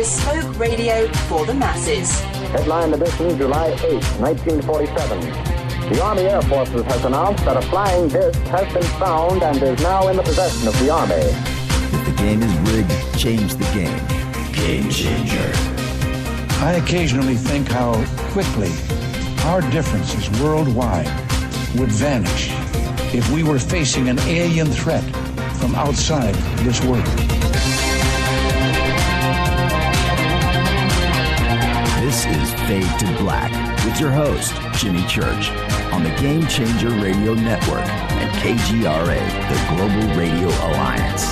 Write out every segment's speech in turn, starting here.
Bespoke radio for the masses. Headline edition, July 8, 1947. The Army Air Forces has announced that a flying disc has been found and is now in the possession of the Army. If the game is rigged, change the game. Game changer. I occasionally think how quickly our differences worldwide would vanish if we were facing an alien threat from outside this world. This is Fade to Black with your host, Jimmy Church, on the Game Changer Radio Network and KGRA, the Global Radio Alliance.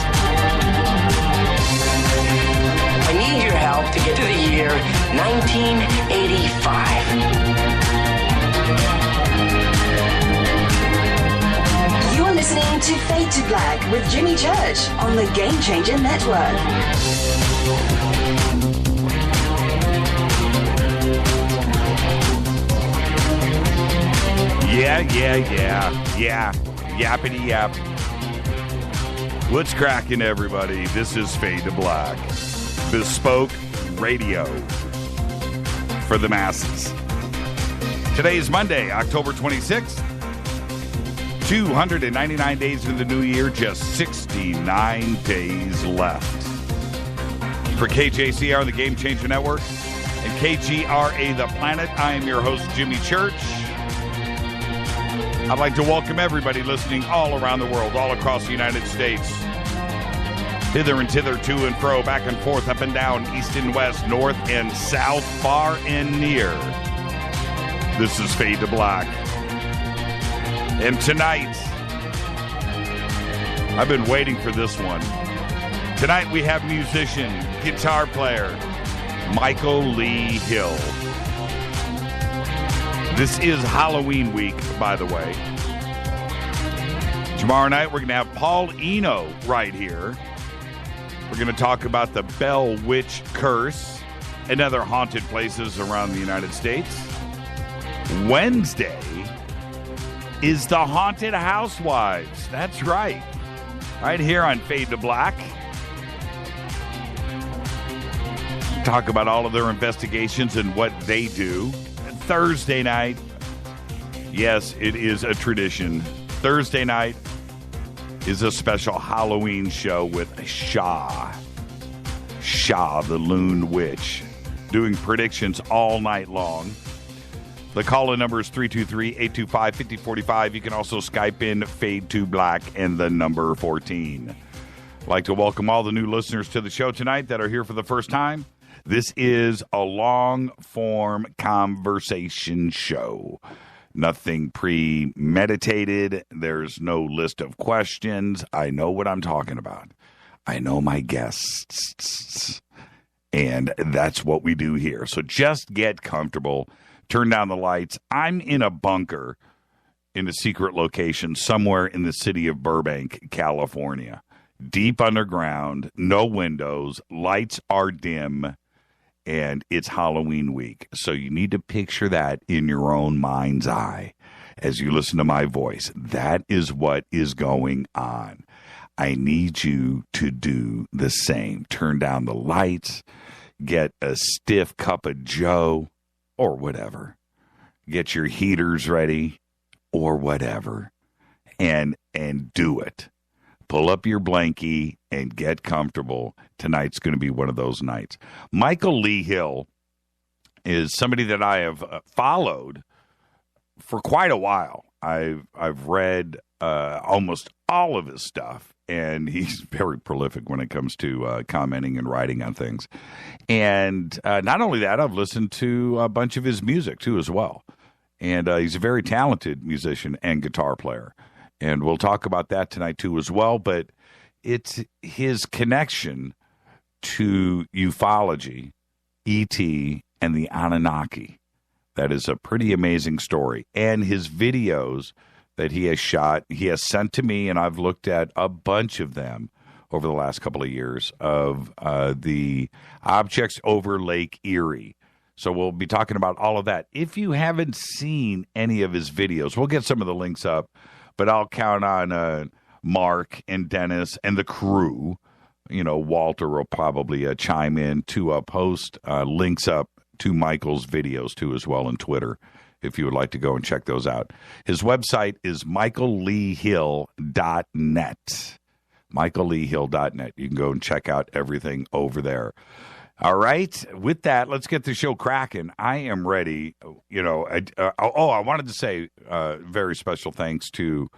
I need your help to get to the year 1985. You're listening to Fade to Black with Jimmy Church on the Game Changer Network. Yeah. Yappity yap. What's cracking, everybody? This is Fade to Black. Bespoke radio for the masses. Today is Monday, October 26th. 299 days into the new year, just 69 days left. For KJCR, the Game Changer Network, and KGRA, the Planet, I am your host, Jimmy Church. I'd like to welcome everybody listening all around the world, all across the United States. Hither and thither, to and fro, back and forth, up and down, east and west, north and south, far and near. This is Fade to Black. And tonight, I've been waiting for this one. Tonight we have musician, guitar player, Michael Lee Hill. This is Halloween week, by the way. Tomorrow night, we're going to have Paul Eno right here. We're going to talk about the Bell Witch Curse and other haunted places around the United States. Wednesday is the Haunted Housewives. That's right. Right here on Fade to Black. Talk about all of their investigations and what they do. Thursday night, yes, it is a tradition. Thursday night is a special Halloween show with Shah, the Loon Witch, doing predictions all night long. The call-in number is 323-825-5045. You can also Skype in Fade to Black and the number 14. I'd like to welcome all the new listeners to the show tonight that are here for the first time. This is a long-form conversation show. Nothing premeditated. There's no list of questions. I know what I'm talking about. I know my guests. And that's what we do here. So just get comfortable. Turn down the lights. I'm in a bunker in a secret location somewhere in the city of Burbank, California. Deep underground, no windows, lights are dim. And it's Halloween week. So you need to picture that in your own mind's eye as you listen to my voice. That is what is going on. I need you to do the same. Turn down the lights, get a stiff cup of Joe or whatever. Get your heaters ready or whatever. And do it. Pull up your blankie and get comfortable. Tonight's going to be one of those nights. Michael Lee Hill is somebody that I have followed for quite a while. I've read almost all of his stuff, and he's very prolific when it comes to commenting and writing on things. And not only that, I've listened to a bunch of his music, too, as well. And he's a very talented musician and guitar player. And we'll talk about that tonight, too, as well. But it's his connection to ufology, ET, and the Anunnaki. That is a pretty amazing story. And his videos that he has shot, he has sent to me, and I've looked at a bunch of them over the last couple of years of the objects over Lake Erie. So we'll be talking about all of that. If you haven't seen any of his videos, we'll get some of the links up. But I'll count on Mark and Dennis and the crew, Walter will probably chime in to post links up to Michael's videos, too, as well on Twitter, if you would like to go and check those out. His website is michaelleehill.net. michaelleehill.net. You can go and check out everything over there. All right. With that, let's get the show cracking. I am ready. I wanted to say very special thanks to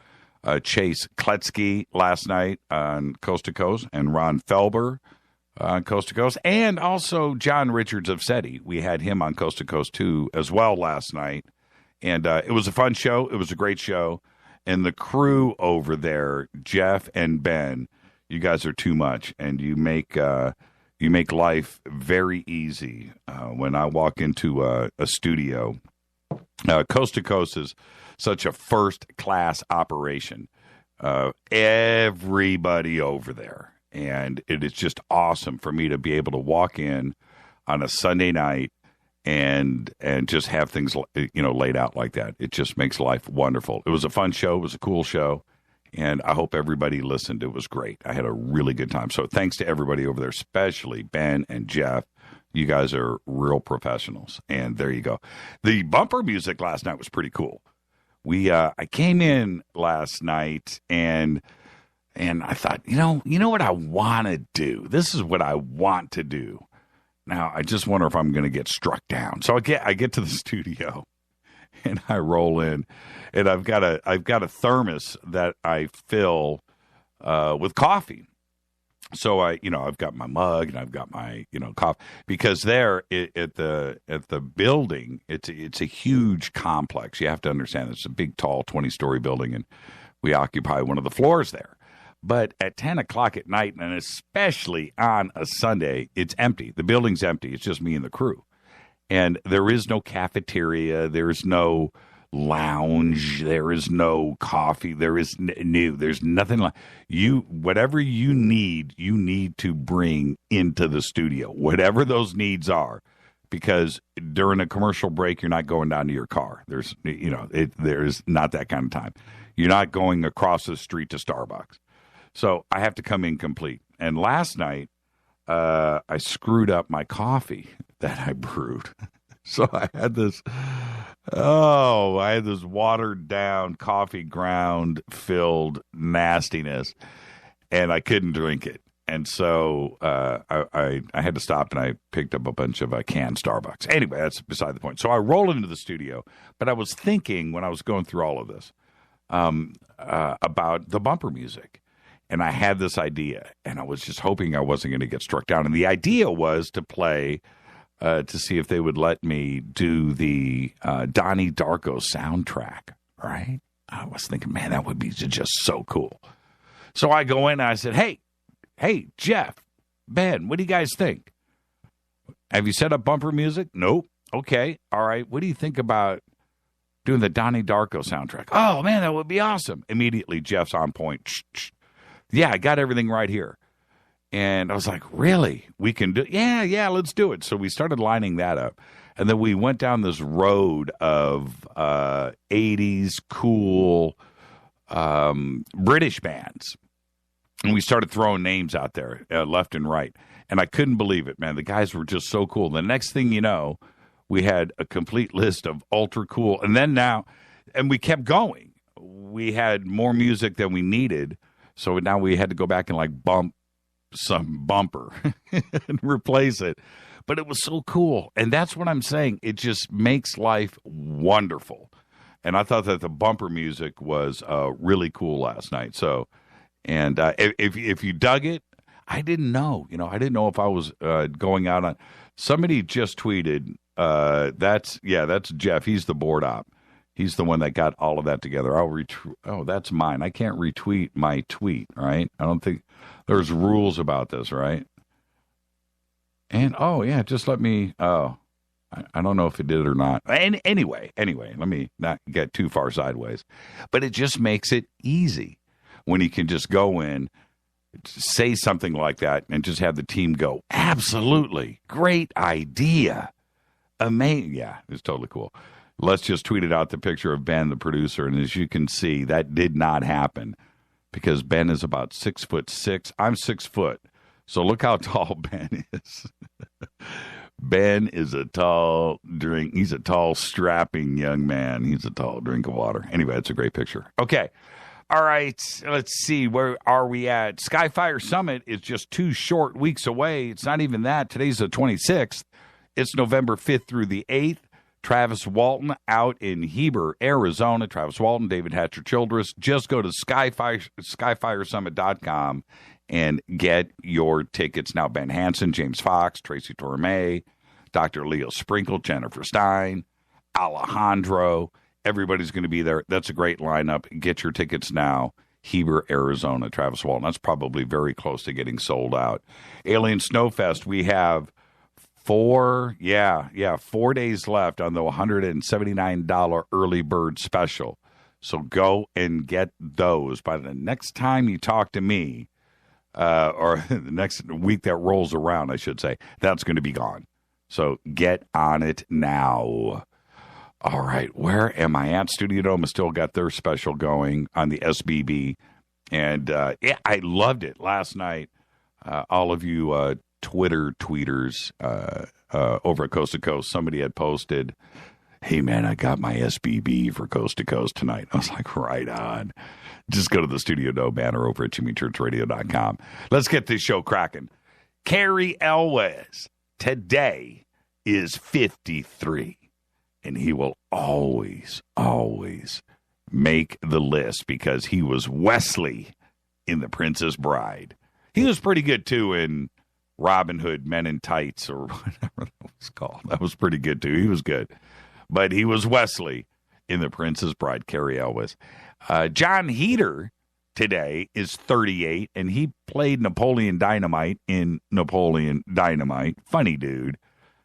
Chase Kletsky last night on Coast to Coast and Ron Felber on Coast to Coast, and also John Richards of SETI. We had him on Coast to Coast, too, as well last night. And it was a fun show. It was a great show. And the crew over there, Jeff and Ben, you guys are too much, and you make life very easy when I walk into a studio. Coast to Coast is such a first-class operation. Everybody over there. And it is just awesome for me to be able to walk in on a Sunday night and just have things, laid out like that. It just makes life wonderful. It was a fun show. It was a cool show. And I hope everybody listened. It was great. I had a really good time. So thanks to everybody over there, especially Ben and Jeff. You guys are real professionals. And there you go. The bumper music last night was pretty cool. I came in last night and I thought, you know what I want to do? This is what I want to do. Now, I just wonder if I'm going to get struck down. So I get to the studio and I roll in, and I've got a thermos that I fill with coffee. So I've got my mug and I've got my coffee, because there at the building, it's a huge complex. You have to understand it's a big, tall, 20-story building, and we occupy one of the floors there. But at 10 o'clock at night, and especially on a Sunday, it's empty. The building's empty. It's just me and the crew. And there is no cafeteria. There is no lounge. There is no coffee. There's nothing like you. Whatever you need to bring into the studio, whatever those needs are, because during a commercial break, you're not going down to your car. There's not that kind of time. You're not going across the street to Starbucks. So I have to come in complete. And last night, I screwed up my coffee that I brewed. So I had this watered down coffee ground filled nastiness, and I couldn't drink it. And so I had to stop, and I picked up a bunch of canned Starbucks. Anyway, that's beside the point. So I rolled into the studio, but I was thinking when I was going through all of this about the bumper music. And I had this idea, and I was just hoping I wasn't going to get struck down. And the idea was to play, to see if they would let me do the Donnie Darko soundtrack, right? I was thinking, man, that would be just so cool. So I go in, and I said, hey, Jeff, Ben, what do you guys think? Have you set up bumper music? Nope. Okay. All right. What do you think about doing the Donnie Darko soundtrack? Oh, man, that would be awesome. Immediately, Jeff's on point. Yeah, I got everything right here. And I was like, really? We can do? Yeah, let's do it. So we started lining that up. And then we went down this road of 80s cool British bands. And we started throwing names out there left and right. And I couldn't believe it, man. The guys were just so cool. The next thing you know, we had a complete list of ultra cool. And then and we kept going. We had more music than we needed. So now we had to go back and bump some bumper and replace it. But it was so cool. And that's what I'm saying. It just makes life wonderful. And I thought that the bumper music was really cool last night. So, and if you dug it, I didn't know. I didn't know if I was going out on. Somebody just tweeted. That's Jeff. He's the board op. He's the one that got all of that together. Oh, that's mine. I can't retweet my tweet, right? I don't think there's rules about this, right? And, just let me, I don't know if it did or not. And anyway, let me not get too far sideways. But it just makes it easy when you can just go in, say something like that, and just have the team go, absolutely, great idea. Amazing. Yeah, it's totally cool. Let's just tweet out the picture of Ben, the producer. And as you can see, that did not happen because Ben is about 6'6". I'm 6 foot. So look how tall Ben is. Ben is a tall drink. He's a tall, strapping young man. He's a tall drink of water. Anyway, it's a great picture. Okay. All right. Let's see. Where are we at? Skyfire Summit is just 2 short weeks away. It's not even that. Today's the 26th. It's November 5th through the 8th. Travis Walton out in Heber, Arizona. Travis Walton, David Hatcher Childress. Just go to skyfiresummit.com and get your tickets. Now, Ben Hansen, James Fox, Tracy Torme, Dr. Leo Sprinkle, Jennifer Stein, Alejandro. Everybody's going to be there. That's a great lineup. Get your tickets now. Heber, Arizona, Travis Walton. That's probably very close to getting sold out. Alien Snowfest, we have 4 days left on the $179 early bird special. So go and get those. By the next time you talk to me, or the next week that rolls around, I should say, that's going to be gone. So get on it now. All right, where am I at? Studio Dome has still got their special going on the SBB. And, I loved it last night. All of you Twitter tweeters over at Coast to Coast, somebody had posted, hey, man, I got my SBB for Coast to Coast tonight. I was like, right on. Just go to the Studio Dome banner over at JimmyChurchRadio.com. Let's get this show cracking. Carrie Elwes today is 53, and he will always, always make the list because he was Wesley in The Princess Bride. He was pretty good, too, in Robin Hood, Men in Tights, or whatever that was called. That was pretty good, too. He was good. But he was Wesley in The Princess Bride, Carrie Elwes. John Heder today is 38, and he played Napoleon Dynamite in Napoleon Dynamite. Funny dude.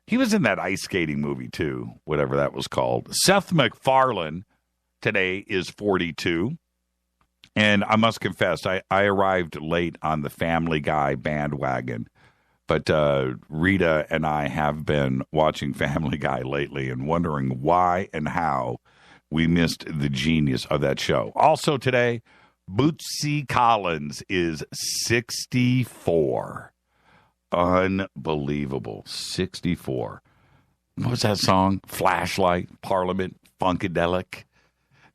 He was in that ice skating movie, too, whatever that was called. Seth MacFarlane today is 42. And I must confess, I arrived late on the Family Guy bandwagon. But Rita and I have been watching Family Guy lately and wondering why and how we missed the genius of that show. Also today, Bootsy Collins is 64. Unbelievable. 64. What was that song? Flashlight, Parliament, Funkadelic.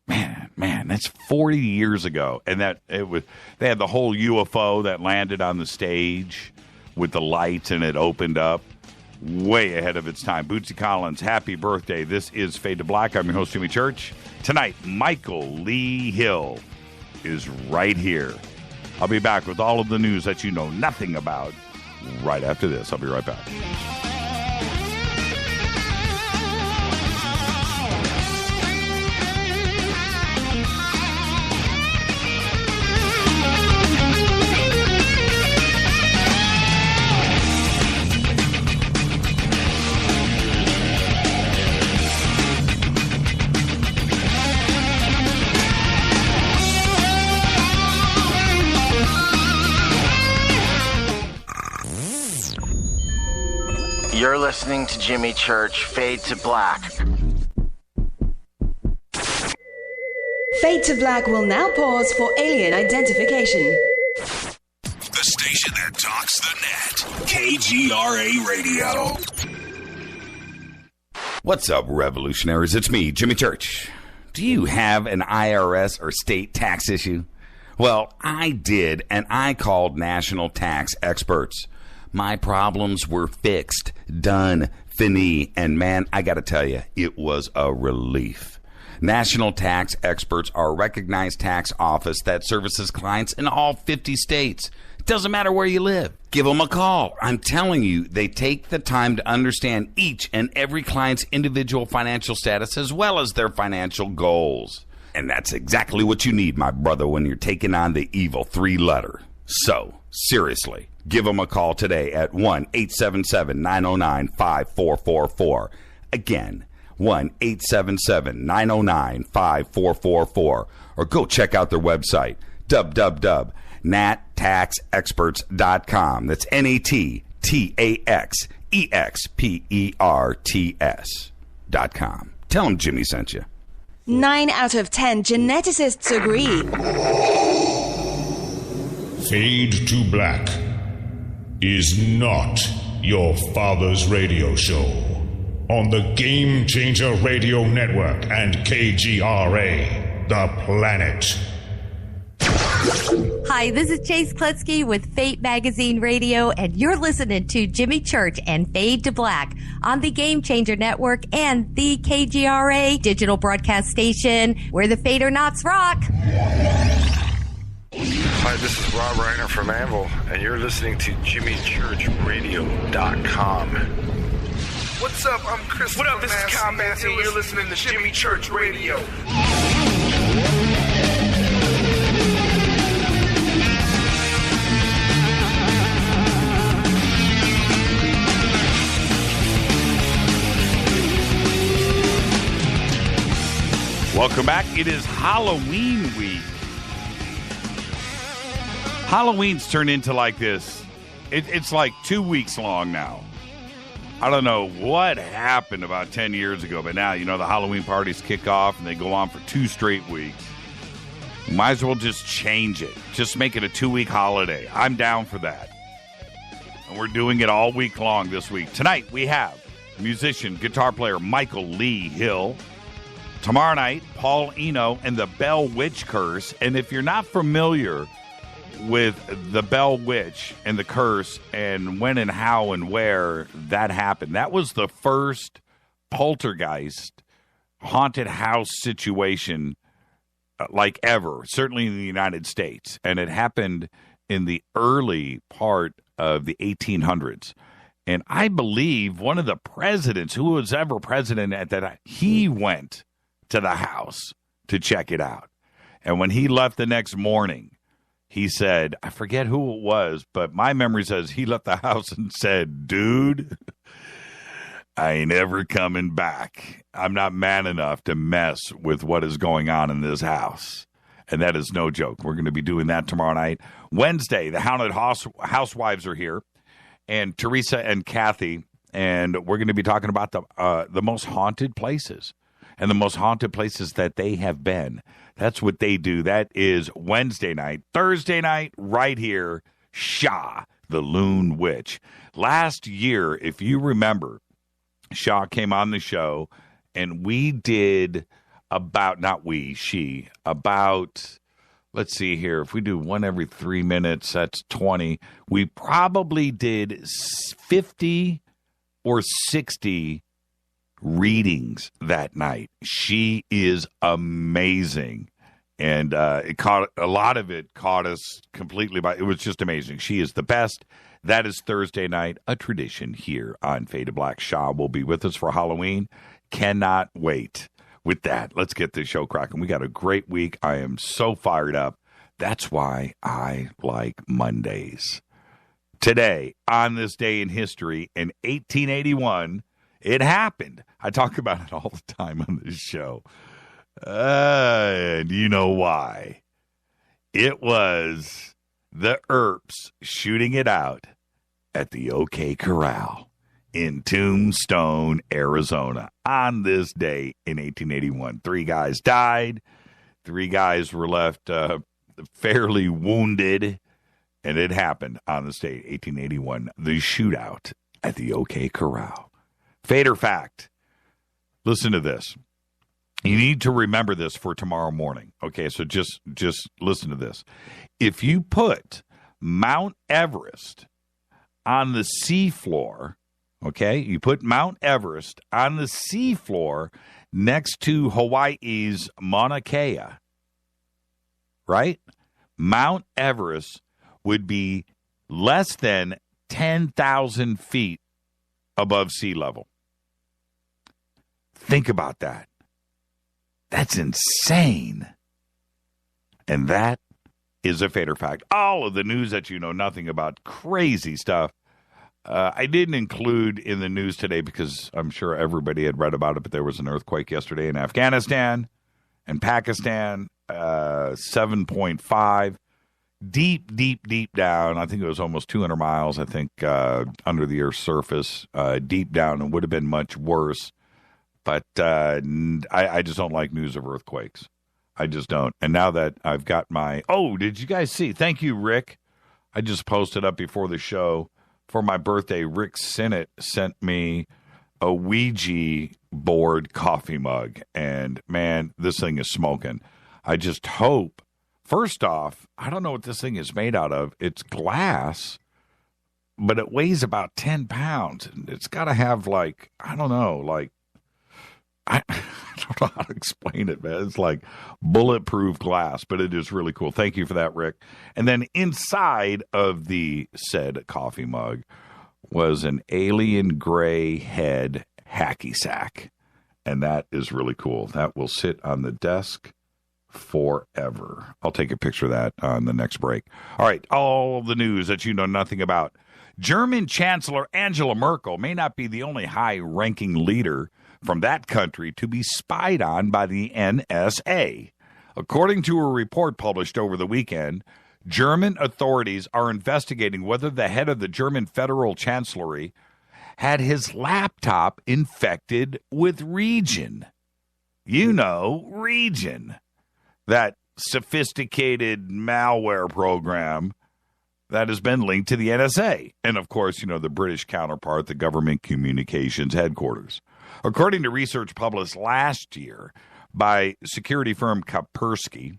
Man, that's 40 years ago. And they had the whole UFO that landed on the stage with the lights and it opened up. Way ahead of its time. Bootsy Collins, happy birthday. This is Fade to Black. I'm your host, Jimmy Church. Tonight, Michael Lee Hill is right here. I'll be back with all of the news that you know nothing about right after this. I'll be right back. You're listening to Jimmy Church, Fade to Black. Fade to Black will now pause for alien identification. The station that talks the net. KGRA Radio. What's up, revolutionaries? It's me, Jimmy Church. Do you have an IRS or state tax issue? Well, I did, and I called national tax experts. My problems were fixed, done, fini, and man, I gotta tell you, it was a relief. National Tax Experts are a recognized tax office that services clients in all 50 states. It doesn't matter where you live. Give them a call. I'm telling you, they take the time to understand each and every client's individual financial status as well as their financial goals. And that's exactly what you need, my brother, when you're taking on the evil 3-letter. So, seriously, give them a call today at 1-877-909-5444. Again, 1-877-909-5444. Or go check out their website, www.nattaxexperts.com. That's NATTAXEXPERTS.com. Tell them Jimmy sent you. 9 out of 10 geneticists agree. Fade to Black is not your father's radio show on the Game Changer Radio Network and KGRA, The Planet. Hi, this is Chase Klutsky with Fate Magazine Radio, and you're listening to Jimmy Church and Fade to Black on the Game Changer Network and the KGRA digital broadcast station, where the Fadernauts rock. Hi, this is Rob Reiner from Anvil, and you're listening to JimmyChurchRadio.com. What's up? I'm Chris. What up? This is Kyle Massey. You're listening to Jimmy Church Radio. Welcome back. It is Halloween week. Halloween's turned into like this. It's like 2 weeks long now. I don't know what happened about 10 years ago, but now, the Halloween parties kick off and they go on for 2 straight weeks. Might as well just change it. Just make it a 2-week holiday. I'm down for that. And we're doing it all week long this week. Tonight, we have musician, guitar player Michael Lee Hill. Tomorrow night, Paul Eno and the Bell Witch Curse. And if you're not familiar with the Bell Witch and the curse and when and how and where that happened, that was the first poltergeist haunted house situation like ever, certainly in the United States. And it happened in the early part of the 1800s. And I believe one of the presidents, who was ever president at that time, he went to the house to check it out. And when he left the next morning, he said, I forget who it was, but my memory says he left the house and said, dude, I ain't ever coming back. I'm not man enough to mess with what is going on in this house. And that is no joke. We're going to be doing that tomorrow night. Wednesday, the Haunted Housewives are here, and Teresa and Kathy, and we're going to be talking about the most haunted places and the most haunted places that they have been. That's what they do. That is Wednesday night. Thursday night, right here, Shah, the Loon Witch. Last year, if you remember, Shah came on the show, and we did about, let's see here, if we do one every 3 minutes, that's 20. We probably did 50 or 60 readings that night. She is amazing, and a lot of it caught us completely by. It was just amazing. She is the best. That is Thursday night, a tradition here on Fade to Black. Shah will be with us for Halloween. Cannot wait. With that, let's get this show cracking. We got a great week. I am so fired up. That's why I like Mondays. Today, on this day in history, in 1881, it happened. I talk about it all the time on this show. And you know why. It was the Earps shooting it out at the OK Corral in Tombstone, Arizona. On this day in 1881, 3 guys died. 3 guys were left fairly wounded. And it happened on this day, 1881, the shootout at the OK Corral. Fader fact. Listen to this. You need to remember this for tomorrow morning. Okay, so just listen to this. If you put Mount Everest on the seafloor, okay, you put Mount Everest on the seafloor next to Hawaii's Mauna Kea, right? Mount Everest would be less than 10,000 feet above sea level. Think about that. That's insane. And that is a Fader fact. All of the news that you know nothing about, crazy stuff. I didn't include in the news today because I'm sure everybody had read about it, but there was an earthquake yesterday in Afghanistan and Pakistan, 7.5. Deep down. I think it was almost 200 miles, I think, under the Earth's surface, deep down. It would have been much worse. But I just don't like news of earthquakes. I just don't. And now that I've got my... Oh, did you guys see? Thank you, Rick. I just posted up before the show for my birthday, Rick Sinnott sent me a Ouija board coffee mug. And, man, this thing is smoking. I just hope, first off, I don't know what this thing is made out of. It's glass, but it weighs about 10 pounds. And it's got to have, like, I don't know, like, I don't know how to explain it, man. It's like bulletproof glass, but it is really cool. Thank you for that, Rick. And then inside of the said coffee mug was an alien gray head hacky sack. And that is really cool. That will sit on the desk forever. I'll take a picture of that on the next break. All right, all the news that you know nothing about. German Chancellor Angela Merkel may not be the only high-ranking leader from that country to be spied on by the NSA. According to a report published over the weekend, German authorities are investigating whether the head of the German Federal Chancellery had his laptop infected with Region. You know, Region. That sophisticated malware program that has been linked to the NSA. And, of course, you know, the British counterpart, the Government Communications Headquarters. According to research published last year by security firm Kaspersky,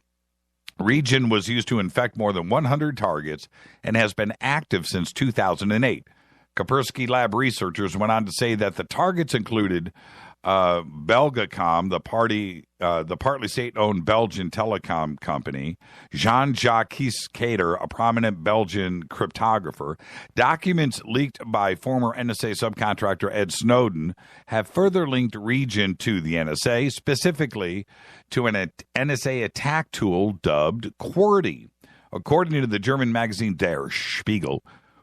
Region was used to infect more than 100 targets and has been active since 2008. Kaspersky Lab researchers went on to say that the targets included Belgacom, the partly state-owned Belgian telecom company, Jean-Jacques Kater, a prominent Belgian cryptographer. Documents leaked by former NSA subcontractor Ed Snowden have further linked Region to the NSA, specifically to an NSA attack tool dubbed QWERTY. According to the German magazine Der Spiegel,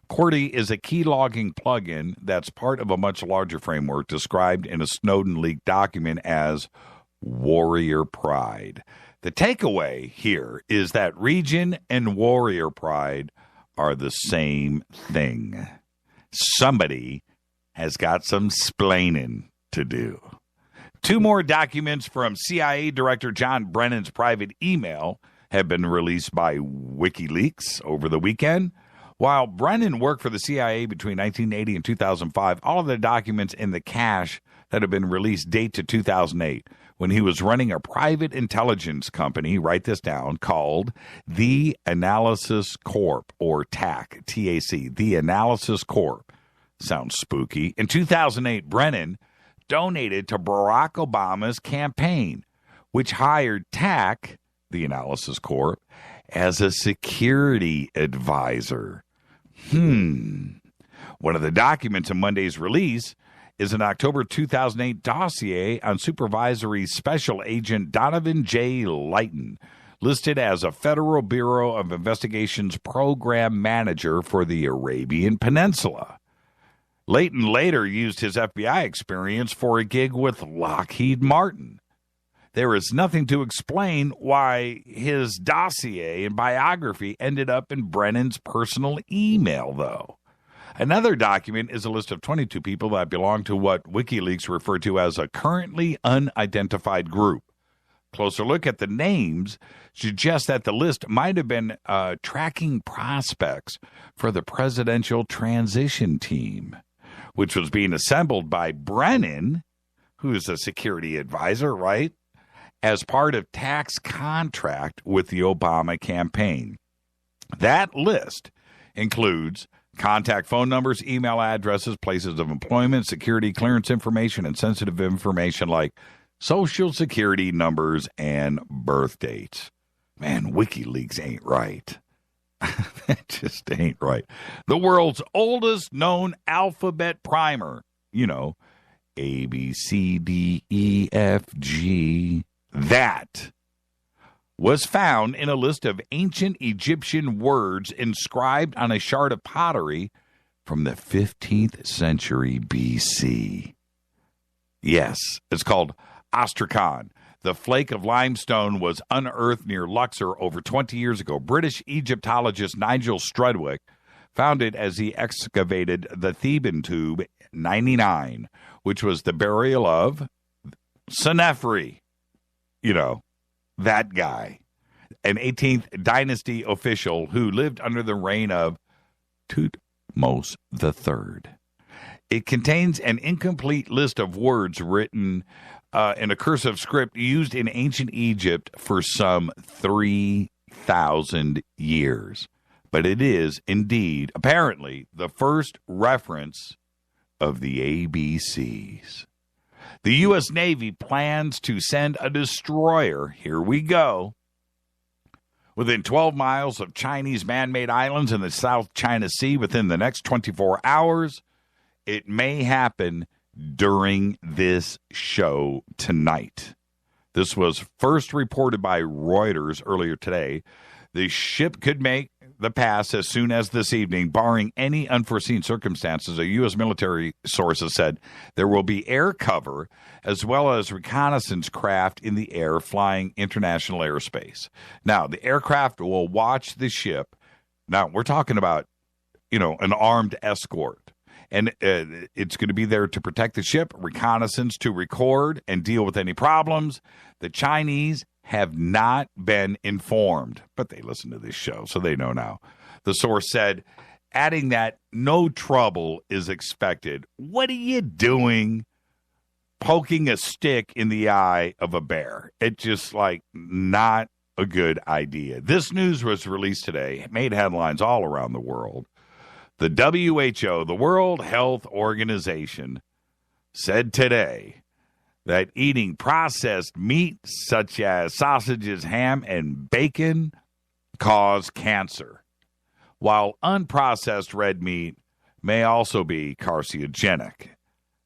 QWERTY is a key logging plugin that's part of a much larger framework described in a Snowden leaked document as Warrior Pride. The takeaway here is that Region and Warrior Pride are the same thing. Somebody has got some splaining to do. 2 more documents from CIA Director John Brennan's private email have been released by WikiLeaks over the weekend. While Brennan worked for the CIA between 1980 and 2005, all of the documents in the cache that have been released date to 2008, when he was running a private intelligence company, write this down, called The Analysis Corp, or TAC, T-A-C, The Analysis Corp. Sounds spooky. In 2008, Brennan donated to Barack Obama's campaign, which hired TAC, The Analysis Corp, as a security advisor. One of the documents in Monday's release is an October 2008 dossier on Supervisory Special Agent Donovan J. Leighton, listed as a Federal Bureau of Investigation's program manager for the Arabian Peninsula. Leighton later used his FBI experience for a gig with Lockheed Martin. There is nothing to explain why his dossier and biography ended up in Brennan's personal email, though. Another document is a list of 22 people that belong to what WikiLeaks referred to as a currently unidentified group. Closer look at the names suggests that the list might have been tracking prospects for the presidential transition team, which was being assembled by Brennan, who is a security advisor, right, as part of TAC's contract with the Obama campaign. That list includes contact phone numbers, email addresses, places of employment, security clearance information, and sensitive information like Social Security numbers and birth dates. Man, WikiLeaks ain't right. That just ain't right. The world's oldest known alphabet primer, you know, A, B, C, D, E, F, G, that was found in a list of ancient Egyptian words inscribed on a shard of pottery from the 15th century BC. Yes, it's called Astrakhan. The flake of limestone was unearthed near Luxor over 20 years ago. British Egyptologist Nigel Strudwick found it as he excavated the Theban tomb 99, which was the burial of Senefri. You know, that guy, an 18th dynasty official who lived under the reign of Thutmose III. It contains an incomplete list of words written in a cursive script used in ancient Egypt for some 3,000 years. But it is indeed, apparently, the first reference of the ABCs. The U.S. Navy plans to send a destroyer, here we go, within 12 miles of Chinese man-made islands in the South China Sea within the next 24 hours. It may happen during this show tonight. This was first reported by Reuters earlier today. The ship could make the pass as soon as this evening, barring any unforeseen circumstances. A U.S. military source has said there will be air cover as well as reconnaissance craft in the air flying international airspace. Now, the aircraft will watch the ship. Now, we're talking about, an armed escort. And it's going to be there to protect the ship, reconnaissance to record and deal with any problems. The Chinese have not been informed, but they listen to this show, so they know now. The source said, adding that no trouble is expected. What are you doing poking a stick in the eye of a bear? It's just not a good idea. This news was released today, made headlines all around the world. The WHO, the World Health Organization, said today that eating processed meat such as sausages, ham, and bacon cause cancer, while unprocessed red meat may also be carcinogenic.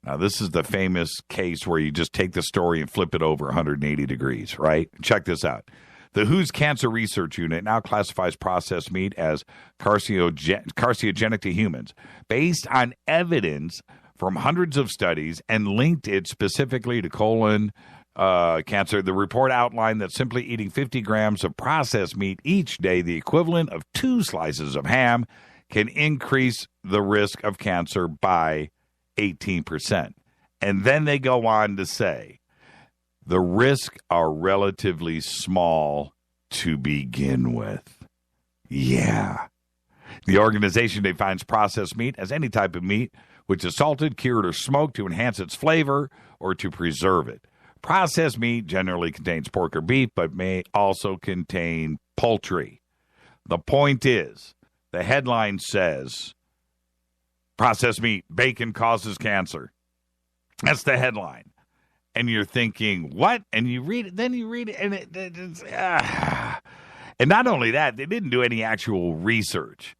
Now, this is the famous case where you just take the story and flip it over 180 degrees, right? Check this out. The WHO's Cancer Research Unit now classifies processed meat as carcinogenic to humans based on evidence from hundreds of studies and linked it specifically to colon cancer. The report outlined that simply eating 50 grams of processed meat each day, the equivalent of 2 slices of ham, can increase the risk of cancer by 18%. And then they go on to say, the risks are relatively small to begin with. Yeah. The organization defines processed meat as any type of meat which is salted, cured, or smoked to enhance its flavor or to preserve it. Processed meat generally contains pork or beef, but may also contain poultry. The point is, the headline says, processed meat, bacon causes cancer. That's the headline. And you're thinking, what? And you read it, and it's And not only that, they didn't do any actual research.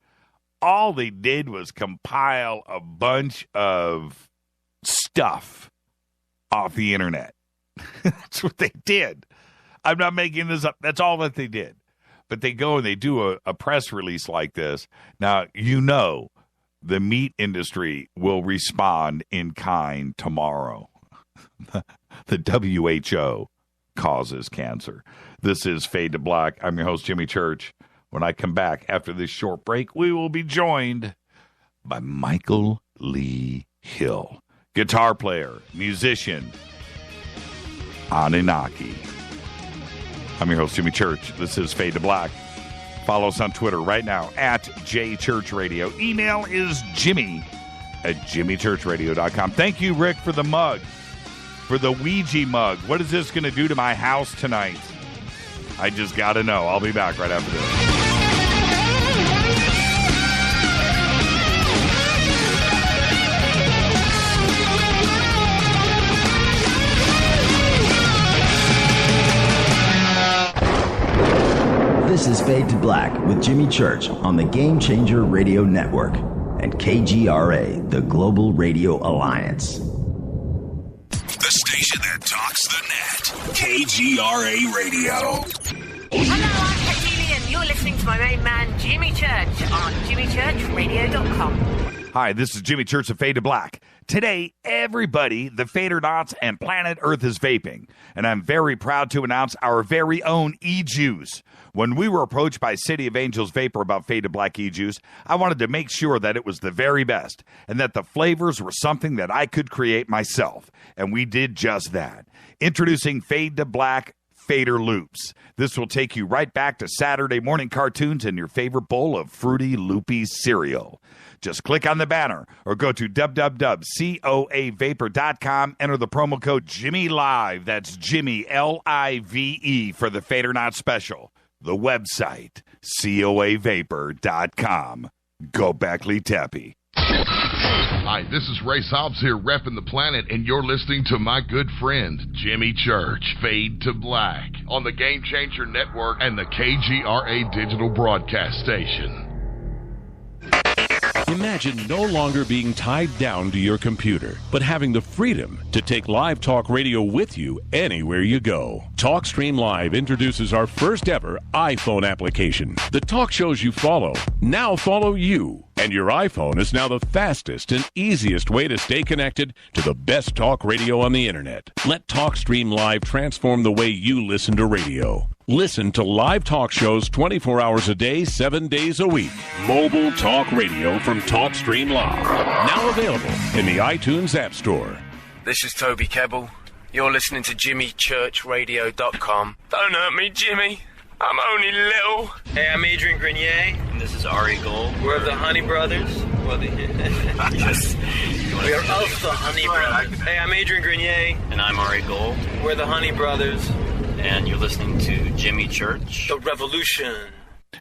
All they did was compile a bunch of stuff off the internet. That's what they did. I'm not making this up. That's all that they did. But they go and they do a press release like this. Now, the meat industry will respond in kind tomorrow. The WHO causes cancer. This is Fade to Black. I'm your host, Jimmy Church. When I come back after this short break, we will be joined by Michael Lee Hill, guitar player, musician, Anunnaki. I'm your host, Jimmy Church. This is Fade to Black. Follow us on Twitter right now at JChurchRadio. Email is jimmy@jimmychurchradio.com. Thank you, Rick, for the mug. For the Ouija mug. What is this going to do to my house tonight? I just got to know. I'll be back right after this. This is Fade to Black with Jimmy Church on the Game Changer Radio Network and KGRA, the Global Radio Alliance. The station that talks the net. KGRA Radio. Hello, I'm Katie, and you're listening to my main man, Jimmy Church, on jimmychurchradio.com. Hi, this is Jimmy Church of Fade to Black. Today, everybody, the Fadernauts and planet Earth is vaping. And I'm very proud to announce our very own e-juice. When we were approached by City of Angels Vapor about Fade to Black e-juice, I wanted to make sure that it was the very best and that the flavors were something that I could create myself. And we did just that. Introducing Fade to Black Fader Loops. This will take you right back to Saturday morning cartoons and your favorite bowl of Fruity Loopy cereal. Just click on the banner or go to www.coavapor.com. Enter the promo code JimmyLive. That's Jimmy, L-I-V-E, for the Fader Not Special. The website, coavapor.com. Go Beckley Teppy. Hi, this is Ray Hobbs here, repping the planet, and you're listening to my good friend, Jimmy Church, Fade to Black, on the Game Changer Network and the KGRA digital broadcast station. Imagine no longer being tied down to your computer, but having the freedom to take live talk radio with you anywhere you go. TalkStream Live introduces our first ever iPhone application. The talk shows you follow now follow you. And your iPhone is now the fastest and easiest way to stay connected to the best talk radio on the internet. Let TalkStream Live transform the way you listen to radio. Listen to live talk shows 24 hours a day, 7 days a week. Mobile talk radio from TalkStream Live. Now available in the iTunes App Store. This is Toby Kebbell. You're listening to JimmyChurchRadio.com. Don't hurt me, Jimmy. I'm only little. Hey, I'm Adrian Grenier. And this is Ari Gold. We're the Honey Brothers. Yes. We are of the Honey Brothers. Hey, I'm Adrian Grenier. And I'm Ari Gold. We're the Honey Brothers. And you're listening to Jimmy Church. The Revolution.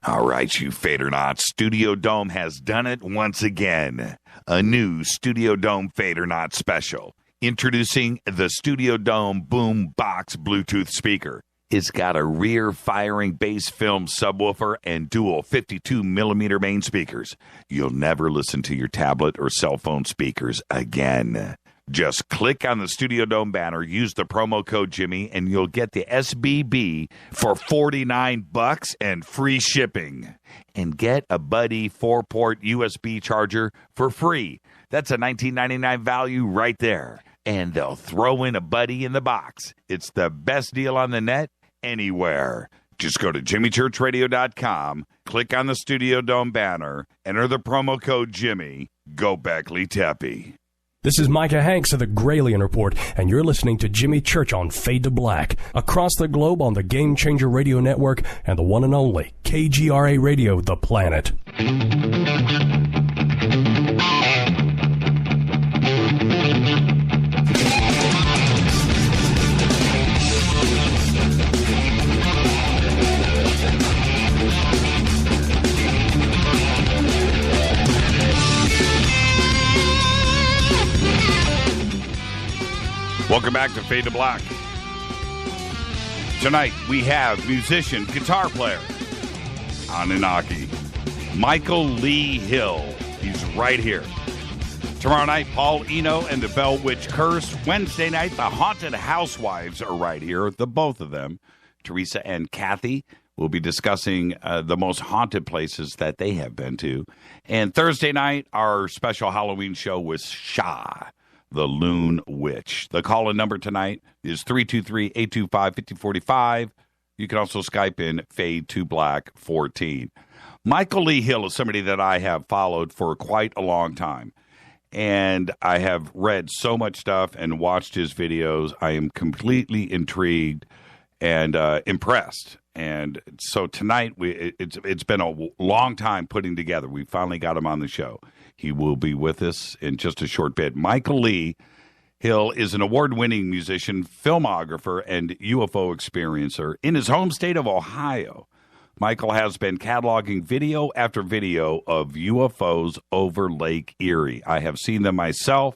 All right, you Fader Knots. Studio Dome has done it once again. A new Studio Dome Fader Knot special. Introducing the Studio Dome Boom Box Bluetooth speaker. It's got a rear-firing bass film subwoofer and dual 52mm main speakers. You'll never listen to your tablet or cell phone speakers again. Just click on the Studio Dome banner, use the promo code Jimmy, and you'll get the SBB for $49 and free shipping. And get a Buddy 4-port USB charger for free. That's a $19.99 value right there. And they'll throw in a Buddy in the box. It's the best deal on the net anywhere. Just go to JimmyChurchRadio.com, click on the Studio Dome banner, enter the promo code Jimmy. Go Beckley Teppy. This is Micah Hanks of the Gralien Report, and you're listening to Jimmy Church on Fade to Black, across the globe on the Game Changer Radio Network and the one and only KGRA Radio, The Planet. Welcome back to Fade to Black. Tonight we have musician, guitar player, Anunnaki, Michael Lee Hill. He's right here. Tomorrow night, Paul Eno and the Bell Witch Curse. Wednesday night, the Haunted Housewives are right here. The both of them, Teresa and Kathy, will be discussing the most haunted places that they have been to. And Thursday night, our special Halloween show with Shah, the Loon Witch. The call-in number tonight is 323-825-5045. You can also Skype in Fade to Black 14. Michael Lee Hill is somebody that I have followed for quite a long time. And I have read so much stuff and watched his videos. I am completely intrigued and impressed. And so tonight, it's been a long time putting together. We finally got him on the show. He will be with us in just a short bit. Michael Lee Hill is an award-winning musician, filmographer, and UFO experiencer in his home state of Ohio. Michael has been cataloging video after video of UFOs over Lake Erie. I have seen them myself.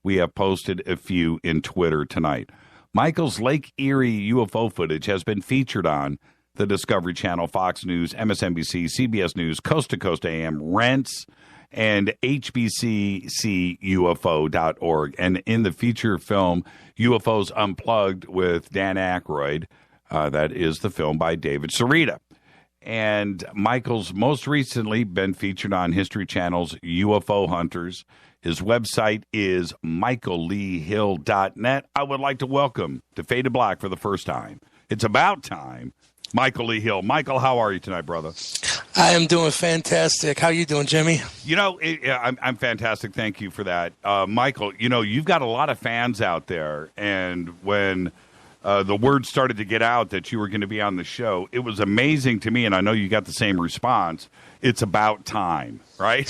We have posted a few in Twitter tonight. Michael's Lake Erie UFO footage has been featured on the Discovery Channel, Fox News, MSNBC, CBS News, Coast to Coast AM, Rents, and HBCCUFO.org. And in the feature film, UFOs Unplugged with Dan Aykroyd, that is the film by David Sarita. And Michael's most recently been featured on History Channel's UFO Hunters. His website is michaelleehill.net. I would like to welcome to Fade to Black for the first time. It's about time. Michael Lee Hill. Michael, how are you tonight, brother? I am doing fantastic. How you doing, Jimmy? You know, I'm fantastic. Thank you for that. Michael, you know, you've got a lot of fans out there. And when the word started to get out that you were going to be on the show, it was amazing to me, and I know you got the same response. It's about time, right?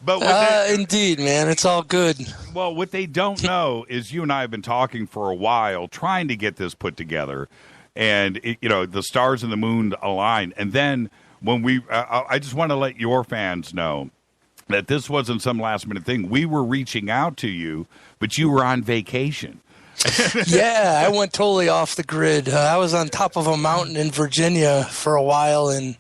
But indeed, man, it's all good. Well, what they don't know is you and I have been talking for a while, trying to get this put together, and the stars and the moon aligned. And then when I just want to let your fans know that this wasn't some last minute thing. We were reaching out to you, but you were on vacation. Yeah, I went totally off the grid. I was on top of a mountain in Virginia for a while, and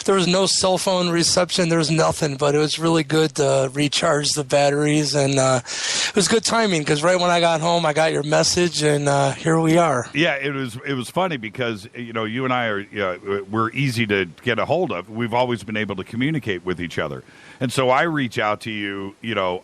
there was no cell phone reception. There was nothing, but it was really good to recharge the batteries, and it was good timing because right when I got home, I got your message, and here we are. Yeah, it was funny because you and I we're easy to get a hold of. We've always been able to communicate with each other, and so I reach out to you,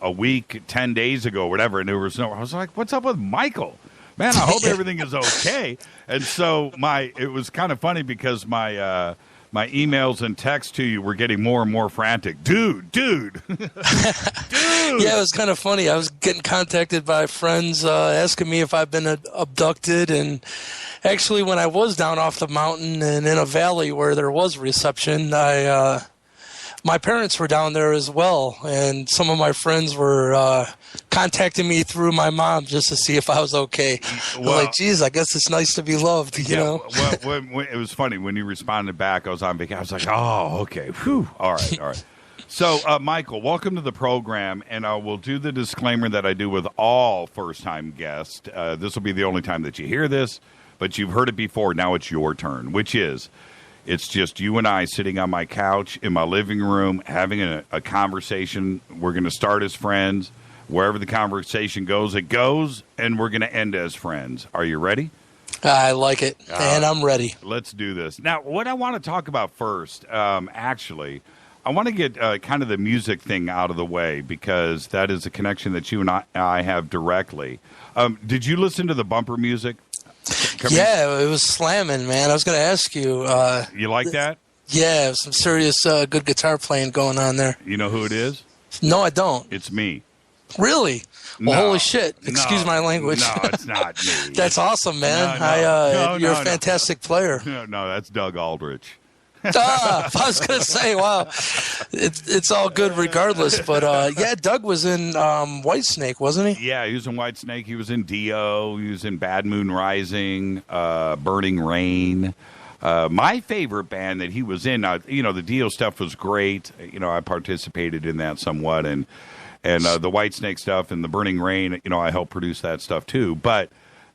a week, 10 days ago, whatever, and I was like, "What's up with Michael? Man, I hope everything is okay." And so it was kind of funny because my emails and texts to you were getting more and more frantic. Dude. Dude. Yeah, it was kind of funny. I was getting contacted by friends asking me if I've been abducted. And actually, when I was down off the mountain and in a valley where there was reception, my parents were down there as well, and some of my friends were contacting me through my mom just to see if I was okay. Well, I'm like, geez, I guess it's nice to be loved, you know? Well, it was funny. When you responded back, I was on vacation. I was like, oh, okay. Whew. All right. So, Michael, welcome to the program, and I will do the disclaimer that I do with all first-time guests. This will be the only time that you hear this, but you've heard it before. Now it's your turn, which is... It's just you and I sitting on my couch in my living room having a conversation. We're going to start as friends. Wherever the conversation goes, it goes, and we're going to end as friends. Are you ready? I like it, and I'm ready. Let's do this. Now, what I want to talk about first, actually, I want to get kind of the music thing out of the way because that is a connection that you and I have directly. Did you listen to the bumper music? Yeah, it was slamming, man. I was going to ask you. You like that? Yeah, some serious good guitar playing going on there. You know who it is? No, I don't. It's me. Really? Well, No, holy shit. Excuse my language. No, it's not me. That's awesome, man. You're a fantastic player. No, that's Doug Aldrich. I was going to say, wow, it's all good regardless. But, yeah, Doug was in Whitesnake, wasn't he? Yeah, he was in Whitesnake. He was in Dio. He was in Bad Moon Rising, Burning Rain. My favorite band that he was in, the Dio stuff was great. I participated in that somewhat. And the Whitesnake stuff and the Burning Rain, I helped produce that stuff too. But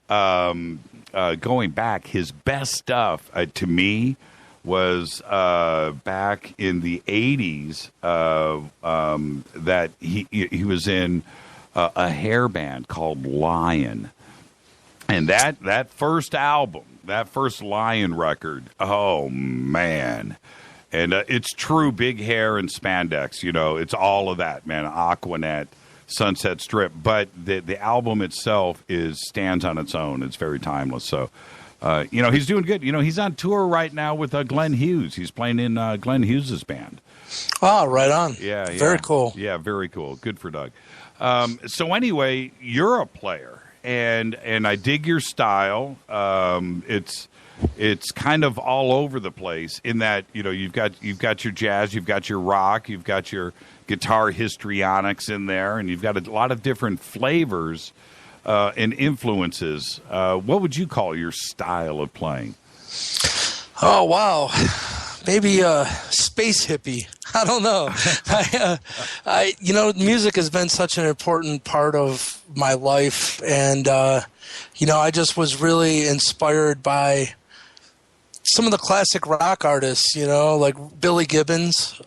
going back, his best stuff to me was back in the 80s that he was in a hair band called Lion. And that first album, that first Lion record, oh, man. And it's true big hair and spandex, it's all of that, man, Aquanet, Sunset Strip. But the album itself stands on its own. It's very timeless. So, he's doing good. He's on tour right now with Glenn Hughes. He's playing in Glenn Hughes' band. Oh, right on. Yeah. Very cool. Yeah, very cool. Good for Doug. So anyway, you're a player, and I dig your style. It's kind of all over the place in that you've got your jazz, you've got your rock, you've got your guitar histrionics in there, and you've got a lot of different flavors and influences. What would you call your style of playing? Oh, wow. Maybe space hippie. I don't know. Music has been such an important part of my life. And, I just was really inspired by some of the classic rock artists, like Billy Gibbons.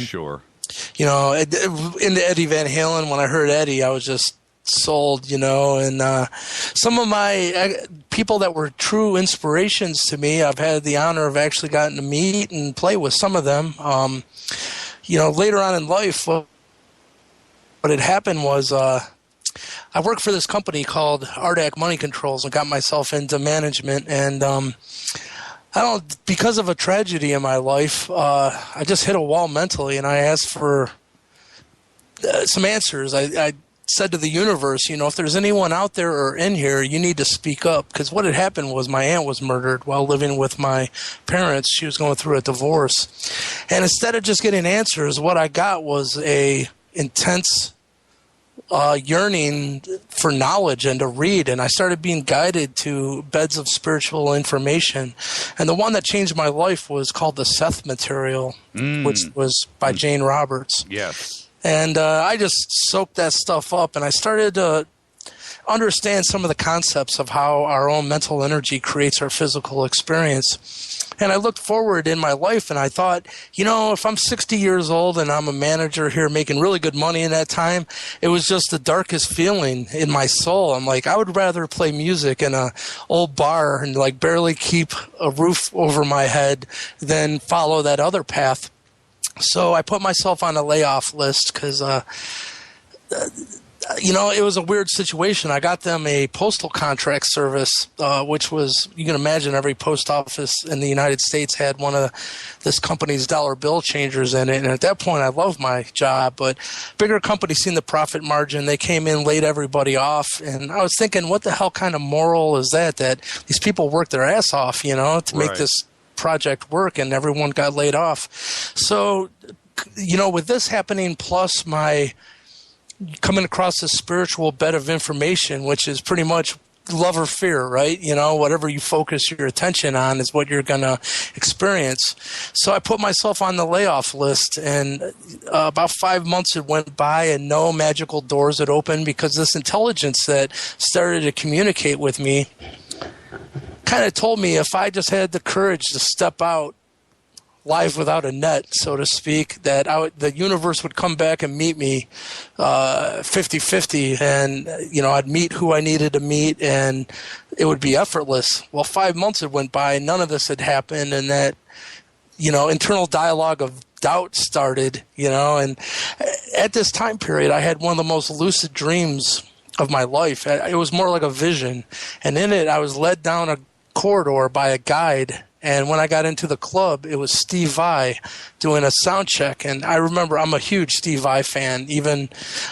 Sure. Into Eddie Van Halen. When I heard Eddie, I was just sold, and some of my people that were true inspirations to me, I've had the honor of actually gotten to meet and play with some of them. Later on in life, what had happened was I worked for this company called Ardac Money Controls and got myself into management, and because of a tragedy in my life, I just hit a wall mentally, and I asked for some answers. I said to the universe, if there's anyone out there or in here, you need to speak up. Because what had happened was my aunt was murdered while living with my parents. She was going through a divorce. And instead of just getting answers, what I got was a intense yearning for knowledge and to read. And I started being guided to beds of spiritual information. And the one that changed my life was called The Seth Material, which was by Jane Roberts. Yes. And I just soaked that stuff up, and I started to understand some of the concepts of how our own mental energy creates our physical experience. And I looked forward in my life, and I thought, if I'm 60 years old and I'm a manager here making really good money in that time, it was just the darkest feeling in my soul. I'm like, I would rather play music in a old bar and like barely keep a roof over my head than follow that other path. So I put myself on a layoff list because, it was a weird situation. I got them a postal contract service, which was, you can imagine every post office in the United States had one of this company's dollar bill changers in it. And at that point, I loved my job, but bigger companies seen the profit margin. They came in, laid everybody off. And I was thinking, what the hell kind of moral is that these people work their ass off, to make this project work, and everyone got laid off. So, with this happening, plus my coming across this spiritual bed of information, which is pretty much love or fear, right? Whatever you focus your attention on is what you're going to experience. So I put myself on the layoff list, and about 5 months had went by and no magical doors had opened, because this intelligence that started to communicate with me kind of told me if I just had the courage to step out live without a net, so to speak, that the universe would come back and meet me 50-50, and I'd meet who I needed to meet, and it would be effortless. Well, 5 months had went by, none of this had happened, and that internal dialogue of doubt started, and at this time period I had one of the most lucid dreams of my life. It was more like a vision, and in it I was led down a corridor by a guide, and when I got into the club, it was Steve Vai doing a sound check. And I remember, I'm a huge Steve Vai fan. Even,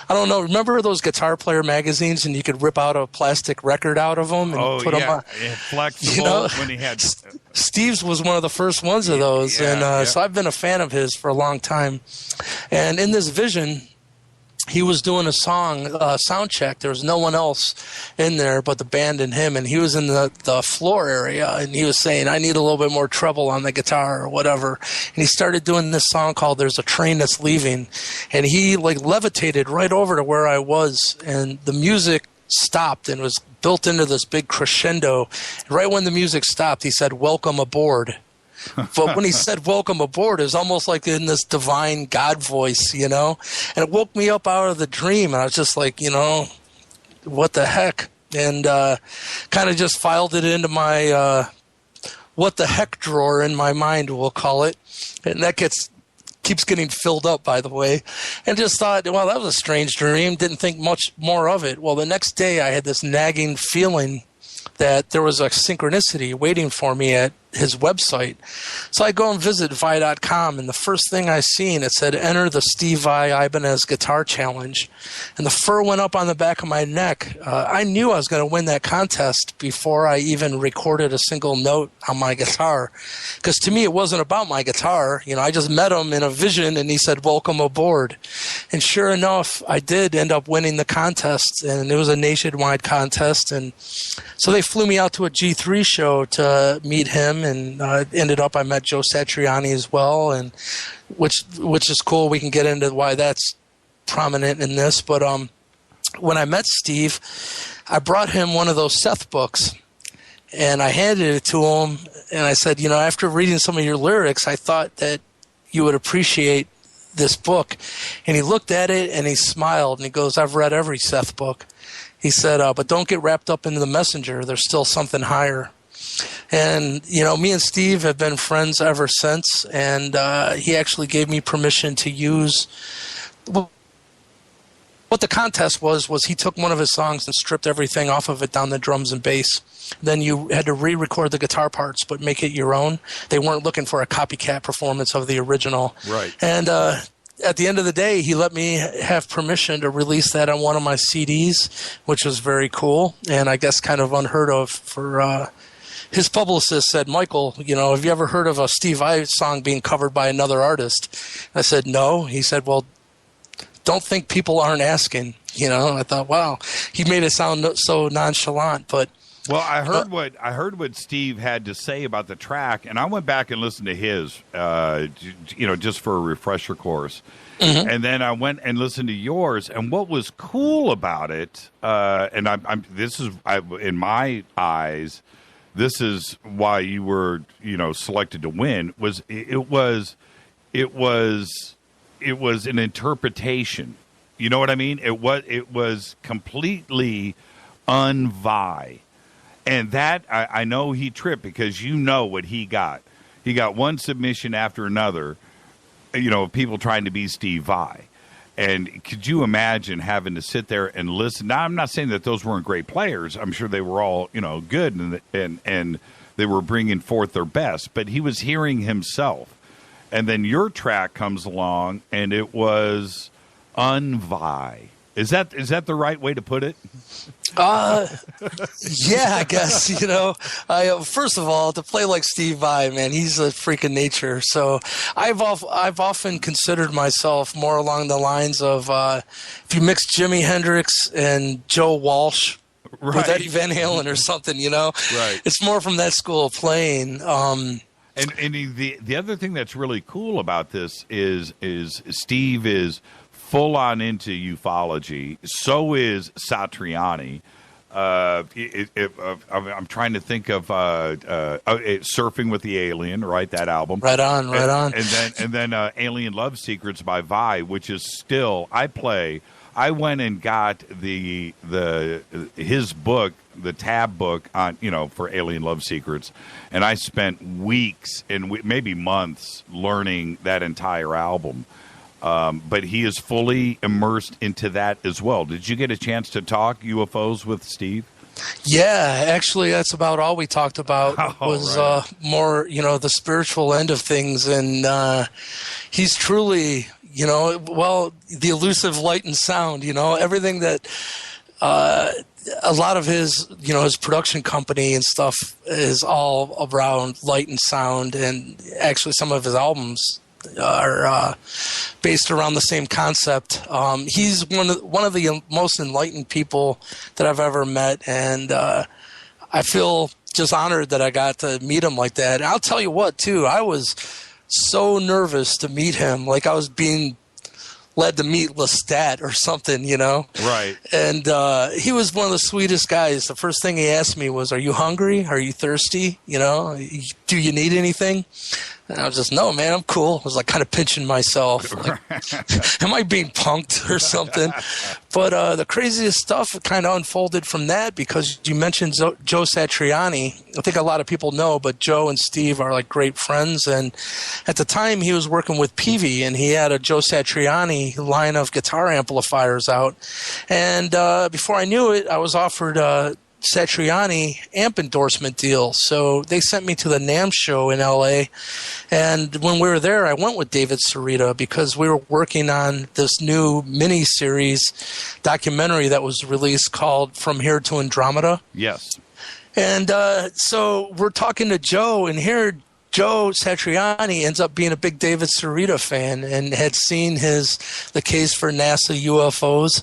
I don't know, remember those Guitar Player magazines, and you could rip out a plastic record out of them and put them on? Flexible when he had. Steve's was one of the first ones of those, so I've been a fan of his for a long time. And in this vision, he was doing a song sound check. There was no one else in there but the band and him, and he was in the floor area, and he was saying, I need a little bit more treble on the guitar or whatever. And he started doing this song called There's a Train That's Leaving, and he like levitated right over to where I was, and the music stopped and was built into this big crescendo. And right when the music stopped, he said, "Welcome aboard." But when he said welcome aboard, it was almost like in this divine God voice, and it woke me up out of the dream. And I was just like, what the heck? And kind of just filed it into my what the heck drawer in my mind, we'll call it. And that keeps getting filled up, by the way. And just thought, well, that was a strange dream. Didn't think much more of it. Well, the next day I had this nagging feeling that there was a synchronicity waiting for me at his website. So I go and visit Vai.com, and the first thing I seen, it said, enter the Steve Vai Ibanez Guitar Challenge. And the fur went up on the back of my neck. I knew I was going to win that contest before I even recorded a single note on my guitar. Because to me, it wasn't about my guitar. I just met him in a vision, and he said, welcome aboard. And sure enough, I did end up winning the contest, and it was a nationwide contest. And so they flew me out to a G3 show to meet him, and ended up I met Joe Satriani as well, and which is cool. We can get into why that's prominent in this. But when I met Steve, I brought him one of those Seth books, and I handed it to him, and I said, after reading some of your lyrics, I thought that you would appreciate this book. And he looked at it, and he smiled, and he goes, I've read every Seth book. He said, but don't get wrapped up into the messenger. There's still something higher. And, me and Steve have been friends ever since, and he actually gave me permission to use what the contest was he took one of his songs and stripped everything off of it down the drums and bass. Then you had to re-record the guitar parts but make it your own. They weren't looking for a copycat performance of the original. Right. And at the end of the day, he let me have permission to release that on one of my CDs, which was very cool, and I guess kind of unheard of for his publicist said, Michael, have you ever heard of a Steve Vai song being covered by another artist? I said, no. He said, well, don't think people aren't asking. I thought, wow, he made it sound so nonchalant. But well, I heard what Steve had to say about the track, and I went back and listened to his, just for a refresher course. Mm-hmm. And then I went and listened to yours, and what was cool about it, and in my eyes, this is why you were, selected to win. It was an interpretation. You know what I mean? It was completely un-Vi, and that I know he tripped because what he got. He got one submission after another. People trying to be Steve Vai. And could you imagine having to sit there and listen? Now, I'm not saying that those weren't great players. I'm sure they were all, good and they were bringing forth their best. But he was hearing himself. And then your track comes along, and it was un-Vi. Is that the right way to put it? Yeah, I guess, first of all, to play like Steve Vai, man, he's a freak of nature. So I've often considered myself more along the lines of if you mix Jimi Hendrix and Joe Walsh with Eddie Van Halen or something, Right. It's more from that school of playing. And the other thing that's really cool about this is Steve is full on into ufology. So is Satriani. I'm trying to think of Surfing with the Alien, right? That album. Right on. And then Alien Love Secrets by Vi, which is still I went and got his book, the tab book on for Alien Love Secrets, and I spent weeks and maybe months learning that entire album. But he is fully immersed into that as well. Did you get a chance to talk UFOs with Steve? Yeah, actually, that's about all we talked about was more, the spiritual end of things. And he's truly, the elusive light and sound, everything that a lot of his, his production company and stuff is all around light and sound. And actually some of his albums are based around the same concept. He's one of the most enlightened people that I've ever met, and I feel just honored that I got to meet him like that. And I'll tell you what, too, I was so nervous to meet him, like I was being led to meet Lestat or something, Right. And he was one of the sweetest guys. The first thing he asked me was, "Are you hungry? Are you thirsty? Do you need anything?" And I was just, "No, man, I'm cool." I was like kind of pinching myself. Like, am I being punked or something? But the craziest stuff kind of unfolded from that because you mentioned Joe Satriani. I think a lot of people know, but Joe and Steve are like great friends. And at the time he was working with Peavey, and he had a Joe Satriani line of guitar amplifiers out. And before I knew it, I was offered Satriani amp endorsement deal. So they sent me to the NAMM show in LA. And when we were there, I went with David Sarita because we were working on this new mini-series documentary that was released called From Here to Andromeda. Yes. And so we're talking to Joe, and here Joe Satriani ends up being a big David Sarita fan and had seen the case for NASA UFOs.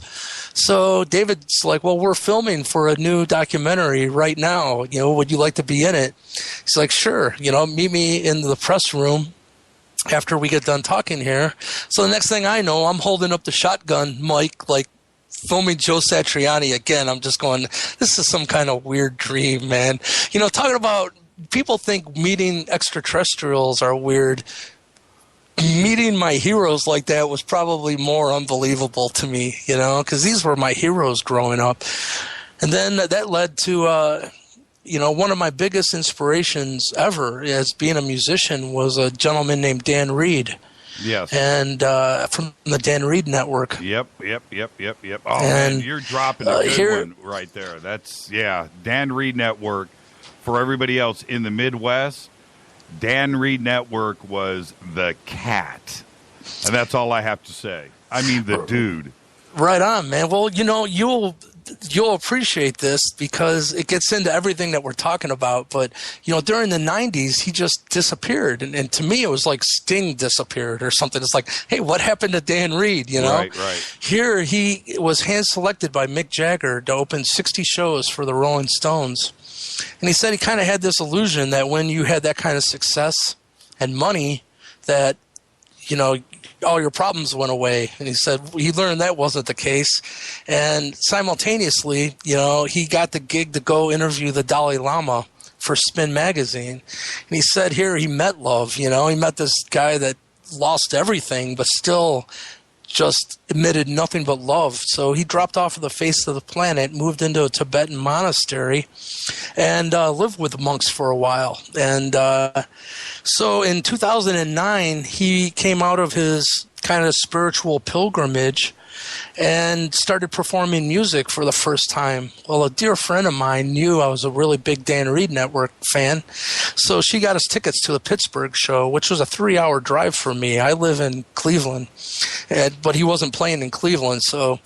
So David's like, "Well, we're filming for a new documentary right now. Would you like to be in it?" He's like, "Sure. Meet me in the press room after we get done talking here." So the next thing I know, I'm holding up the shotgun mic, like filming Joe Satriani again. I'm just going, this is some kind of weird dream, man. Talking about people think meeting extraterrestrials are weird. Meeting my heroes like that was probably more unbelievable to me, because these were my heroes growing up. And then that led to, one of my biggest inspirations ever as being a musician was a gentleman named Dan Reed. Yes. And from the Dan Reed Network. Yep. Oh, man, you're dropping a good one right there. That's, Dan Reed Network. For everybody else in the Midwest, Dan Reed Network was the cat. And that's all I have to say. I mean, the dude. Right on, man. Well, you'll appreciate this because it gets into everything that we're talking about. But, during the 90s, he just disappeared. And to me, it was like Sting disappeared or something. It's like, hey, what happened to Dan Reed, Right. Here, he was hand-selected by Mick Jagger to open 60 shows for the Rolling Stones. And he said he kind of had this illusion that when you had that kind of success and money that, all your problems went away. And he said he learned that wasn't the case. And simultaneously, he got the gig to go interview the Dalai Lama for Spin Magazine. And he said here he met love. He met this guy that lost everything but still just emitted nothing but love. So he dropped off of the face of the planet, moved into a Tibetan monastery, and lived with the monks for a while. And so in 2009, he came out of his kind of spiritual pilgrimage and started performing music for the first time. Well, a dear friend of mine knew I was a really big Dan Reed Network fan, so she got us tickets to the Pittsburgh show, which was a 3-hour drive for me. I live in Cleveland, but he wasn't playing in Cleveland. So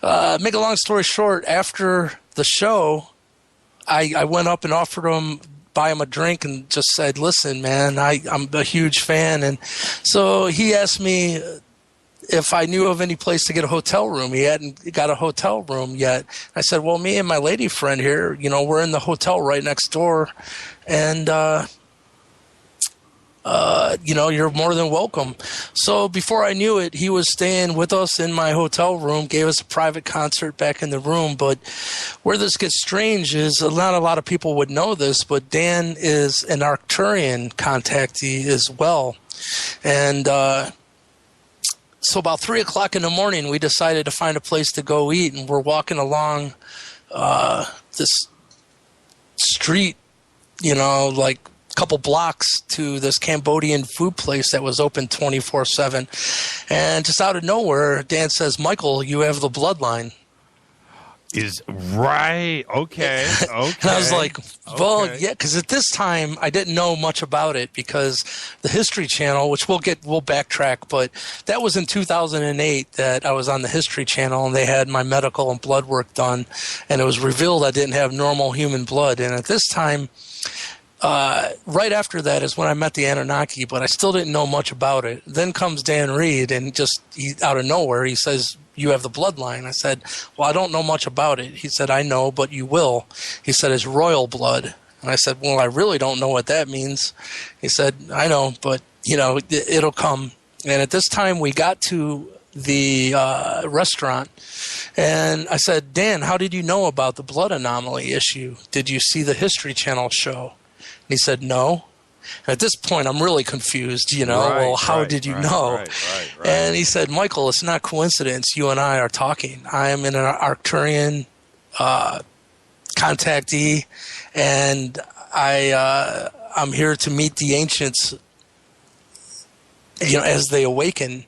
make a long story short, after the show, I went up and offered him, buy him a drink, and just said, listen, man, I'm a huge fan. And so he asked me if I knew of any place to get a hotel room. He hadn't got a hotel room yet. I said, well, me and my lady friend here, we're in the hotel right next door, and you're more than welcome. So before I knew it, he was staying with us in my hotel room, gave us a private concert back in the room. But where this gets strange is not a lot of people would know this, but Dan is an Arcturian contactee as well. And so about 3 o'clock in the morning, we decided to find a place to go eat, and we're walking along this street, like couple blocks to this Cambodian food place that was open 24/7. And just out of nowhere, Dan says, Michael, you have the bloodline. Is right. Okay. And I was like, well, yeah, because at this time I didn't know much about it because the History Channel, which we'll backtrack, but that was in 2008 that I was on the History Channel and they had my medical and blood work done, and it was revealed I didn't have normal human blood. And at this time, right after that is when I met the Anunnaki, but I still didn't know much about it. Then comes Dan Reed, and out of nowhere, he says, you have the bloodline. I said, well, I don't know much about it. He said, I know, but you will. He said, it's royal blood. And I said, well, I really don't know what that means. He said, I know, but, it'll come. And at this time, we got to the restaurant, and I said, Dan, how did you know about the blood anomaly issue? Did you see the History Channel show? And he said, no. And at this point, I'm really confused, how did you know? Right. And he said, Michael, it's not coincidence. You and I are talking. I am an Arcturian contactee, and I'm here to meet the ancients, as they awaken.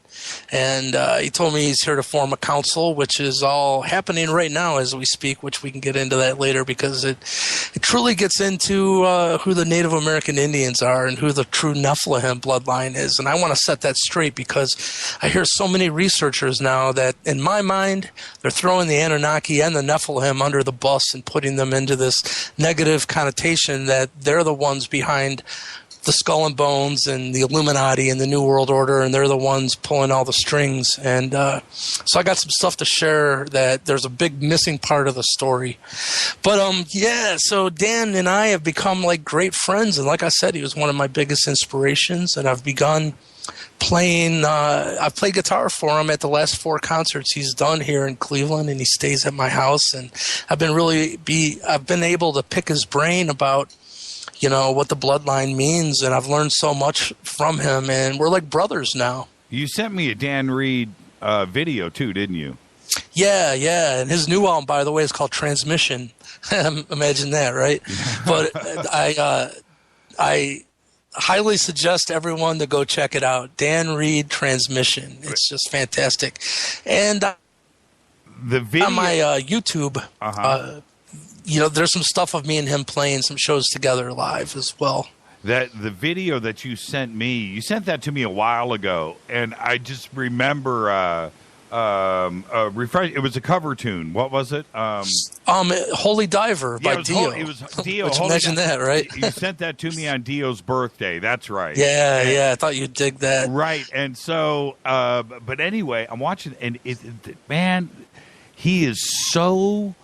And he told me he's here to form a council, which is all happening right now as we speak, which we can get into that later because it truly gets into who the Native American Indians are and who the true Nephilim bloodline is. And I want to set that straight because I hear so many researchers now that, in my mind, they're throwing the Anunnaki and the Nephilim under the bus and putting them into this negative connotation that they're the ones behind the Skull and Bones and the Illuminati and the New World Order, and they're the ones pulling all the strings. And so I got some stuff to share that there's a big missing part of the story. But so Dan and I have become like great friends, and like I said, he was one of my biggest inspirations, and I've begun playing. I've played guitar for him at the last 4 concerts he's done here in Cleveland, and he stays at my house, and I've been able to pick his brain about what the bloodline means, and I've learned so much from him, and we're like brothers now. You sent me a Dan Reed video too, didn't you? Yeah, and his new album, by the way, is called Transmission. Imagine that, right? But I highly suggest everyone to go check it out. Dan Reed Transmission. It's just fantastic. And the video on my YouTube, there's some stuff of me and him playing some shows together live as well. that the video that you sent that to me a while ago, and I just remember refresh. It was a cover tune. What was it? Holy Diver by Dio. It was Dio. Imagine that, right? You sent that to me on Dio's birthday. That's right. Yeah. I thought you'd dig that. Right. And so, but anyway, I'm watching, and man, he is so.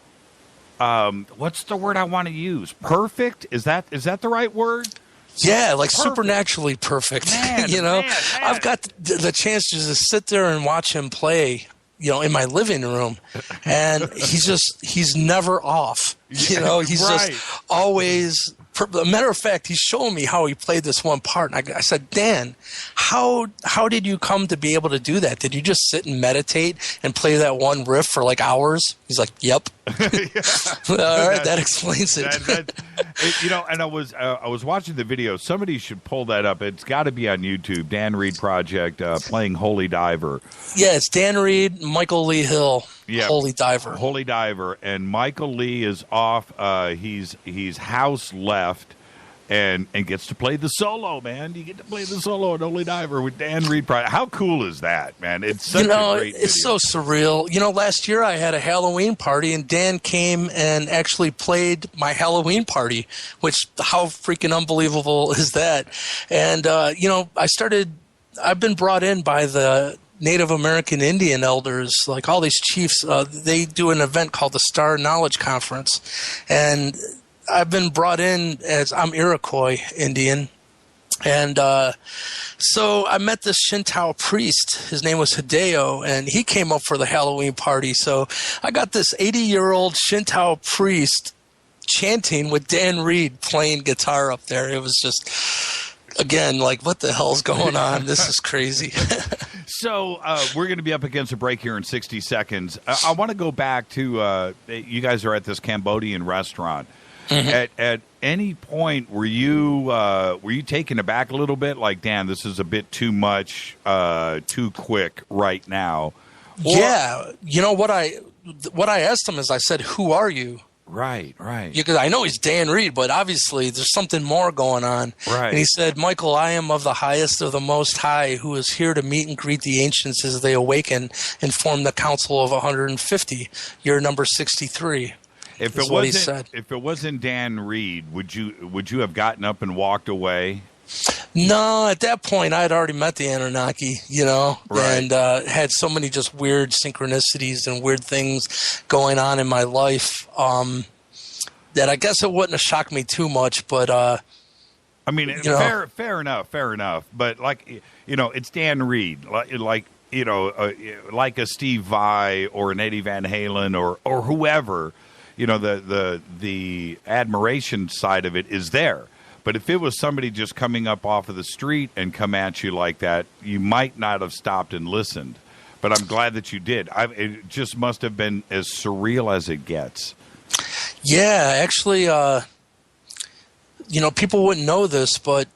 What's the word I want to use? Perfect? Is that the right word? Yeah, like perfect. Supernaturally perfect. Man, man. I've got the chance to just sit there and watch him play, in my living room, and he's never off. He's right. just always. A matter of fact, he's showing me how he played this one part, and I said, Dan, how did you come to be able to do that? Did you just sit and meditate and play that one riff for like hours? He's like, yep. All right, that explains it. And I was watching the video. Somebody should pull that up. It's got to be on YouTube. Dan Reed Project playing Holy Diver. Yeah, it's Dan Reed, Michael Lee Hill. Yeah, Holy Diver, and Michael Lee is off. He's house left, and gets to play the solo. Man, you get to play the solo at Holy Diver with Dan Reed. How cool is that, man? It's such a great video. It's so surreal. Last year I had a Halloween party, and Dan came and actually played my Halloween party. Which how freaking unbelievable is that? And I've been brought in by the Native American Indian elders, like all these chiefs. They do an event called the Star Knowledge Conference, and I've been brought in as I'm Iroquois Indian, and so I met this Shinto priest. His name was Hideo, and he came up for the Halloween party. So I got this 80-year-old Shinto priest chanting with Dan Reed playing guitar up there. It was just, again, like, what the hell's going on? This is crazy. So we're going to be up against a break here in 60 seconds. I want to go back to you guys are at this Cambodian restaurant. Mm-hmm. At any point, were you taken aback a little bit? Like, Dan, this is a bit too much, too quick right now. Yeah, what I asked him is, I said, "Who are you?" Right. Because I know he's Dan Reed, but obviously there's something more going on. Right. And he said, "Michael, I am of the highest of the Most High, who is here to meet and greet the ancients as they awaken and form the Council of 150. You're number 63." If it wasn't Dan Reed, would you have gotten up and walked away? No, at that point I had already met the Anunnaki, right. and had so many just weird synchronicities and weird things going on in my life that I guess it wouldn't have shocked me too much. But I mean, fair enough. But it's Dan Reed, like a Steve Vai or an Eddie Van Halen or whoever. The admiration side of it is there. But if it was somebody just coming up off of the street and come at you like that, you might not have stopped and listened. But I'm glad that you did. It just must have been as surreal as it gets. Yeah, actually, people wouldn't know this, but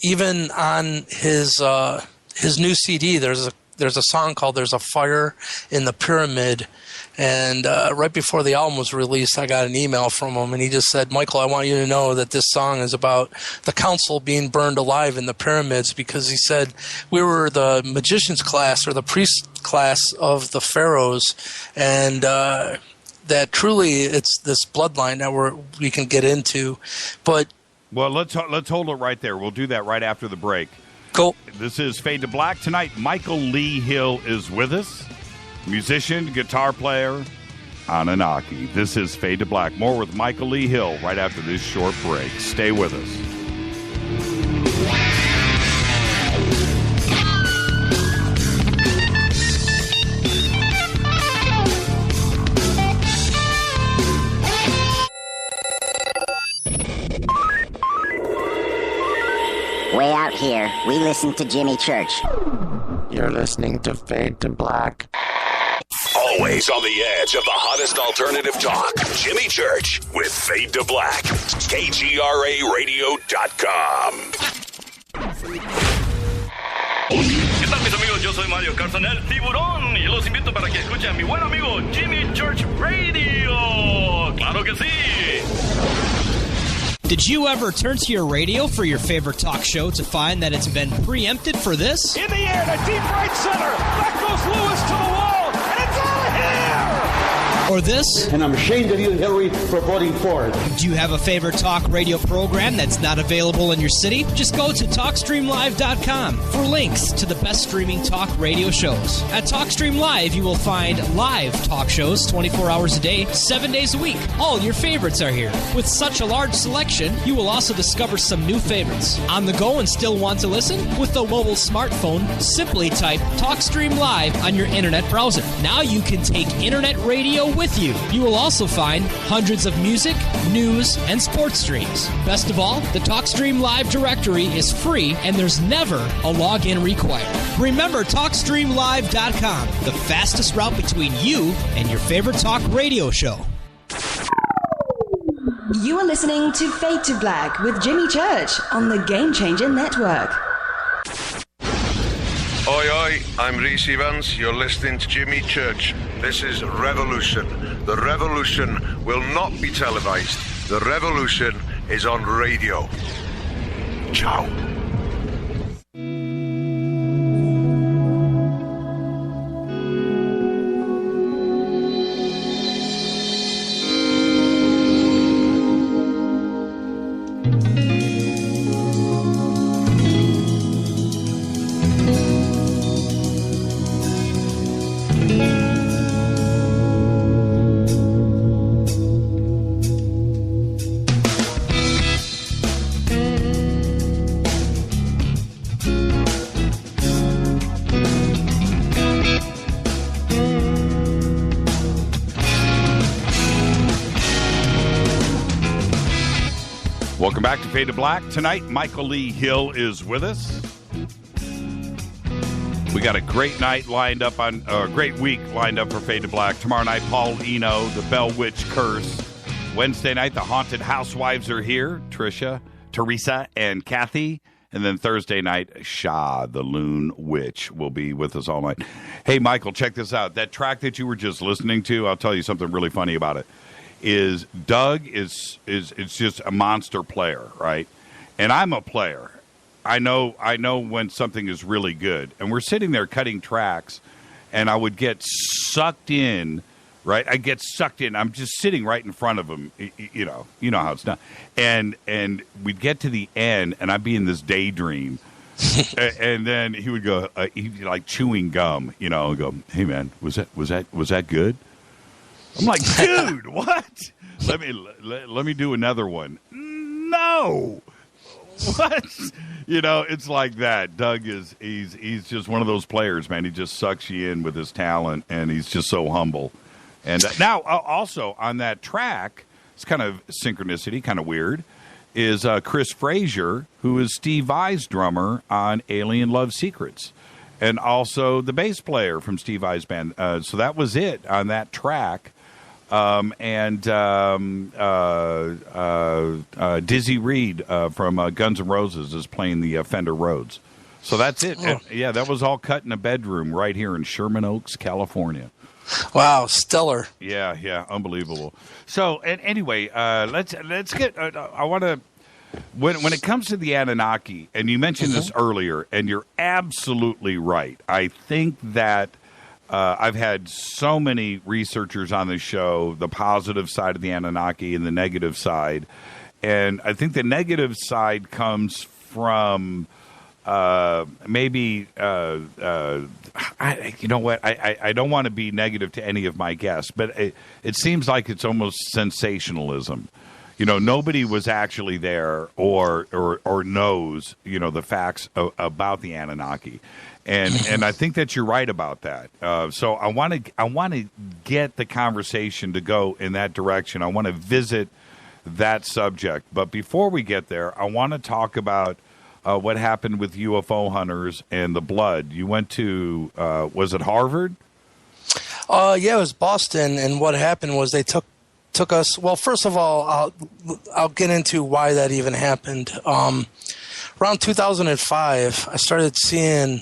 even on his new CD, there's a song called "There's a Fire in the Pyramid." And right before the album was released, I got an email from him, and he just said, "Michael, I want you to know that this song is about the council being burned alive in the pyramids," because he said we were the magician's class or the priest class of the pharaohs, and that truly it's this bloodline that we can get into. But let's hold it right there. We'll do that right after the break. Cool. This is Fade to Black tonight. Michael Lee Hill is with us. Musician, guitar player, Anunnaki. This is Fade to Black. More with Michael Lee Hill right after this short break. Stay with us. Way out here, we listen to Jimmy Church. You're listening to Fade to Black. Always on the edge of the hottest alternative talk. Jimmy Church with Fade to Black. KGRARadio.com. ¿Qué tal, mis amigos? Yo soy Mario Carson, el tiburón, y los invito para que escuchen a mi buen amigo Jimmy Church Radio. ¡Claro que sí! Did you ever turn to your radio for your favorite talk show to find that it's been preempted for this? In the air to deep right center. Back goes Lewis to the wall, and it's out of here! Or this? And I'm ashamed of you, Hillary, for voting for it. Do you have a favorite talk radio program that's not available in your city? Just go to TalkStreamLive.com for links to the best streaming talk radio shows. At TalkStream Live, you will find live talk shows 24 hours a day, 7 days a week. All your favorites are here. With such a large selection, you will also discover some new favorites. On the go and still want to listen? With a mobile smartphone, simply type TalkStream Live on your internet browser. Now you can take internet radio with you. You will also find hundreds of music, news, and sports streams. Best of all, the TalkStream Live directory is free and there's never a login required. Remember TalkStreamLive.com, the fastest route between you and your favorite talk radio show. You are listening to Fade to Black with Jimmy Church on the Game Changer Network. Oi, oi, I'm Reese Evans. You're listening to Jimmy Church. This is Revolution. The revolution will not be televised. The revolution is on radio. Ciao. Welcome back to Fade to Black. Tonight, Michael Lee Hill is with us. We got a great night lined up great week lined up for Fade to Black. Tomorrow night, Paul Eno, the Bell Witch Curse. Wednesday night, the Haunted Housewives are here. Trisha, Teresa, and Kathy. And then Thursday night, Shah, the Loon Witch, will be with us all night. Hey, Michael, check this out. That track that you were just listening to, I'll tell you something really funny about it. Is Doug is just a monster player, right? And I'm a player. I know when something is really good. And we're sitting there cutting tracks, and I would get sucked in, right? I get sucked in. I'm just sitting right in front of him. You know how it's done. And we'd get to the end, and I'd be in this daydream. And then he would go, he'd be like chewing gum, and go, "Hey man, was that good?" I'm like, dude, what? Let me do another one. No, what? It's like that. Doug he's just one of those players, man. He just sucks you in with his talent, and he's just so humble. And now, also on that track, it's kind of synchronicity, kind of weird, is Chris Frazier, who is Steve Vai's drummer on Alien Love Secrets, and also the bass player from Steve Vai's band. So that was it on that track. Dizzy Reed from Guns N' Roses is playing the Fender Rhodes. So that's it. Oh. Yeah, that was all cut in a bedroom right here in Sherman Oaks, California. Wow, stellar. Yeah, unbelievable. So, and anyway, let's get. I want to. When it comes to the Anunnaki, and you mentioned this earlier, and you're absolutely right. I think that. I've had so many researchers on the show, the positive side of the Anunnaki and the negative side. And I think the negative side comes from maybe, you know what, I don't want to be negative to any of my guests, but it seems like it's almost sensationalism. Nobody was actually there or knows, the facts about the Anunnaki. And I think that you're right about that. So I want to get the conversation to go in that direction. I want to visit that subject. But before we get there, I want to talk about what happened with UFO hunters and the blood. You went to, was it Harvard? Yeah, it was Boston. And what happened was they took us. Well, first of all, I'll get into why that even happened. Around 2005, I started seeing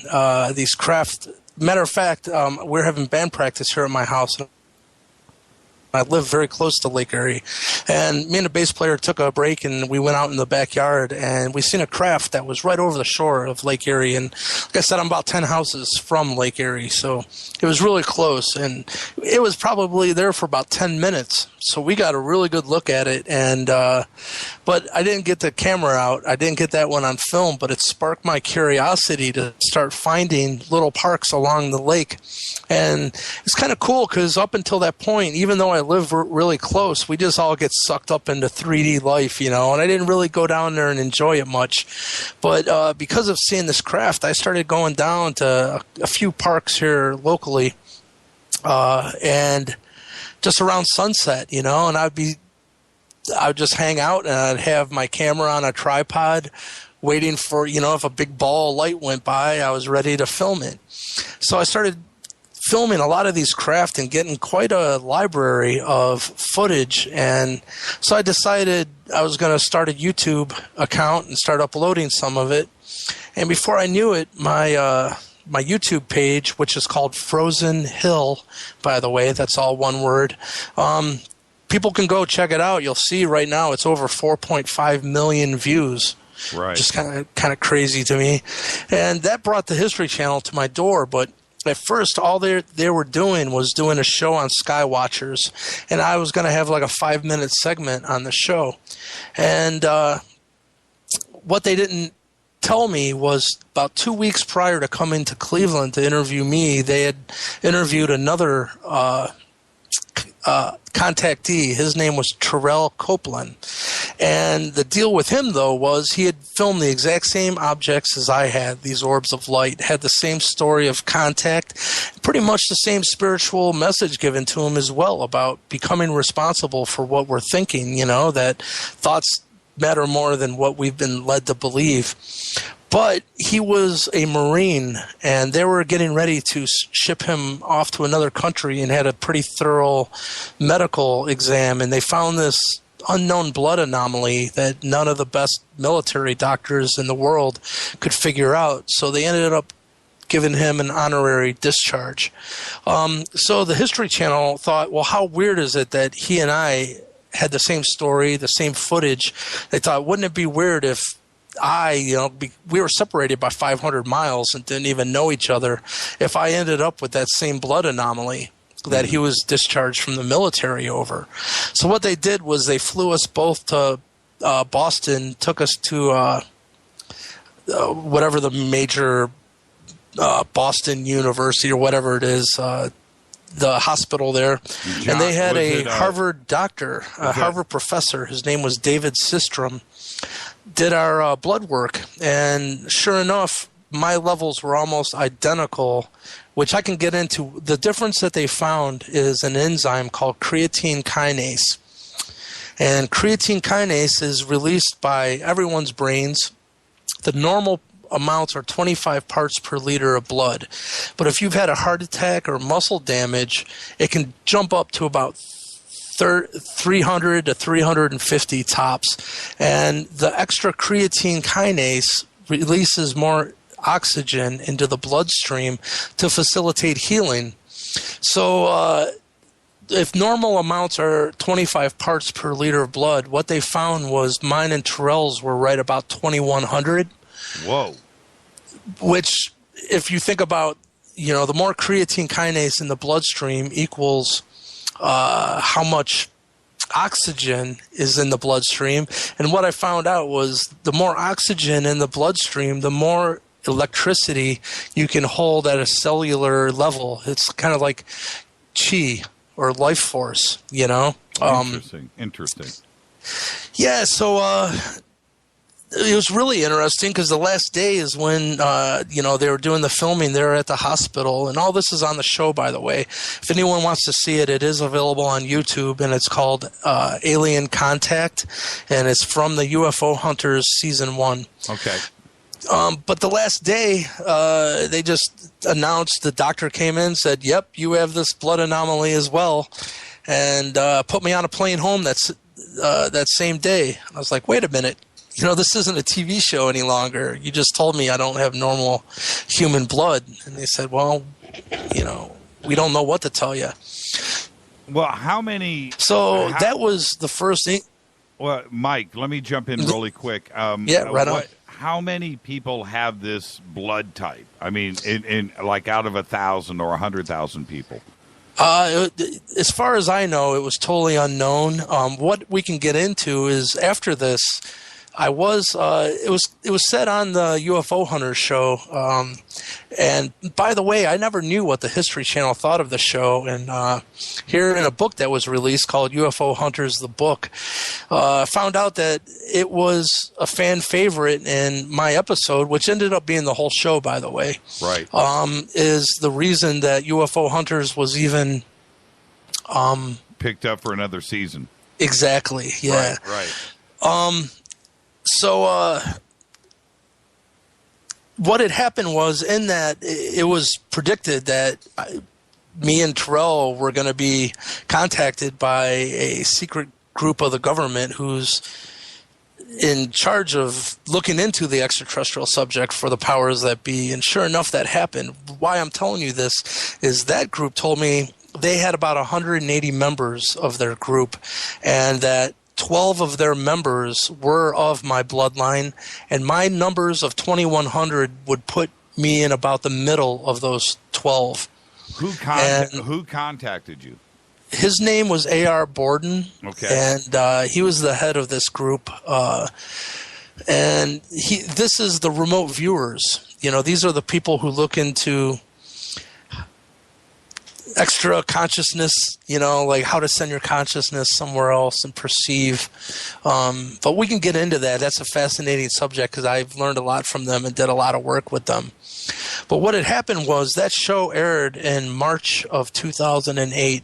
these craft. Matter of fact, we're having band practice here at my house. I live very close to Lake Erie. And me and the bass player took a break, and we went out in the backyard, and we seen a craft that was right over the shore of Lake Erie. And like I said, I'm about 10 houses from Lake Erie, so it was really close. And it was probably there for about 10 minutes. So we got a really good look at it. And but I didn't get the camera out. I didn't get that one on film, but it sparked my curiosity to start finding little parks along the lake. And it's kind of cool because up until that point, even though I live really close, we just all get sucked up into 3D life, you know, and I didn't really go down there and enjoy it much. But because of seeing this craft, I started going down to a few parks here locally and just around sunset, you know, and I would just hang out, and I'd have my camera on a tripod waiting for, you know, if a big ball of light went by, I was ready to film it. So I started filming a lot of these craft and getting quite a library of footage. And so I decided I was going to start a YouTube account and start uploading some of it. And before I knew it, my YouTube page, which is called Frozen Hill, by the way, that's all one word. People can go check it out. You'll see right now it's over 4.5 million views. Right. Just kind of crazy to me. And that brought the History Channel to my door, but at first, all they were doing was doing a show on Skywatchers, and I was going to have like a 5-minute segment on the show. And what they didn't tell me was about 2 weeks prior to coming to Cleveland to interview me, they had interviewed another contactee. His name was Terrell Copeland. And the deal with him, though, was he had filmed the exact same objects as I had, these orbs of light, had the same story of contact, pretty much the same spiritual message given to him as well about becoming responsible for what we're thinking, you know, that thoughts matter more than what we've been led to believe. But he was a Marine, and they were getting ready to ship him off to another country and had a pretty thorough medical exam, and they found this unknown blood anomaly that none of the best military doctors in the world could figure out. So they ended up giving him an honorary discharge. So the History Channel thought, well, how weird is it that he and I had the same story, the same footage? They thought, wouldn't it be weird if we were separated by 500 miles and didn't even know each other, if I ended up with that same blood anomaly that he was discharged from the military over? So what they did was they flew us both to Boston, took us to whatever the major Boston University or whatever it is, the hospital there. And they had a Harvard doctor, a Harvard professor. His name was David Systrom. Did our blood work, and sure enough, my levels were almost identical, which I can get into. The difference that they found is an enzyme called creatine kinase. And creatine kinase is released by everyone's brains. The normal amounts are 25 parts per liter of blood. But if you've had a heart attack or muscle damage, it can jump up to about 300 to 350 tops. And the extra creatine kinase releases more oxygen into the bloodstream to facilitate healing. So if normal amounts are 25 parts per liter of blood, what they found was mine and Terrell's were right about 2,100. Whoa. Which, if you think about, you know, the more creatine kinase in the bloodstream equals how much oxygen is in the bloodstream. And what I found out was the more oxygen in the bloodstream, the more electricity you can hold at a cellular level. It's kind of like chi or life force, you know? Interesting. Yeah, so it was really interesting because the last day is when, they were doing the filming there at the hospital. And all this is on the show, by the way. If anyone wants to see it, it is available on YouTube, and it's called Alien Contact, and it's from the UFO Hunters Season 1. Okay. But the last day, they just announced, the doctor came in, said, yep, you have this blood anomaly as well, and put me on a plane home that same day. I was like, wait a minute. You know, this isn't a TV show any longer. You just told me I don't have normal human blood. And they said, well, you know, we don't know what to tell you. Well, how many? So that was the first thing. Well, Mike, let me jump in really quick. Yeah, right on. How many people have this blood type? I mean, in like out of 1,000 or 100,000 people? As far as I know, it was totally unknown. What we can get into is after this, it was said on the UFO Hunters show. And by the way, I never knew what the History Channel thought of the show. And here in a book that was released called UFO Hunters, the book, I found out that it was a fan favorite in my episode, which ended up being the whole show, by the way. Right. Is the reason that UFO Hunters was even picked up for another season. Exactly. Yeah. Right. So what had happened was in that it was predicted that me and Terrell were going to be contacted by a secret group of the government who's in charge of looking into the extraterrestrial subject for the powers that be. And sure enough, that happened. Why I'm telling you this is that group told me they had about 180 members of their group, and that 12 of their members were of my bloodline, and my numbers of 2,100 would put me in about the middle of those 12. Who contacted you? his name was AR Borden. Okay. And he was the head of this group. And this is the remote viewers. You know, these are the people who look into extra consciousness, you know, like how to send your consciousness somewhere else and perceive. But we can get into that. That's a fascinating subject because I've learned a lot from them and did a lot of work with them. But what had happened was that show aired in March of 2008.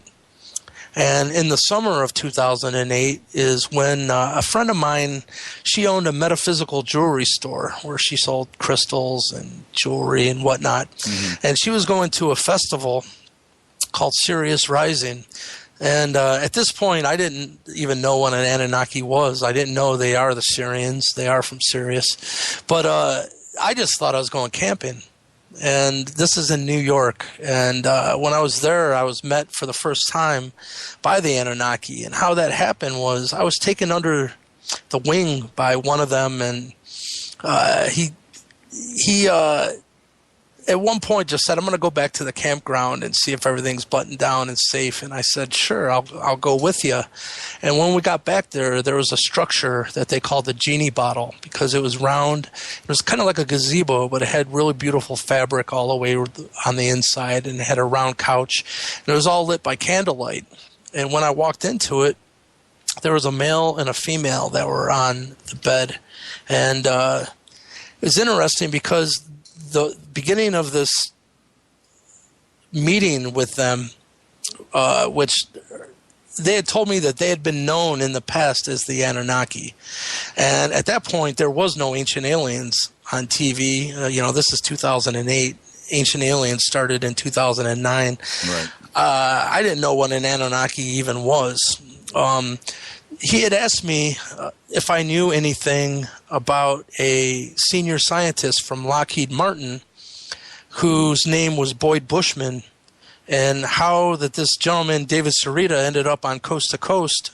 And in the summer of 2008 is when a friend of mine, she owned a metaphysical jewelry store where she sold crystals and jewelry and whatnot. Mm-hmm. And she was going to a festival called Sirius Rising. And at this point, I didn't even know what an Anunnaki was. I didn't know they are the Sirians. They are from Sirius. But I just thought I was going camping. And this is in New York. And when I was there, I was met for the first time by the Anunnaki. And how that happened was I was taken under the wing by one of them. And he at one point just said, I'm going to go back to the campground and see if everything's buttoned down and safe. And I said, sure, I'll go with you. And when we got back there, there was a structure that they called the genie bottle because it was round. It was kind of like a gazebo, but it had really beautiful fabric all the way on the inside, and it had a round couch. And it was all lit by candlelight. And when I walked into it, there was a male and a female that were on the bed. And it was interesting because the beginning of this meeting with them, which they had told me that they had been known in the past as the Anunnaki. And at that point, there was no Ancient Aliens on TV. This is 2008. Ancient Aliens started in 2009. Right. I didn't know what an Anunnaki even was. He had asked me if I knew anything about a senior scientist from Lockheed Martin whose name was Boyd Bushman, and how that this gentleman, David Sarita, ended up on Coast to Coast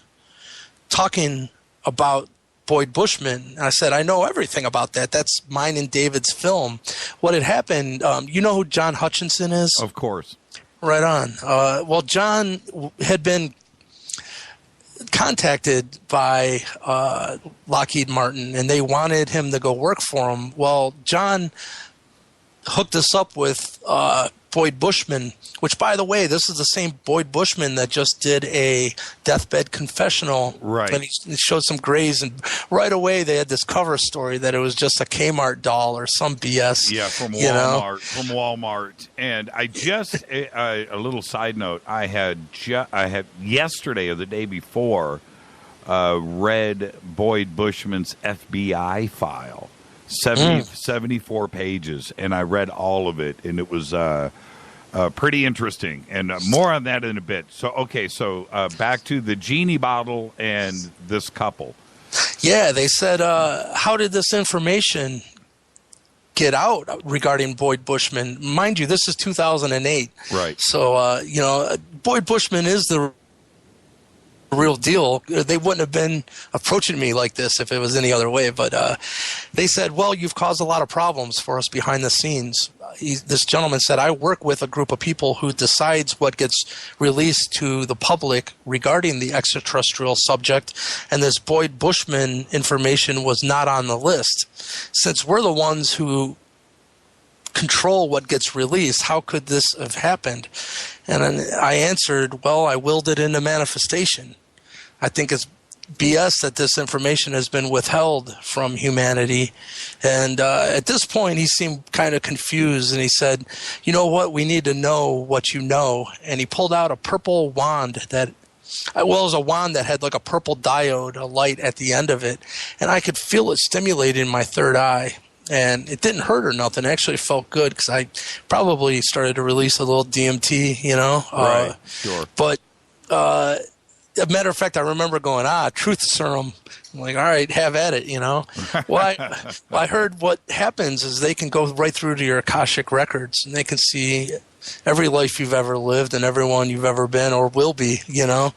talking about Boyd Bushman. And I said, I know everything about that. That's mine and David's film. What had happened, you know who John Hutchinson is? Of course. Right on. Well, John had been contacted by Lockheed Martin, and they wanted him to go work for them. Well, John hooked us up with Boyd Bushman, which, by the way, this is the same Boyd Bushman that just did a deathbed confessional. Right. And he showed some grays, and right away they had this cover story that it was just a Kmart doll or some BS. Yeah, from Walmart. From Walmart. And I just a little side note. I had yesterday or the day before read Boyd Bushman's FBI file. 74 pages, and I read all of it, and it was pretty interesting, and more on that in a bit. So back to the genie bottle and this couple. Yeah, they said, how did this information get out regarding Boyd Bushman? Mind you, this is 2008. Right. So, Boyd Bushman is the real deal. They wouldn't have been approaching me like this if it was any other way. But they said, well, you've caused a lot of problems for us behind the scenes. This gentleman said, I work with a group of people who decides what gets released to the public regarding the extraterrestrial subject, and this Boyd Bushman information was not on the list. Since we're the ones who control what gets released, how could this have happened? And I answered, well, I willed it into manifestation. I think it's BS that this information has been withheld from humanity. And at this point, he seemed kind of confused, and he said, you know what, we need to know what you know. And he pulled out a purple wand that, well, it was a wand that had like a purple diode, a light at the end of it, and I could feel it stimulating my third eye. And it didn't hurt or nothing. It actually felt good because I probably started to release a little DMT, you know. Right, sure. But a matter of fact, I remember going, truth serum. I'm like, all right, have at it, you know. Well, I heard what happens is they can go right through to your Akashic records, and they can see every life you've ever lived and everyone you've ever been or will be, you know.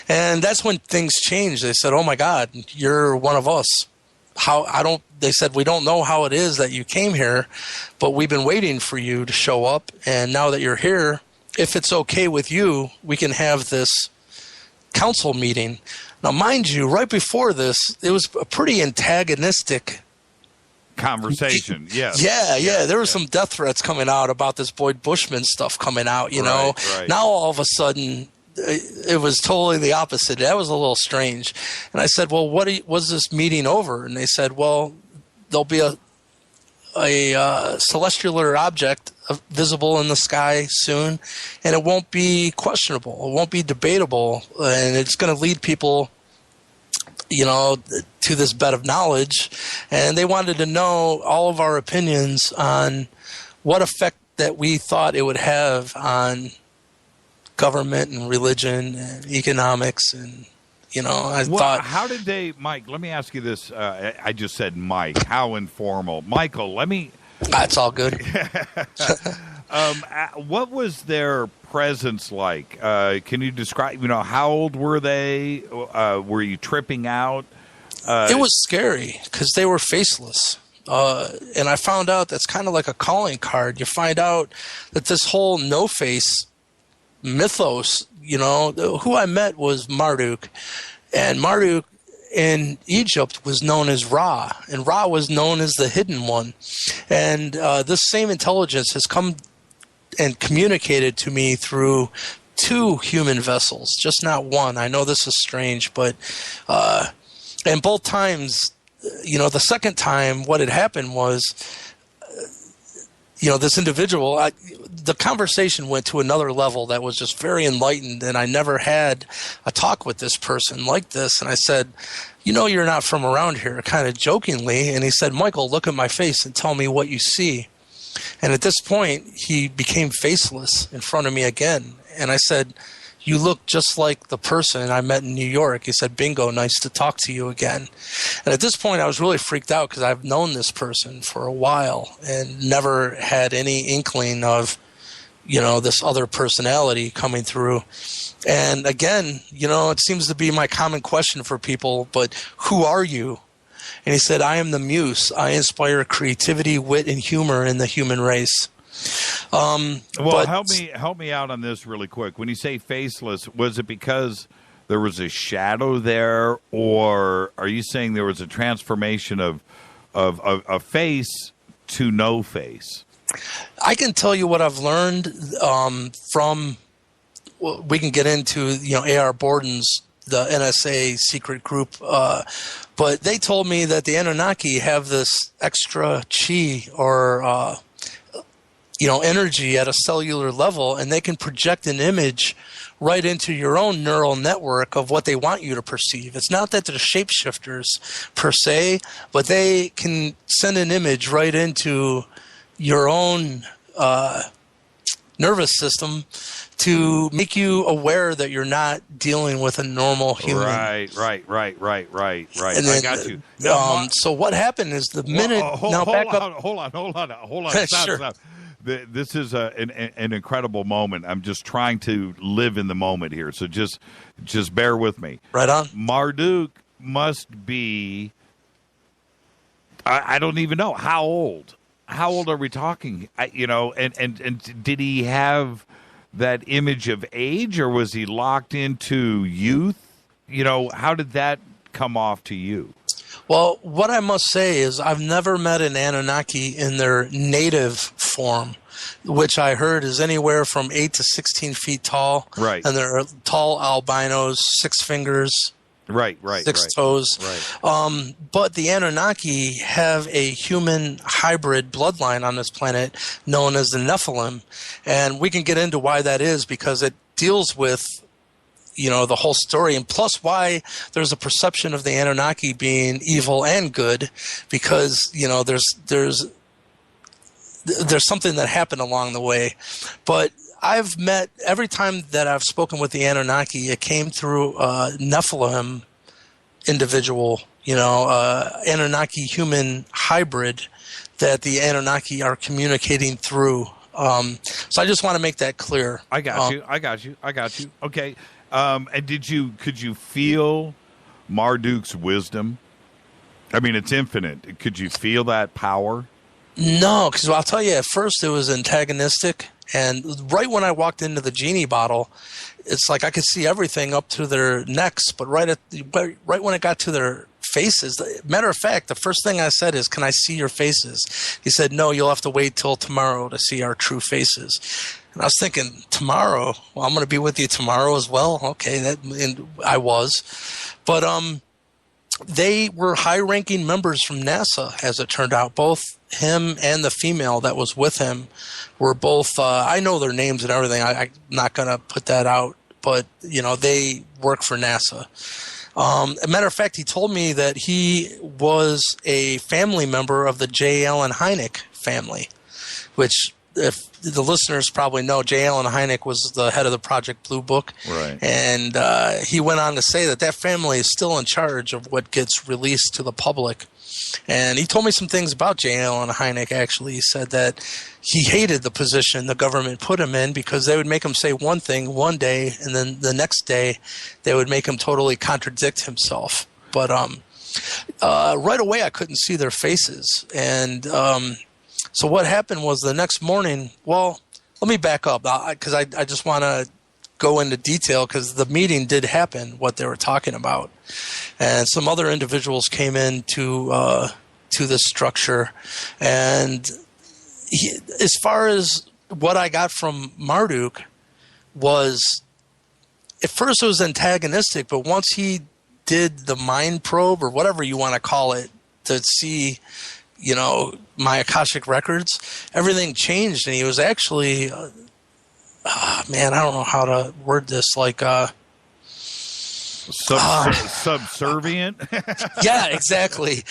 And that's when things changed. They said, oh, my God, you're one of us. They said, we don't know how it is that you came here, but we've been waiting for you to show up. And now that you're here, if it's okay with you, we can have this council meeting. Now, mind you, right before this, it was a pretty antagonistic conversation. Yes. Yeah. There were some death threats coming out about this Boyd Bushman stuff coming out, you know. Right. Now, all of a sudden, it was totally the opposite. That was a little strange. And I said, well, what was this meeting over? And they said, well, there'll be a celestial object visible in the sky soon, and it won't be questionable. It won't be debatable, and it's going to lead people, you know, to this bed of knowledge. And they wanted to know all of our opinions on what effect that we thought it would have on government and religion and economics. And, you know, I thought... How did they, Mike, let me ask you this. I just said Mike. How informal. Michael, let me... That's all good. What was their presence like? Can you describe, you know, how old were they? Were you tripping out? It was scary because they were faceless. And I found out that's kind of like a calling card. You find out that this whole no-face mythos, you know, who I met was Marduk. And Marduk in Egypt was known as Ra, and Ra was known as the Hidden One. And this same intelligence has come and communicated to me through 2 human vessels, just not one. I know this is strange, but and both times, you know, the second time what had happened was, you know, this individual, the conversation went to another level that was just very enlightened, and I never had a talk with this person like this. And I said, you know, you're not from around here, kind of jokingly. And he said, Michael, look at my face and tell me what you see. And at this point, he became faceless in front of me again. And I said, you look just like the person I met in New York. He said, bingo, nice to talk to you again. And at this point, I was really freaked out because I've known this person for a while and never had any inkling of, you know, this other personality coming through. And again, you know, it seems to be my common question for people, but who are you? And he said, I am the muse. I inspire creativity, wit, and humor in the human race. Well, help me out on this really quick. When you say faceless, was it because there was a shadow there, or are you saying there was a transformation of a face to no face? I can tell you what I've learned from. Well, we can get into, you know, AR Borden's, the NSA secret group, but they told me that the Anunnaki have this extra chi or you know, energy at a cellular level, and they can project an image right into your own neural network of what they want you to perceive. It's not that they're shapeshifters per se, but they can send an image right into your own nervous system to make you aware that you're not dealing with a normal human. Right. And then, I got you. So what happened is the minute... Hold on. Sure. Stop. this is an incredible moment. I'm just trying to live in the moment here, so just bear with me. Right on. Marduk must be, I don't even know, how old? How old are we talking? And did he have that image of age, or was he locked into youth? How did that come off to you? Well, what I must say is I've never met an Anunnaki in their native form, which I heard is anywhere from 8 to 16 feet tall. Right. And they're tall albinos, 6 fingers. Right. 6 toes. Right. But the Anunnaki have a human hybrid bloodline on this planet known as the Nephilim. And we can get into why that is, because it deals with the whole story, and plus why there's a perception of the Anunnaki being evil and good, because there's something that happened along the way. But I've met, every time that I've spoken with the Anunnaki, it came through a Nephilim individual, Anunnaki human hybrid that the Anunnaki are communicating through. So I just want to make that clear. I got you. Okay. And could you feel Marduk's wisdom? I mean, it's infinite. Could you feel that power? No, because I'll tell you, at first it was antagonistic. And right when I walked into the genie bottle, it's like I could see everything up to their necks. But right when it got to their faces, matter of fact, the first thing I said is, "Can I see your faces?" He said, "No, you'll have to wait till tomorrow to see our true faces." And I was thinking, tomorrow? Well, I'm going to be with you tomorrow as well? Okay, and I was. But they were high-ranking members from NASA, as it turned out. Both him and the female that was with him were both, I know their names and everything. I'm not going to put that out. But, they work for NASA. As a matter of fact, he told me that he was a family member of the J. Allen Hynek family, which, if the listeners probably know, J. Allen Hynek was the head of the Project Blue Book. Right. And he went on to say that family is still in charge of what gets released to the public. And he told me some things about J. Allen Hynek, actually. He said that he hated the position the government put him in, because they would make him say one thing one day, and then the next day they would make him totally contradict himself. But right away I couldn't see their faces. And so what happened was, the next morning, well, let me back up, because I just want to go into detail, because the meeting did happen, what they were talking about. And some other individuals came in to this structure. And as far as what I got from Marduk was, at first it was antagonistic, but once he did the mind probe, or whatever you want to call it, to see my Akashic records, everything changed. And he was actually, I don't know how to word this, like subservient. Yeah, exactly.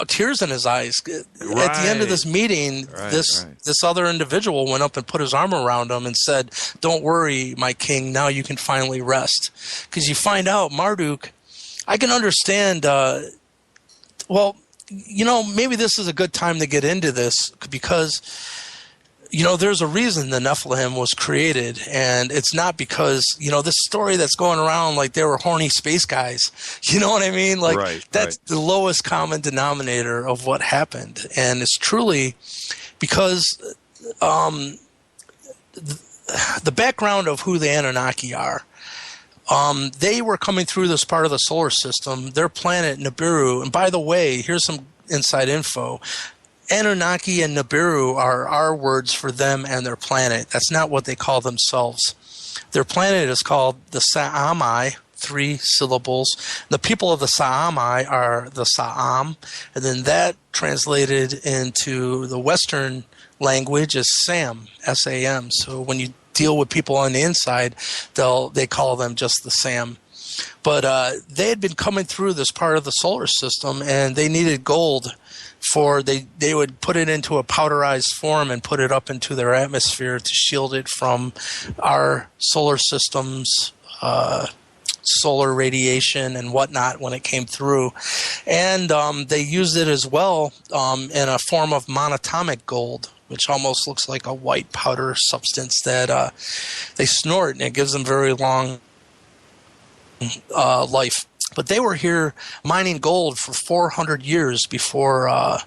Tears in his eyes. At the end of this meeting, this other individual went up and put his arm around him and said, "Don't worry, my king, now you can finally rest." Because you find out, Marduk, I can understand, maybe this is a good time to get into this, because there's a reason the Nephilim was created, and it's not because, this story that's going around like they were horny space guys. You know what I mean? Like, that's the lowest common denominator of what happened. And it's truly because the background of who the Anunnaki are. They were coming through this part of the solar system, their planet Nibiru. And by the way, here's some inside info. Anunnaki and Nibiru are our words for them and their planet. That's not what they call themselves. Their planet is called the Sa'amai, 3 syllables. The people of the Sa'amai are the Sa'am, and then that translated into the Western language is Sam, S-A-M. So when you deal with people on the inside, they call them just the Sam. But they had been coming through this part of the solar system, and they needed gold. They would put it into a powderized form and put it up into their atmosphere to shield it from our solar system's solar radiation and whatnot when it came through. And they used it as well in a form of monatomic gold, which almost looks like a white powder substance that they snort, and it gives them very long life. But they were here mining gold for 400 years before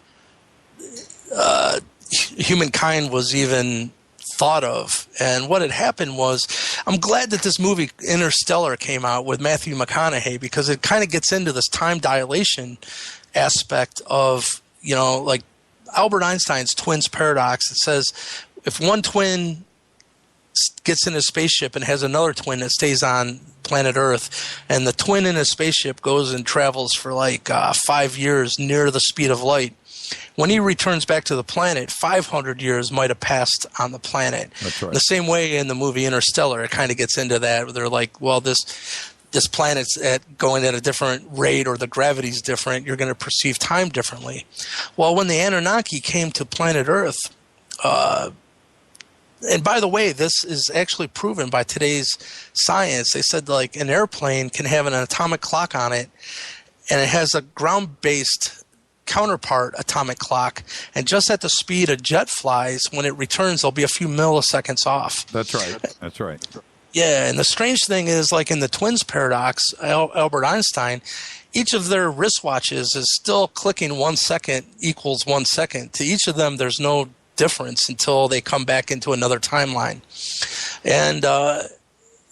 humankind was even thought of. And what had happened was, I'm glad that this movie Interstellar came out with Matthew McConaughey, because it kind of gets into this time dilation aspect of, you know, like Albert Einstein's twins paradox. It says if one twin gets in a spaceship and has another twin that stays on planet Earth, and the twin in a spaceship goes and travels for like 5 years near the speed of light, when he returns back to the planet, 500 years might have passed on the planet. That's right. The same way in the movie Interstellar, it kind of gets into that. They're like, well, this planet's going at a different rate, or the gravity's different. You're going to perceive time differently. Well, when the Anunnaki came to planet Earth, and by the way, this is actually proven by today's science. They said like an airplane can have an atomic clock on it, and it has a ground-based counterpart atomic clock, and just at the speed a jet flies, when it returns, there'll be a few milliseconds off. That's right. That's right. Yeah, and the strange thing is, like in the twins paradox, Albert Einstein, each of their wristwatches is still clicking 1 second equals 1 second. To each of them, there's no difference until they come back into another timeline. And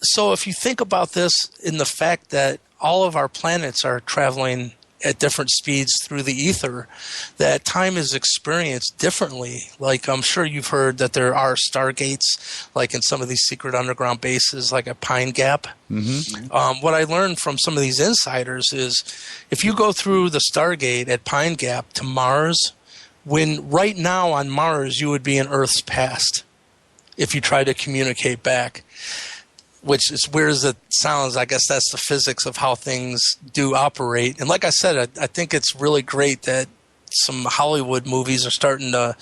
so if you think about this in the fact that all of our planets are traveling at different speeds through the ether, that time is experienced differently. Like, I'm sure you've heard that there are stargates, like in some of these secret underground bases, like at Pine Gap. Mm-hmm. What I learned from some of these insiders is, if you go through the Stargate at Pine Gap to Mars, when right now on Mars you would be in Earth's past if you try to communicate back. Which, as weird as it sounds, I guess that's the physics of how things do operate. And like I said, I think it's really great that some Hollywood movies are starting to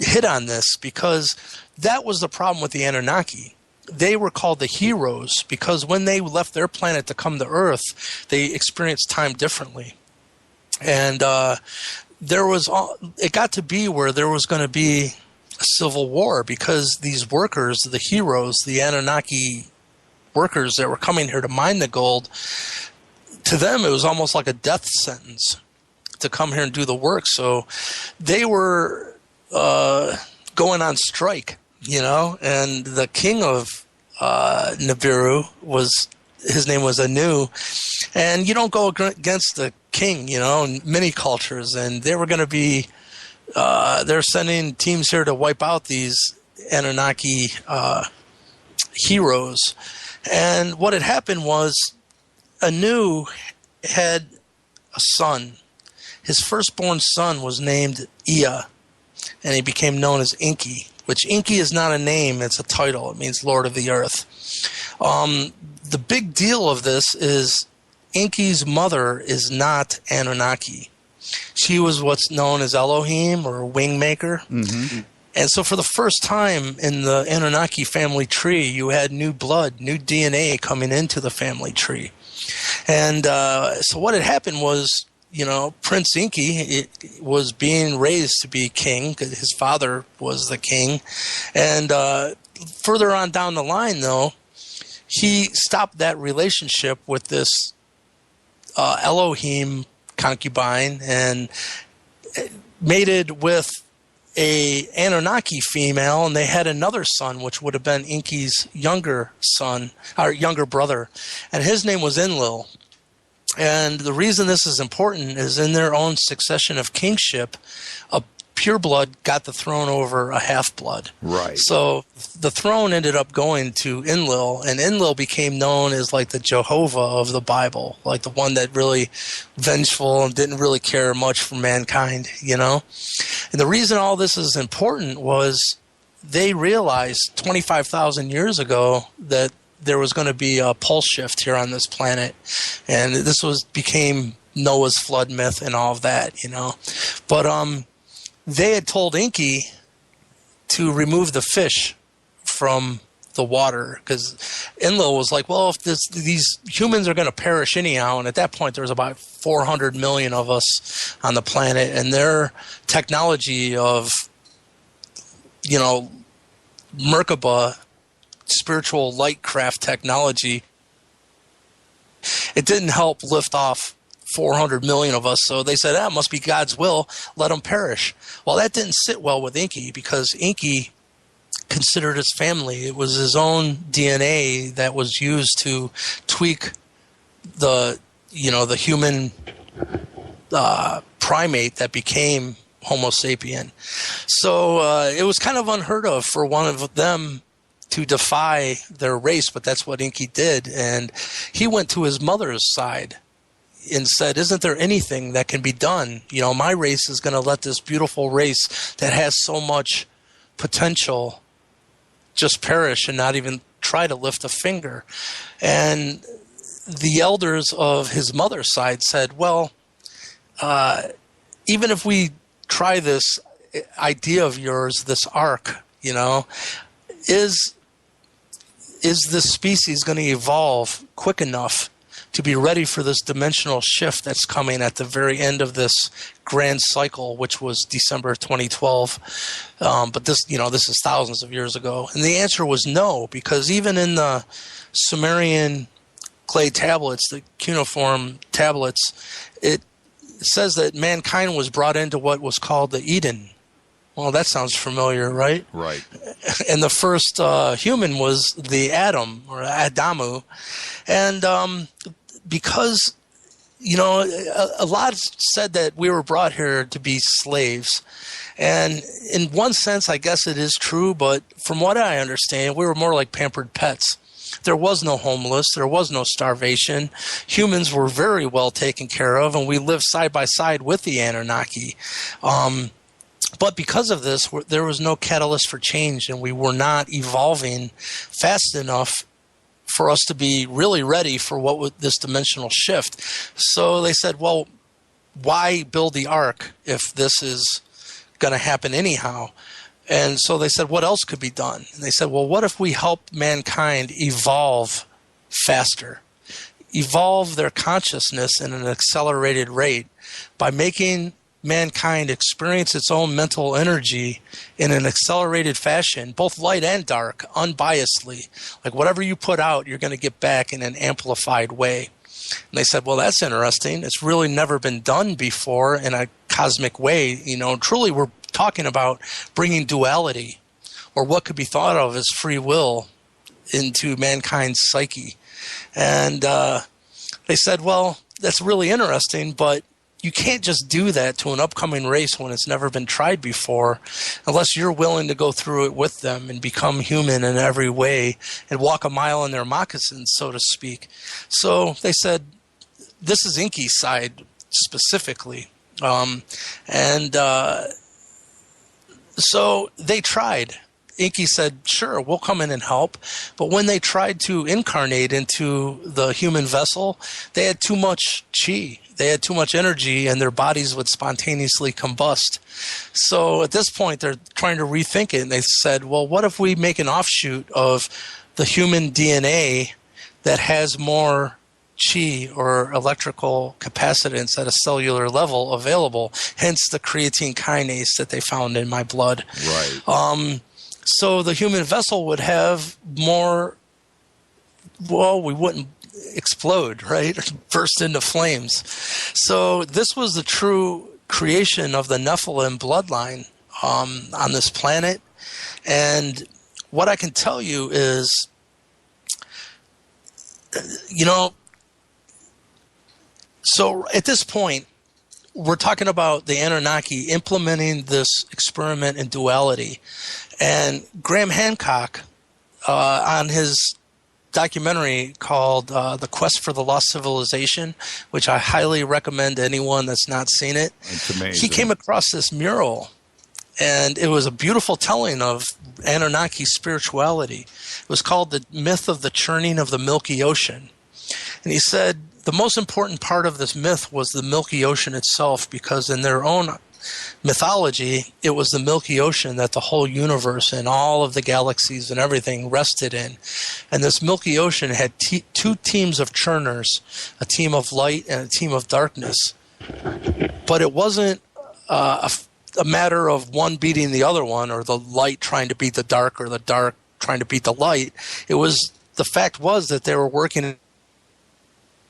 hit on this, because that was the problem with the Anunnaki. They were called the heroes because when they left their planet to come to Earth, they experienced time differently. And it got to be where there was going to be a civil war, because these workers, the heroes, the Anunnaki workers that were coming here to mine the gold, to them it was almost like a death sentence to come here and do the work. So they were going on strike, you know, and the king of Nibiru his name was Anu, and you don't go against the king, you know, in many cultures, and they were going to be they're sending teams here to wipe out these Anunnaki heroes. And what had happened was, Anu had a son. His firstborn son was named Ea, and he became known as Enki, which Enki is not a name, it's a title. It means Lord of the Earth. The big deal of this is Enki's mother is not Anunnaki. She was what's known as Elohim, or Wingmaker. Mm-hmm. And so for the first time in the Anunnaki family tree, you had new blood, new DNA coming into the family tree. And so what had happened was, you know, Prince Enki was being raised to be king, because his father was the king. And further on down the line, though, he stopped that relationship with this Elohim concubine and mated with a Anunnaki female, and they had another son, which would have been Enki's younger son, or younger brother, and his name was Enlil. And the reason this is important is, in their own succession of kingship, a pureblood got the throne over a half-blood. Right. So the throne ended up going to Enlil, and Enlil became known as like the Jehovah of the Bible, like the one that really vengeful and didn't really care much for mankind, you know? And the reason all this is important was they realized 25,000 years ago that there was going to be a pole shift here on this planet, and this became Noah's flood myth and all of that, you know? But they had told Enki to remove the fish from the water, because Enlil was like, well, if these humans are going to perish anyhow, and at that point there was about 400 million of us on the planet, and their technology of Merkaba spiritual light craft technology, it didn't help lift off 400 million of us. So they said, it must be God's will. Let them perish. Well, that didn't sit well with Inky, because Inky considered his family. It was his own DNA that was used to tweak the human primate that became Homo sapien. So it was kind of unheard of for one of them to defy their race, but that's what Inky did. And he went to his mother's side and said, isn't there anything that can be done? My race is going to let this beautiful race that has so much potential just perish and not even try to lift a finger. And the elders of his mother's side said, well, even if we try this idea of yours, this ark, is this species going to evolve quick enough to be ready for this dimensional shift that's coming at the very end of this grand cycle, which was December 2012. But this is thousands of years ago. And the answer was no, because even in the Sumerian clay tablets, the cuneiform tablets, it says that mankind was brought into what was called the Eden. Well, that sounds familiar, right? Right. And the first human was the Adam, or Adamu. And because, a lot said that we were brought here to be slaves. And in one sense, I guess it is true, but from what I understand, we were more like pampered pets. There was no homeless. There was no starvation. Humans were very well taken care of, and we lived side by side with the Anunnaki. But because of this, there was no catalyst for change, and we were not evolving fast enough for us to be really ready for what would this dimensional shift. So they said, well, why build the ark if this is going to happen anyhow? And so they said, what else could be done? And they said, well, what if we help mankind evolve faster, evolve their consciousness in an accelerated rate by making mankind experience its own mental energy in an accelerated fashion, both light and dark, unbiasedly. Like whatever you put out, you're going to get back in an amplified way. And they said, well, that's interesting. It's really never been done before in a cosmic way. Truly we're talking about bringing duality, or what could be thought of as free will, into mankind's psyche. And they said, well, that's really interesting, but you can't just do that to an upcoming race when it's never been tried before, unless you're willing to go through it with them and become human in every way and walk a mile in their moccasins, so to speak. So they said, this is Inky's side specifically. So they tried. Inky said, sure, we'll come in and help. But when they tried to incarnate into the human vessel, they had too much chi. They had too much energy, and their bodies would spontaneously combust. So at this point, they're trying to rethink it. And they said, well, what if we make an offshoot of the human DNA that has more chi or electrical capacitance at a cellular level available, hence the creatine kinase that they found in my blood. Right. So the human vessel would have more, well, we wouldn't explode, right? Burst into flames. So this was the true creation of the Nephilim bloodline on this planet. And what I can tell you is, so at this point, we're talking about the Anunnaki implementing this experiment in duality. And Graham Hancock, on his documentary called The Quest for the Lost Civilization, which I highly recommend to anyone that's not seen it. It's amazing. He came across this mural, and it was a beautiful telling of Anunnaki spirituality. It was called The Myth of the Churning of the Milky Ocean. And he said the most important part of this myth was the Milky Ocean itself, because in their own mythology, it was the Milky Ocean that the whole universe and all of the galaxies and everything rested in. And this Milky Ocean had two teams of churners, a team of light and a team of darkness. But it wasn't a matter of one beating the other one, or the light trying to beat the dark, or the dark trying to beat the light. The fact was that they were working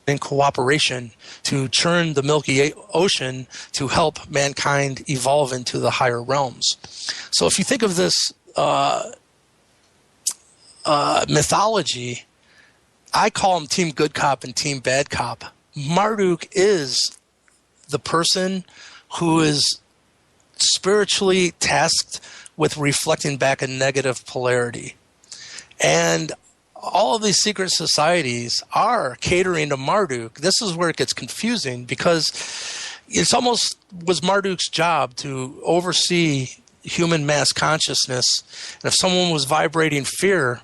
in cooperation to churn the Milky Ocean to help mankind evolve into the higher realms. So if you think of this mythology, I call them Team Good Cop and Team Bad Cop. Marduk is the person who is spiritually tasked with reflecting back a negative polarity. And all of these secret societies are catering to Marduk. This is where it gets confusing, because it's almost was Marduk's job to oversee human mass consciousness. And if someone was vibrating fear,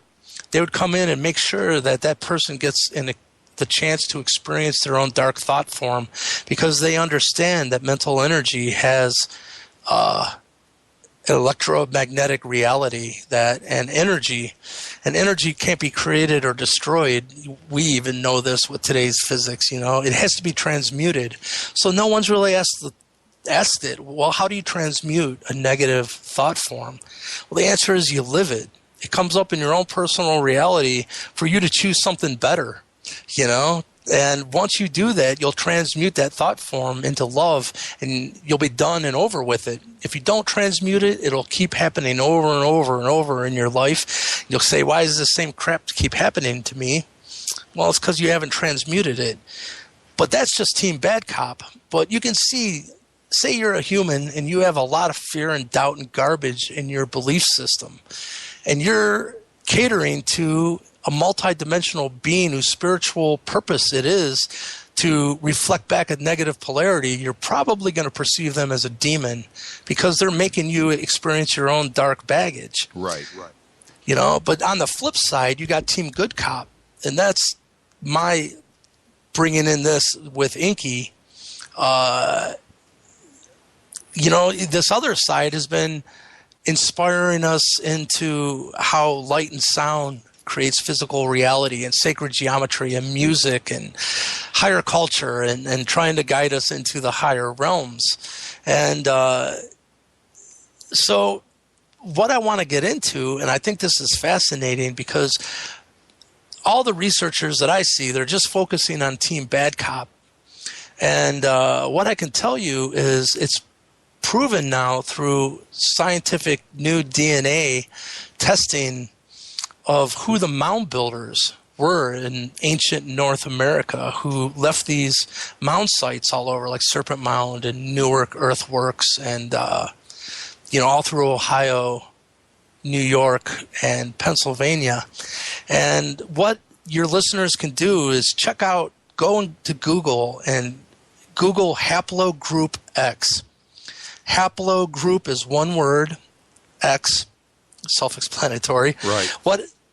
they would come in and make sure that that person gets the chance to experience their own dark thought form, because they understand that mental energy has electromagnetic reality, and energy can't be created or destroyed. We even know this with today's physics. It has to be transmuted. So no one's really asked it, well, how do you transmute a negative thought form? Well, the answer is you live it. It comes up in your own personal reality for you to choose something better, And once you do that, you'll transmute that thought form into love, and you'll be done and over with it. If you don't transmute it, it'll keep happening over and over and over in your life. You'll say, why does this same crap keep happening to me? Well, it's because you haven't transmuted it. But that's just Team Bad Cop. But you can say you're a human and you have a lot of fear and doubt and garbage in your belief system, and you're catering to a multidimensional being whose spiritual purpose it is to reflect back a negative polarity. You're probably going to perceive them as a demon, because they're making you experience your own dark baggage. Right. But on the flip side, you got Team Good Cop, and that's my bringing in this with Inky. This other side has been inspiring us into how light and sound creates physical reality, and sacred geometry and music and higher culture, and trying to guide us into the higher realms. And so what I want to get into, and I think this is fascinating, because all the researchers that I see, they're just focusing on Team Bad Cop. And what I can tell you is it's proven now through scientific new DNA testing of who the mound builders were in ancient North America, who left these mound sites all over, like Serpent Mound and Newark Earthworks, and all through Ohio, New York, and Pennsylvania. And what your listeners can do is go into Google and Google haplogroup X. Haplogroup is one word, X, self-explanatory. Right.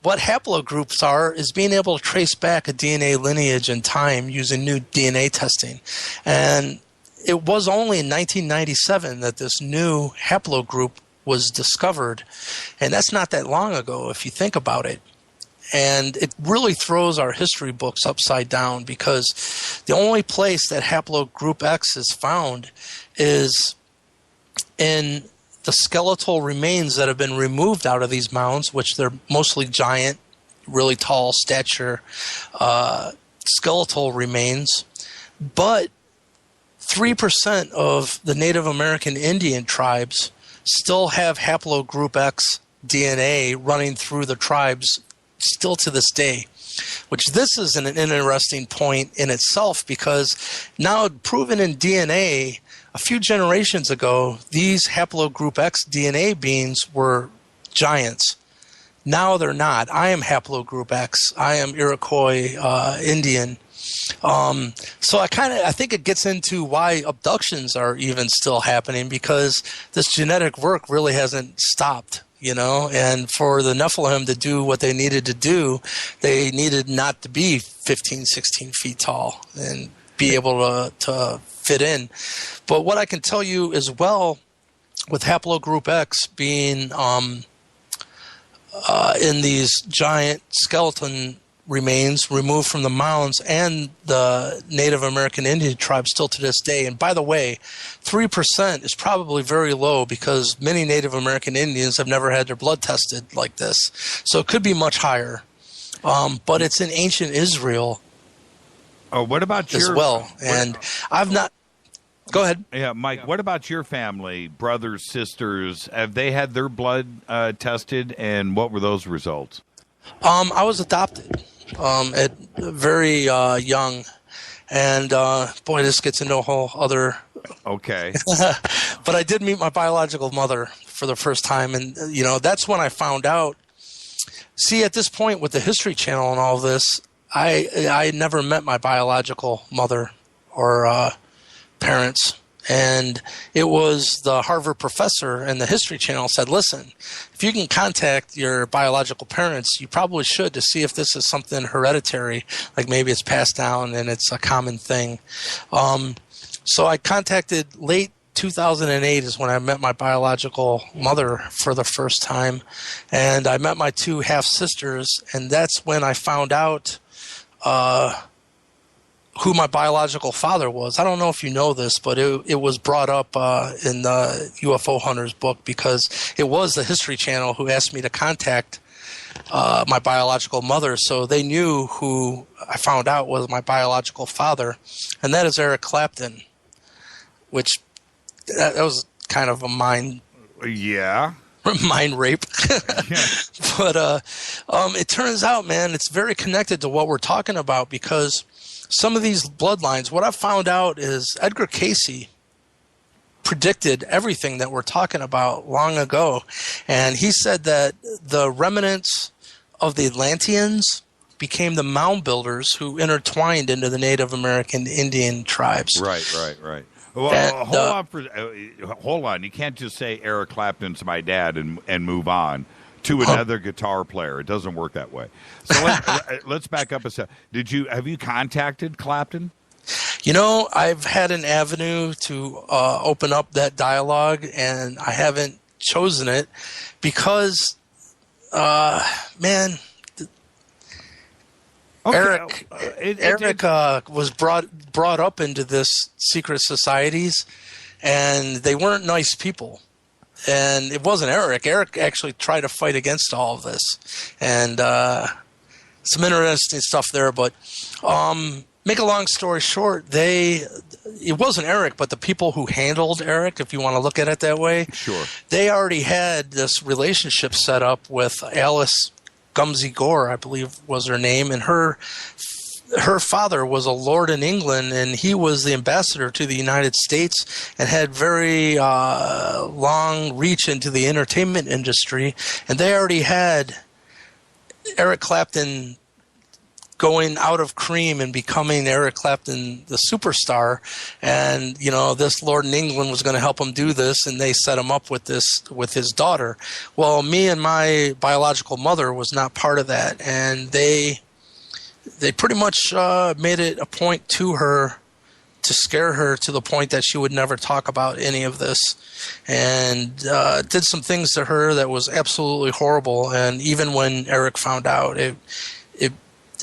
What haplogroups are is being able to trace back a DNA lineage in time using new DNA testing. And it was only in 1997 that this new haplogroup was discovered. And that's not that long ago, if you think about it. And it really throws our history books upside down, because the only place that haplogroup X is found is in the skeletal remains that have been removed out of these mounds, which they're mostly giant, really tall stature skeletal remains. But 3% of the Native American Indian tribes still have haplogroup X DNA running through the tribes still to this day, which this is an interesting point in itself, because now proven in DNA, a few generations ago, these haplogroup X DNA beings were giants. Now they're not. I am haplogroup X. I am Iroquois Indian. So I think it gets into why abductions are even still happening, because this genetic work really hasn't stopped. And for the Nephilim to do what they needed to do, they needed not to be 15, 16 feet tall and be able to fit in. But what I can tell you as well, with haplogroup X being in these giant skeleton remains removed from the mounds and the Native American Indian tribes still to this day. And by the way, 3% is probably very low because many Native American Indians have never had their blood tested like this. So it could be much higher. But it's in ancient Israel. Oh, what about as well? And I've not. Go ahead. Yeah, Mike, what about your family, brothers, sisters? Have they had their blood tested, and what were those results? I was adopted at very young, and boy, this gets into a whole other. Okay. But I did meet my biological mother for the first time, and that's when I found out. See, at this point with the History Channel and all this, I never met my biological mother or parents. And it was the Harvard professor and the History Channel said, listen, if you can contact your biological parents, you probably should to see if this is something hereditary, like maybe it's passed down and it's a common thing. So I contacted late 2008 is when I met my biological mother for the first time. And I met my two half-sisters, and that's when I found out who my biological father was. I don't know if you know this, but it was brought up in the UFO Hunters book because it was the History Channel who asked me to contact my biological mother. So they knew who I found out was my biological father, and that is Eric Clapton, which that was kind of a mind rape. But it turns out, man, it's very connected to what we're talking about because some of these bloodlines, what I've found out is Edgar Cayce predicted everything that we're talking about long ago. And he said that the remnants of the Atlanteans became the mound builders who intertwined into the Native American Indian tribes. Right. Well, hold on. You can't just say Eric Clapton's my dad and move on to another guitar player. It doesn't work that way. So let's back up a step. Have you contacted Clapton? I've had an avenue to open up that dialogue, and I haven't chosen it because, man, Eric was brought up into this secret societies, and they weren't nice people. And it wasn't Eric. Eric actually tried to fight against all of this. And some interesting stuff there. But make a long story short, it wasn't Eric, but the people who handled Eric, if you want to look at it that way, sure, they already had this relationship set up with Alice Gumsy Gore, I believe was her name. And her father was a lord in England, and he was the ambassador to the United States and had very long reach into the entertainment industry. And they already had Eric Clapton going out of Cream and becoming Eric Clapton, the superstar. And, this lord in England was going to help him do this, and they set him up with his daughter. Well, me and my biological mother was not part of that, and they pretty much made it a point to her to scare her to the point that she would never talk about any of this, and did some things to her that was absolutely horrible. And even when Eric found out,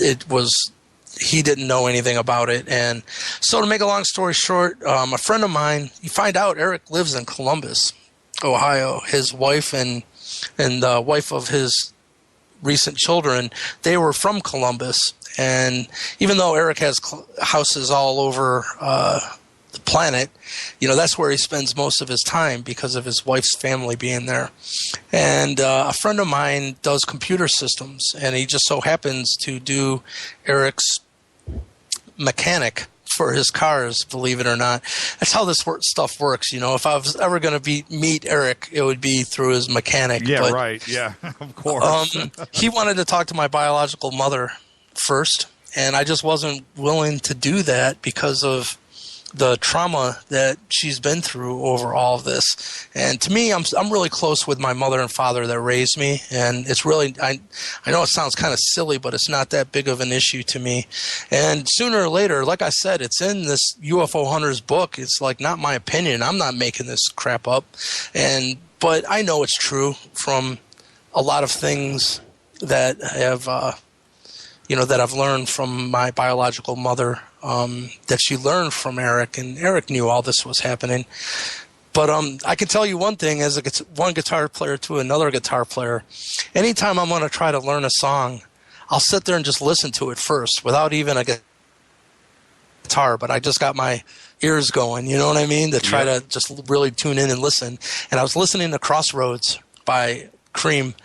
it was, he didn't know anything about it. And so to make a long story short, a friend of mine, you find out Eric lives in Columbus, Ohio. His wife and the wife of his recent children, they were from Columbus. And even though Eric has houses all over the planet, that's where he spends most of his time because of his wife's family being there. And a friend of mine does computer systems, and he just so happens to do Eric's mechanic for his cars, believe it or not. That's how this stuff works. If I was ever going to meet Eric, it would be through his mechanic. Yeah, but, right. Yeah, of course. He wanted to talk to my biological mother first, and I just wasn't willing to do that because of the trauma that she's been through over all of this. And to me, I'm really close with my mother and father that raised me, and it's really, I know it sounds kind of silly, but it's not that big of an issue to me. And sooner or later, like I said, it's in this UFO Hunters book. It's like not my opinion. I'm not making this crap up. But I know it's true from a lot of things that have that I've learned from my biological mother, that she learned from Eric, and Eric knew all this was happening. But I can tell you one thing, as one guitar player to another guitar player, anytime I'm going to try to learn a song, I'll sit there and just listen to it first without even a guitar, but I just got my ears going, you know what I mean, to try to just really tune in and listen. And I was listening to Crossroads by Cream,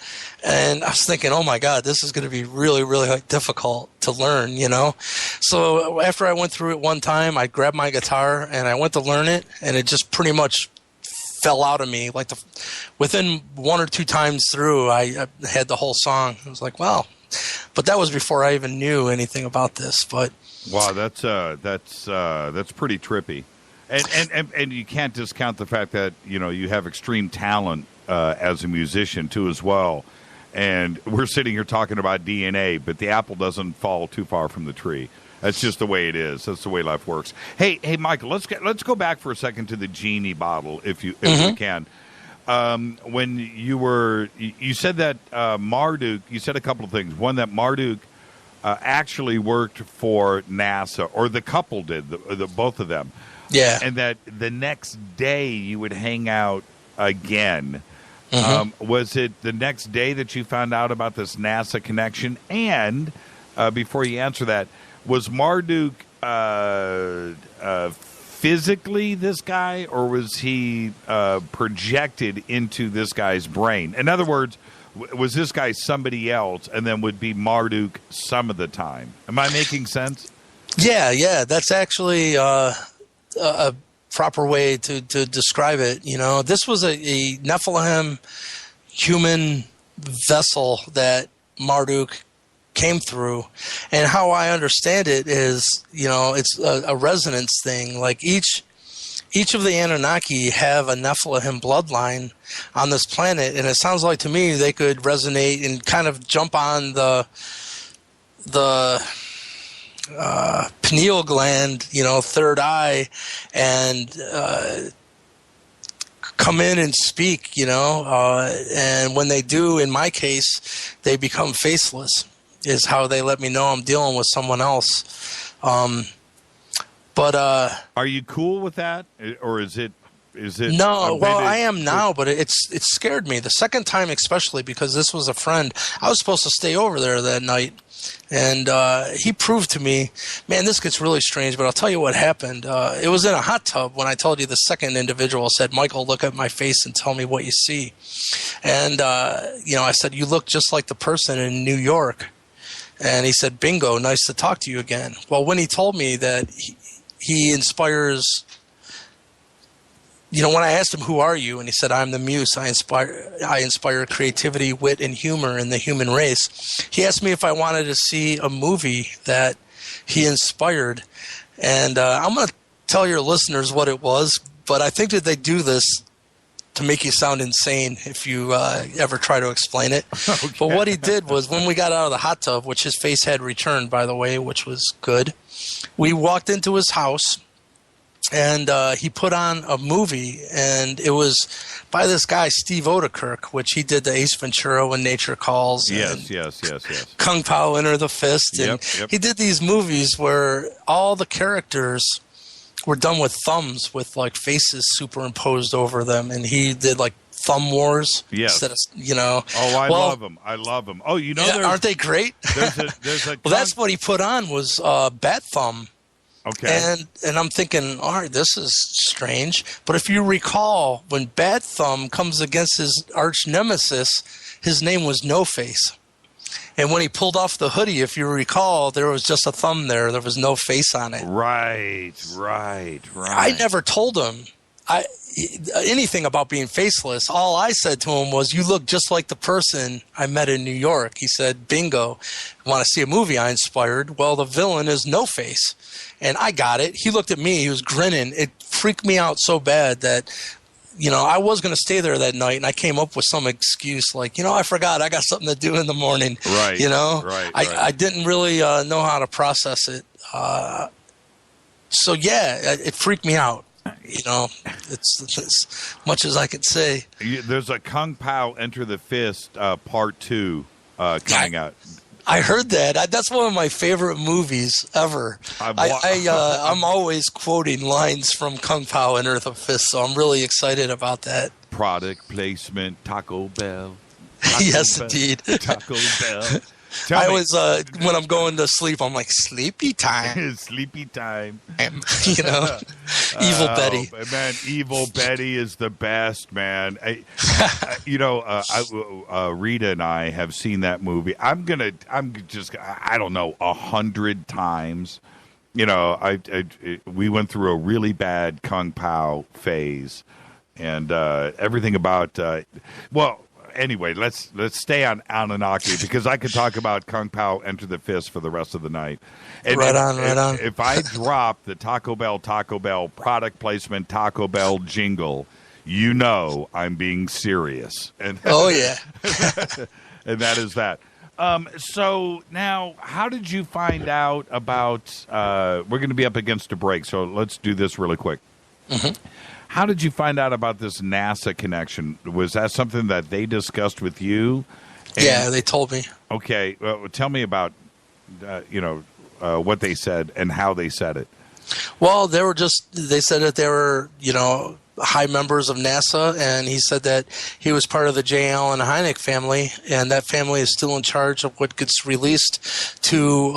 and I was thinking, oh my God, this is going to be really, really difficult to learn, So after I went through it one time, I grabbed my guitar and I went to learn it, and it just pretty much fell out of me. Like within one or two times through, I had the whole song. I was like, wow. But that was before I even knew anything about this. But wow, that's pretty trippy, and you can't discount the fact that you have extreme talent as a musician too as well. And we're sitting here talking about DNA, but the apple doesn't fall too far from the tree. That's just the way it is. That's the way life works. Hey, Michael, let's go back for a second to the genie bottle, if we can. When you said that Marduk, you said a couple of things. One, that Marduk actually worked for NASA, or the couple did, the both of them. Yeah. And that the next day you would hang out again. Was it the next day that you found out about this NASA connection? And before you answer that, was Marduk physically this guy, or was he projected into this guy's brain? In other words, was this guy somebody else and then would be Marduk some of the time? Am I making sense? Yeah. That's actually a proper way to describe it. This was a Nephilim human vessel that Marduk came through, and how I understand it is, it's a resonance thing. Like each of the Anunnaki have a Nephilim bloodline on this planet, and it sounds like to me they could resonate and kind of jump on the pineal gland, third eye, and come in and speak, and when they do, in my case, they become faceless, is how they let me know I'm dealing with someone else. But are you cool with that, or is it? No, well, I am now, but it scared me the second time, especially because this was a friend. I was supposed to stay over there that night, and he proved to me, man, this gets really strange, but I'll tell you what happened. It was in a hot tub when I told you the second individual said, Michael, look at my face and tell me what you see. And, I said, you look just like the person in New York. And he said, bingo, nice to talk to you again. Well, when he told me that he inspires, when I asked him, who are you? And he said, I'm the muse. I inspire creativity, wit, and humor in the human race. He asked me if I wanted to see a movie that he inspired. And I'm going to tell your listeners what it was, but I think that they do this to make you sound insane if you ever try to explain it. Okay. But what he did was, when we got out of the hot tub, which his face had returned, by the way, which was good, we walked into his house, and he put on a movie, and it was by this guy, Steve Odekirk, which he did the Ace Ventura, When Nature Calls. Yes. Kung Pao, Enter the Fist. And he did these movies where all the characters were done with thumbs with like faces superimposed over them, and he did like Thumb Wars. Yes. I love them. Oh, aren't they great? There's a well, that's what he put on was Bat Thumb. Okay. And I'm thinking, all right, this is strange. But if you recall, when Bat Thumb comes against his arch nemesis, his name was No Face. And when he pulled off the hoodie, if you recall, there was just a thumb there. There was no face on it. Right. I never told him anything about being faceless. All I said to him was, you look just like the person I met in New York. He said, bingo. Want to see a movie I inspired? Well, the villain is No Face. And I got it. He looked at me. He was grinning. It freaked me out so bad that, I was going to stay there that night, and I came up with some excuse like, I forgot. I got something to do in the morning. Right. Right. I didn't really know how to process it. So, yeah, it freaked me out. It's as much as I could say. There's a Kung Pao Enter the Fist Part 2 coming out. I heard that. That's one of my favorite movies ever. I'm always quoting lines from Kung Pao and Earth of Fist, so I'm really excited about that. Product placement, Taco Bell. Yes, indeed. Taco Bell. I always, when I'm going to sleep, I'm like, sleepy time. Sleepy time. Evil Betty. Man, Evil Betty is the best, man. Rita and I have seen that movie. I don't know, 100 times. We went through a really bad Kung Pao phase, and everything about, anyway, let's stay on Anunnaki, because I could talk about Kung Pao Enter the Fist for the rest of the night. And right on. If I drop the Taco Bell product placement Taco Bell jingle, I'm being serious. And oh, yeah. And that is that. So now, how did you find out about, we're going to be up against a break, so let's do this really quick. Mm-hmm. How did you find out about this NASA connection? Was that something that they discussed with you? Yeah, they told me. Okay, well, tell me about, what they said and how they said it. Well, they said that they were, high members of NASA, and he said that he was part of the J. Allen Hynek family, and that family is still in charge of what gets released to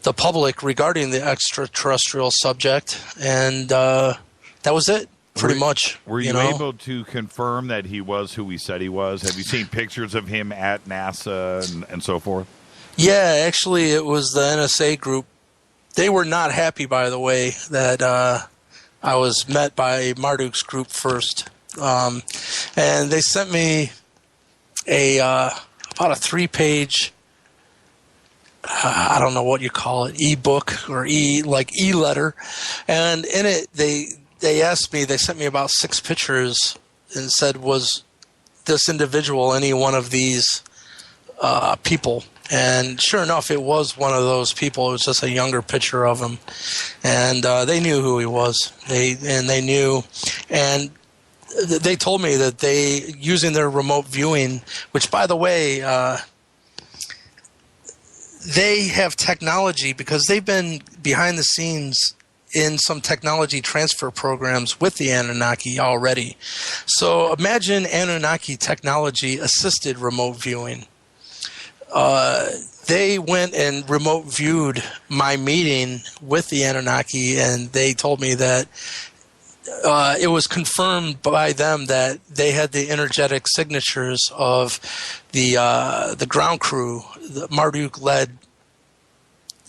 the public regarding the extraterrestrial subject, and that was it, pretty much. Were you able to confirm that he was who he said he was? Have you seen pictures of him at NASA and so forth? Yeah, actually, it was the NSA group. They were not happy, by the way, that I was met by Marduk's group first. And they sent me about a 3-page, I don't know what you call it, e-book or e-letter. And in it, they asked me, they sent me about 6 pictures and said, was this individual any one of these people? And sure enough, it was one of those people. It was just a younger picture of him. And they knew who he was. They knew. And they told me that using their remote viewing, which, by the way, they have technology, because they've been behind the scenes in some technology transfer programs with the Anunnaki already. So imagine Anunnaki technology assisted remote viewing. They went and remote viewed my meeting with the Anunnaki, and they told me that it was confirmed by them that they had the energetic signatures of the ground crew, the Marduk-led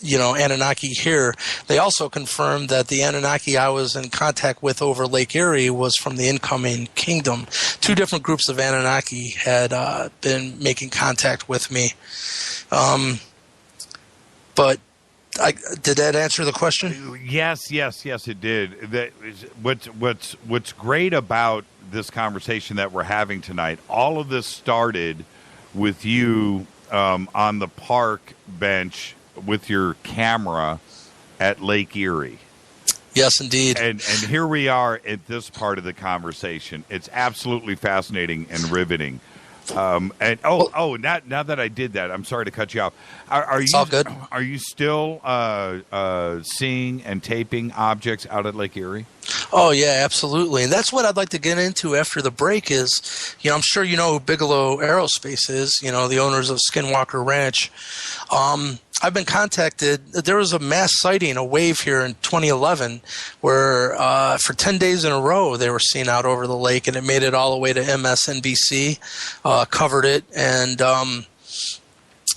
Anunnaki here. They also confirmed that the Anunnaki I was in contact with over Lake Erie was from the incoming kingdom. 2 different groups of Anunnaki had been making contact with me. But did that answer the question? Yes, it did. What's great about this conversation that we're having tonight, all of this started with you on the park bench with your camera at Lake Erie. Yes, indeed. And here we are at this part of the conversation. It's absolutely fascinating and riveting. Now that I did that, I'm sorry to cut you off. It's all good. Are you still seeing and taping objects out at Lake Erie? Oh, yeah, absolutely. And that's what I'd like to get into after the break is, I'm sure you know who Bigelow Aerospace is, the owners of Skinwalker Ranch. I've been contacted. There was a mass sighting, a wave here in 2011 where for 10 days in a row they were seen out over the lake, and it made it all the way to MSNBC, covered it. And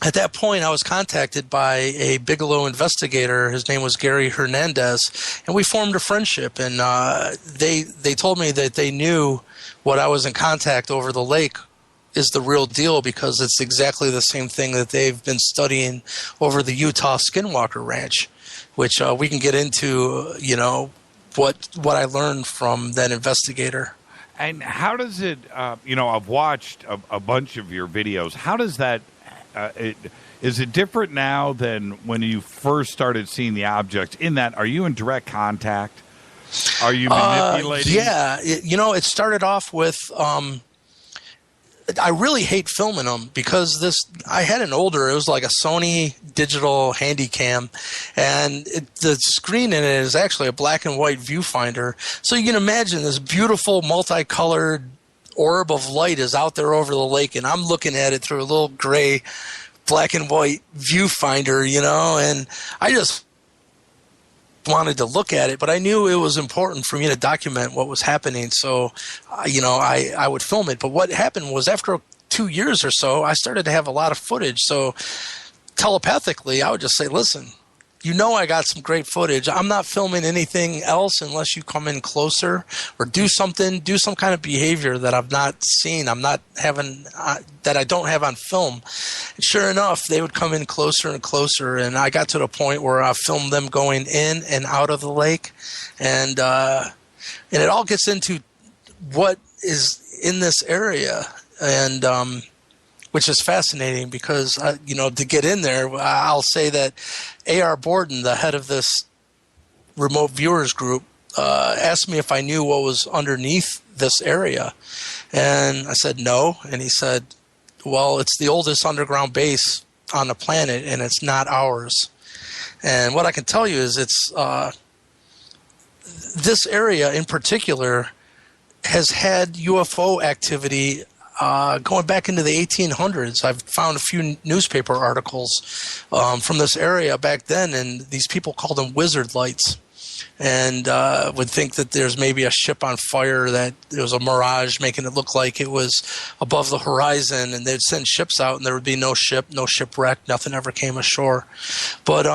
at that point, I was contacted by a Bigelow investigator. His name was Gary Hernandez, and we formed a friendship. And they told me that they knew what I was in contact over the lake is the real deal, because it's exactly the same thing that they've been studying over the Utah Skinwalker Ranch, which we can get into, what I learned from that investigator. And how does it, I've watched a bunch of your videos. How does that, is it different now than when you first started seeing the objects? In that, are you in direct contact? Are you manipulating? Yeah. It started off with... I really hate filming them because I had an older, it was like a Sony digital Handycam, and the screen in it is actually a black and white viewfinder. So you can imagine this beautiful multicolored orb of light is out there over the lake, and I'm looking at it through a little gray black and white viewfinder, and I just wanted to look at it, but I knew it was important for me to document what was happening. So, I would film it. But what happened was after 2 years or so, I started to have a lot of footage. So telepathically, I would just say, listen, I got some great footage. I'm not filming anything else unless you come in closer or do some kind of behavior that I've not seen. I'm not having, that I don't have on film. And sure enough, they would come in closer and closer. And I got to the point where I filmed them going in and out of the lake. And it all gets into what is in this area. And, which is fascinating because, to get in there, I'll say that AR Borden, the head of this remote viewers group, asked me if I knew what was underneath this area. And I said no. And he said, well, it's the oldest underground base on the planet, and it's not ours. And what I can tell you is it's this area in particular has had UFO activity going back into the 1800s. I've found a few newspaper articles from this area back then, and these people called them wizard lights, and would think that there's maybe a ship on fire, that there was a mirage making it look like it was above the horizon, and they'd send ships out, and there would be no ship, no shipwreck, nothing ever came ashore. But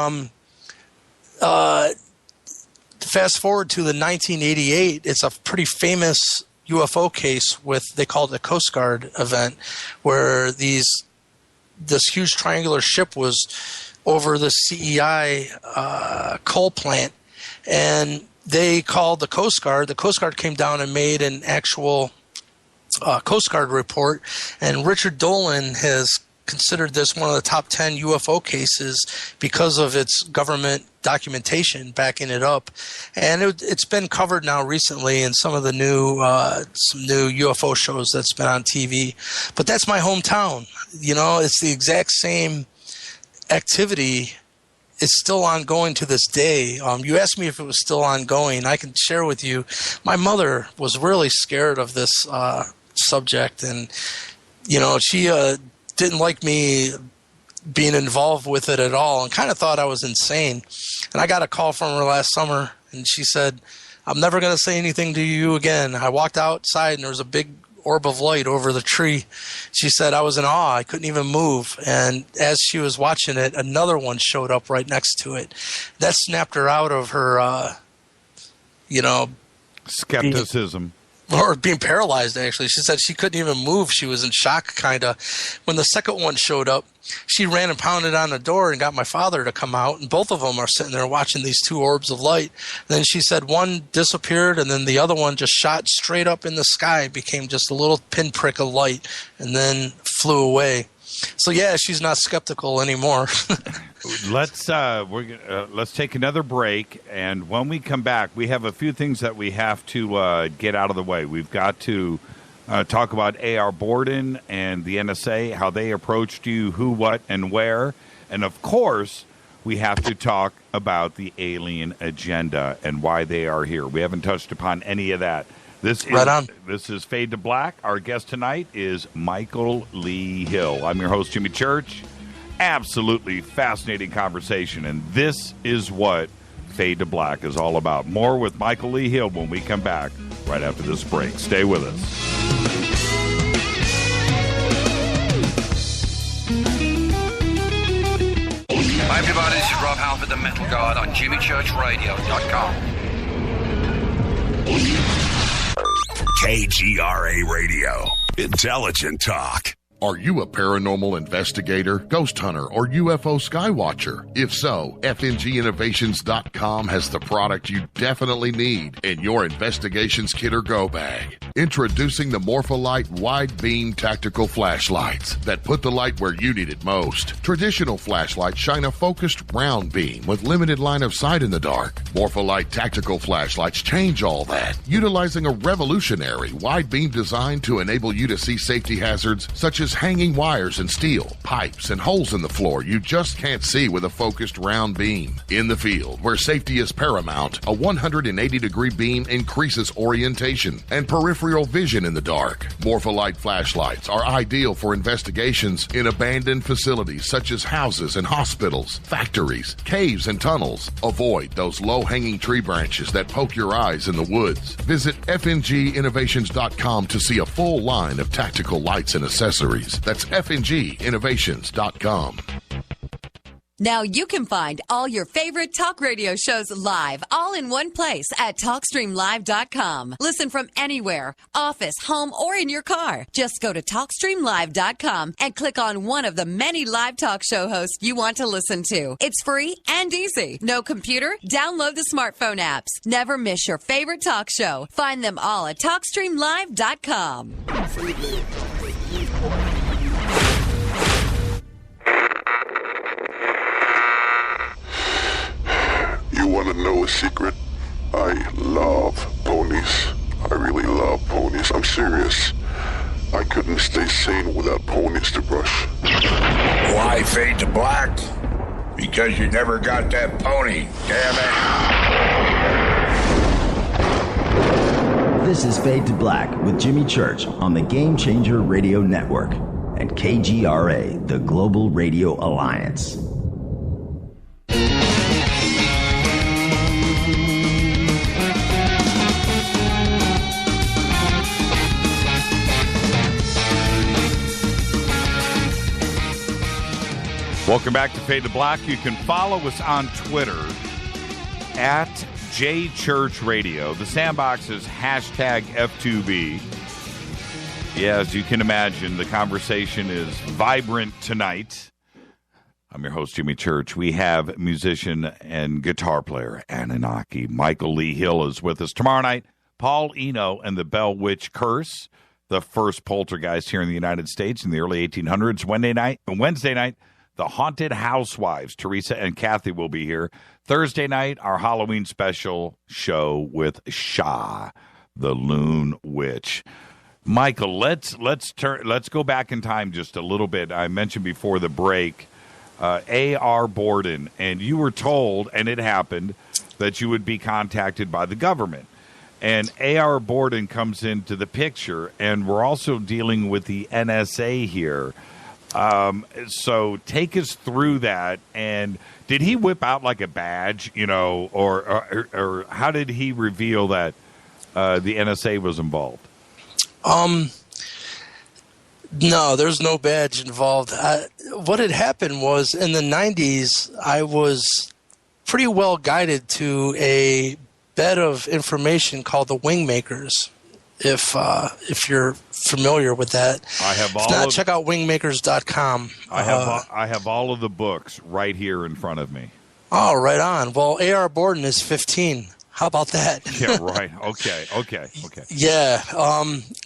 fast forward to the 1988, it's a pretty famous UFO case they called it a Coast Guard event, where this huge triangular ship was over the CEI coal plant, and they called the Coast Guard. The Coast Guard came down and made an actual Coast Guard report, and Richard Dolan has considered this one of the top 10 UFO cases because of its government documentation backing it up. And it's been covered now recently in some of the new UFO shows that's been on TV. But that's my hometown. It's the exact same activity. It's still ongoing to this day. You asked me if it was still ongoing. I can share with you, my mother was really scared of this subject, and she didn't like me being involved with it at all, and kind of thought I was insane. And I got a call from her last summer, and she said, I'm never going to say anything to you again. I walked outside, and there was a big orb of light over the tree. She said, I was in awe. I couldn't even move. And as she was watching it, another one showed up right next to it. That snapped her out of her, skepticism. Being paralyzed, actually. She said she couldn't even move. She was in shock, kind of. When the second one showed up, she ran and pounded on the door and got my father to come out, and both of them are sitting there watching these two orbs of light. And then she said one disappeared, and then the other one just shot straight up in the sky, became just a little pinprick of light, and then flew away. So yeah, she's not skeptical anymore. Let's take another break, and when we come back, we have a few things that we have to get out of the way. We've got to talk about AR Borden and the NSA, how they approached you, who, what, and where, and of course, we have to talk about the alien agenda and why they are here. We haven't touched upon any of that. This is Fade to Black. Our guest tonight is Michael Lee Hill. I'm your host, Jimmy Church. Absolutely fascinating conversation, and this is what Fade to Black is all about. More with Michael Lee Hill when we come back right after this break. Stay with us. Hi everybody, this is Rob Halford, the Metal Guard on JimmyChurchRadio.com. KGRA Radio. Intelligent talk. Are you a paranormal investigator, ghost hunter, or UFO skywatcher? If so, FNGinnovations.com has the product you definitely need in your investigations kit or go bag. Introducing the Morpholite Wide Beam Tactical Flashlights that put the light where you need it most. Traditional flashlights shine a focused round beam with limited line of sight in the dark. Morpholite Tactical Flashlights change all that, utilizing a revolutionary wide beam design to enable you to see safety hazards such as hanging wires and steel, pipes, and holes in the floor you just can't see with a focused round beam. In the field, where safety is paramount, a 180-degree beam increases orientation and peripheral vision in the dark. Morpholite flashlights are ideal for investigations in abandoned facilities such as houses and hospitals, factories, caves, and tunnels. Avoid those low-hanging tree branches that poke your eyes in the woods. Visit FNGinnovations.com to see a full line of tactical lights and accessories. That's FNGinnovations.com. Now you can find all your favorite talk radio shows live, all in one place at TalkStreamLive.com. Listen from anywhere, office, home, or in your car. Just go to TalkStreamLive.com and click on one of the many live talk show hosts you want to listen to. It's free and easy. No computer? Download the smartphone apps. Never miss your favorite talk show. Find them all at TalkStreamLive.com. You want to know a secret? I love ponies. I really love ponies. I'm serious. I couldn't stay sane without ponies to brush. Why fade to black? Because you never got that pony, damn it. This is Fade to Black with Jimmy Church on the Game Changer Radio Network and KGRA, the Global Radio Alliance. Welcome back to Fade to Black. You can follow us on Twitter at JChurchRadio. The sandbox is hashtag F2B. Yeah, as you can imagine, the conversation is vibrant tonight. I'm your host, Jimmy Church. We have musician and guitar player Anunnaki. Michael Lee Hill is with us. Tomorrow night, Paul Eno and the Bell Witch Curse, the first poltergeist here in the United States in the early 1800s. Wednesday night, the Haunted Housewives, Teresa and Kathy, will be here. Thursday night, our Halloween special show with Shah, the Loon Witch. Michael, let's go back in time just a little bit. I mentioned before the break, AR Borden, and you were told, and it happened, that you would be contacted by the government. And AR Borden comes into the picture, and we're also dealing with the NSA here. So take us through that. And did he whip out like a badge, or how did he reveal that the NSA was involved? No, there's no badge involved. What had happened was in the 90s, I was pretty well guided to a bed of information called the Wingmakers. If you're familiar with that, I have all. If not, check out wingmakers.com. I have all of the books right here in front of me. Oh, right on. Well, AR Borden is 15. How about that? Yeah, right. Okay. Yeah,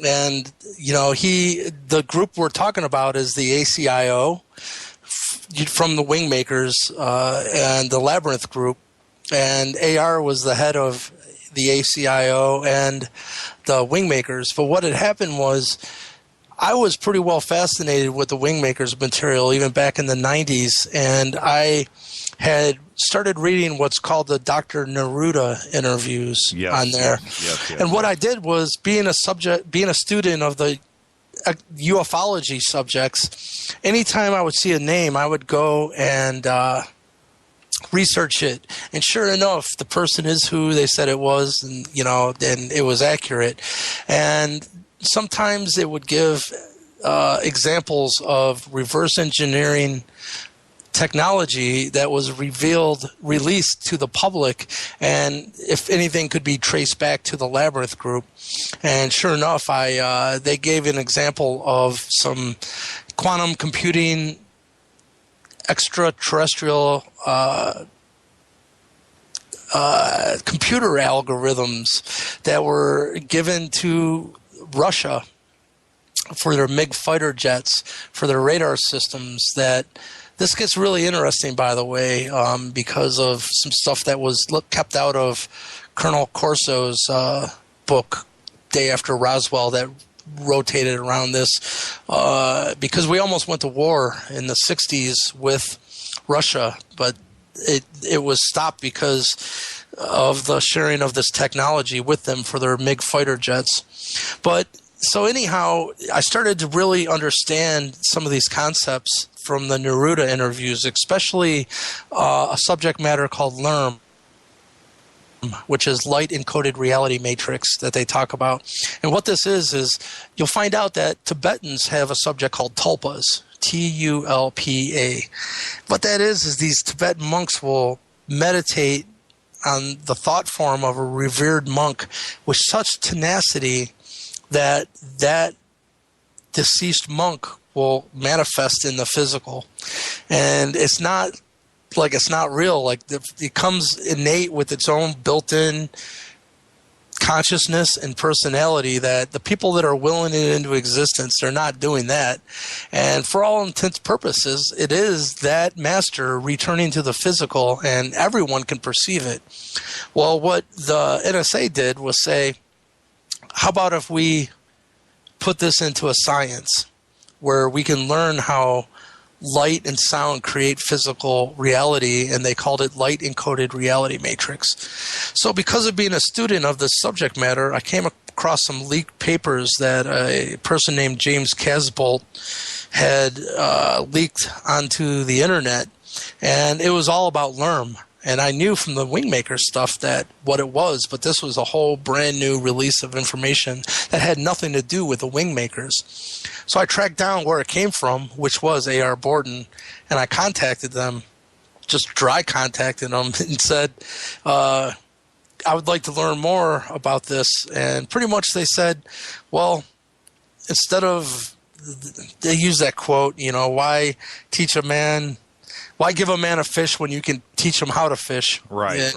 and the group we're talking about is the ACIO from the Wingmakers and the Labyrinth group, and AR was the head of the ACIO and the Wingmakers. But what had happened was I was pretty well fascinated with the Wingmakers material even back in the 90s, and I had started reading what's called the Dr. Neruda interviews on there. Yes. And what I did was, being a student of the ufology subjects, anytime I would see a name, I would go and research it, and sure enough, the person is who they said it was, and and it was accurate. And sometimes it would give examples of reverse engineering technology that was released to the public, and if anything could be traced back to the Labyrinth group. And sure enough, they gave an example of some quantum computing extraterrestrial computer algorithms that were given to Russia for their MiG fighter jets, for their radar systems. That this gets really interesting, by the way, because of some stuff that was kept out of Colonel Corso's book, Day After Roswell, that rotated around this, because we almost went to war in the 60s with Russia, but it was stopped because of the sharing of this technology with them for their MiG fighter jets. But so anyhow, I started to really understand some of these concepts from the Neruda interviews, especially a subject matter called LERM, which is light encoded reality matrix that they talk about. And what this is you'll find out that Tibetans have a subject called tulpas, Tulpa. What that is these Tibetan monks will meditate on the thought form of a revered monk with such tenacity that deceased monk will manifest in the physical. And it's not real. Like it comes innate with its own built-in consciousness and personality, that the people that are willing it into existence, they're not doing that. And for all intents and purposes, it is that master returning to the physical, and everyone can perceive it. Well, what the NSA did was say, how about if we put this into a science where we can learn how light and sound create physical reality, and they called it light encoded reality matrix. So because of being a student of this subject matter, I came across some leaked papers that a person named James Casbolt had leaked onto the internet, and it was all about LERM. And I knew from the Wingmaker stuff that what it was, but this was a whole brand new release of information that had nothing to do with the Wingmakers. So I tracked down where it came from, which was AR Borden, and I contacted them, just dry contacted them, and said, I would like to learn more about this. And pretty much they said, well, instead of, they use that quote, why give a man a fish when you can teach him how to fish? Right.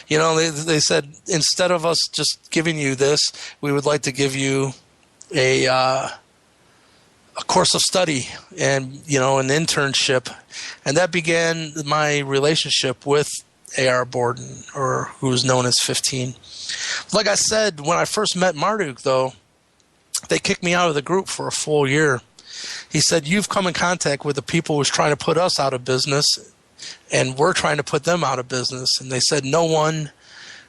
They said, instead of us just giving you this, we would like to give you a course of study and, an internship. And that began my relationship with AR Borden, or who's known as 15. Like I said, when I first met Marduk, though, they kicked me out of the group for a full year. He said, you've come in contact with the people who's trying to put us out of business, and we're trying to put them out of business. And they said no one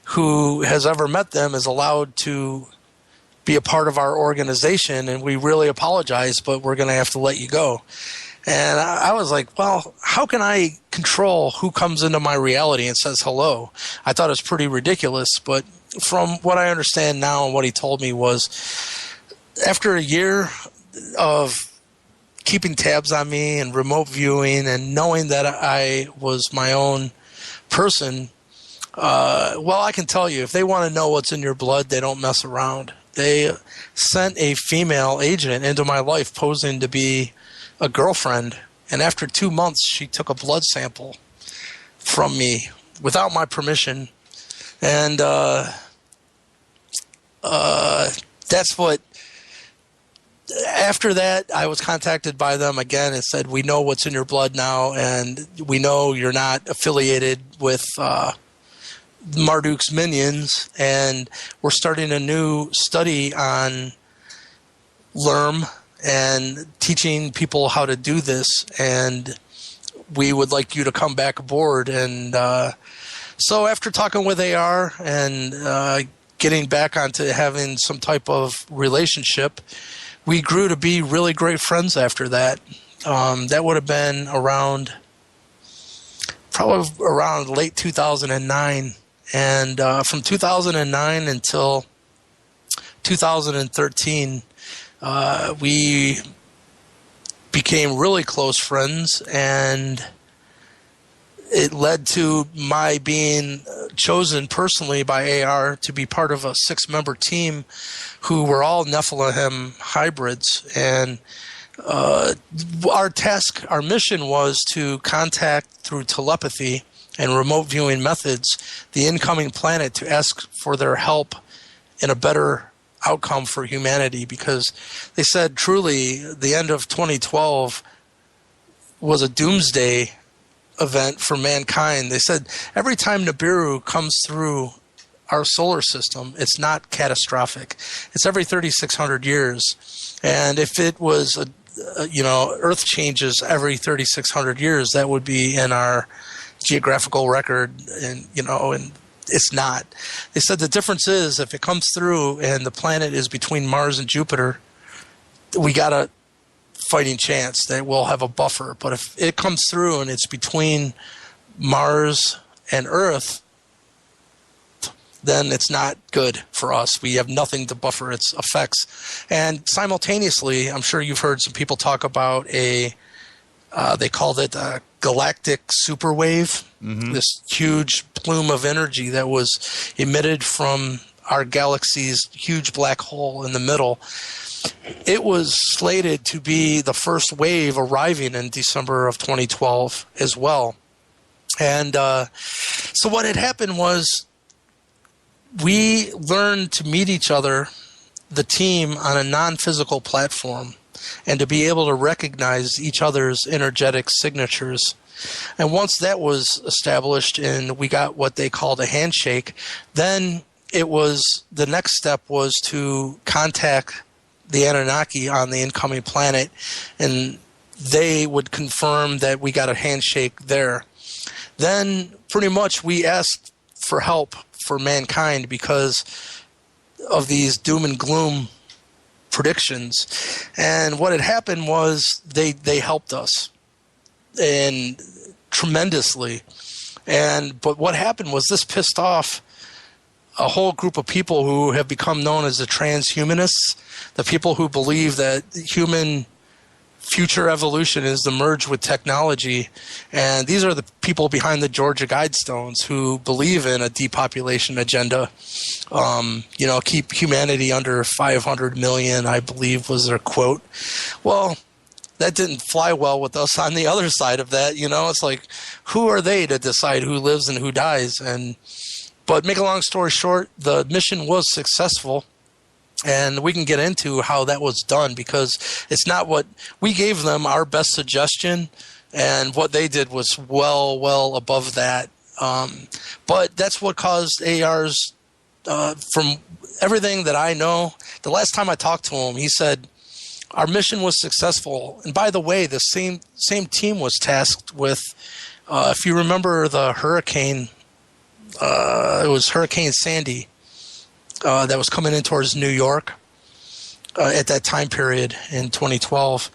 who has ever met them is allowed to be a part of our organization, and we really apologize, but we're going to have to let you go. And I was like, well, how can I control who comes into my reality and says hello? I thought it was pretty ridiculous, but from what I understand now and what he told me was, after a year of keeping tabs on me and remote viewing and knowing that I was my own person, I can tell you, if they want to know what's in your blood, they don't mess around. They sent a female agent into my life posing to be a girlfriend, and after 2 months, she took a blood sample from me without my permission, and that's what... After that, I was contacted by them again and said, we know what's in your blood now, and we know you're not affiliated with Marduk's minions, and we're starting a new study on LERM and teaching people how to do this, and we would like you to come back aboard. And so after talking with AR and getting back onto having some type of relationship, we grew to be really great friends after that. That would have been probably around late 2009. And from 2009 until 2013, we became really close friends. And it led to my being chosen personally by AR to be part of a 6-member team who were all Nephilim hybrids. And our mission was to contact through telepathy and remote viewing methods the incoming planet to ask for their help in a better outcome for humanity, because they said truly the end of 2012 was a doomsday event for mankind. They said every time Nibiru comes through our solar system, it's not catastrophic. It's every 3,600 years. And if it was, Earth changes every 3,600 years, that would be in our geographical record, and it's not. They said the difference is if it comes through and the planet is between Mars and Jupiter, we got a fighting chance that we'll have a buffer. But if it comes through and it's between Mars and Earth, then it's not good for us. We have nothing to buffer its effects. And simultaneously, I'm sure you've heard some people talk about they called it a galactic superwave, this huge plume of energy that was emitted from our galaxy's huge black hole in the middle. It was slated to be the first wave arriving in December of 2012 as well. And so what had happened was we learned to meet each other, the team, on a non-physical platform, and to be able to recognize each other's energetic signatures. And once that was established and we got what they called a handshake, then the next step was to contact the Anunnaki on the incoming planet, and they would confirm that we got a handshake there. Then pretty much we asked for help for mankind because of these doom and gloom predictions. And what had happened was they helped us, and tremendously. But what happened was this pissed off a whole group of people who have become known as the transhumanists, the people who believe that human future evolution is the merge with technology. And these are the people behind the Georgia Guidestones who believe in a depopulation agenda. Keep humanity under 500 million, I believe was their quote. Well, that didn't fly well with us on the other side of that. It's like, who are they to decide who lives and who dies? But make a long story short, the mission was successful. And we can get into how that was done, because it's not what we gave them our best suggestion, and what they did was well above that. But that's what caused AR's, from everything that I know, the last time I talked to him, he said, our mission was successful. And by the way, the same team was tasked with, if you remember the hurricane, it was Hurricane Sandy. That was coming in towards New York at that time period in 2012.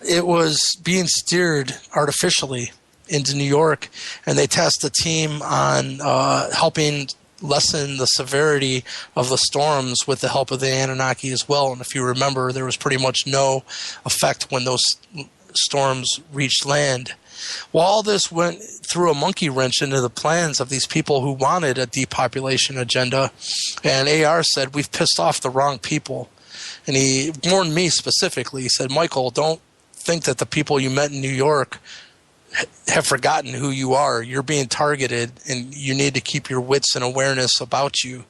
It was being steered artificially into New York, and they tasked the team on helping lessen the severity of the storms with the help of the Anunnaki as well. And if you remember, there was pretty much no effect when those storms reached land. Well, all this went through a monkey wrench into the plans of these people who wanted a depopulation agenda. And AR said, we've pissed off the wrong people. And he warned me specifically. He said, Michael, don't think that the people you met in New York have forgotten who you are. You're being targeted, and you need to keep your wits and awareness about you.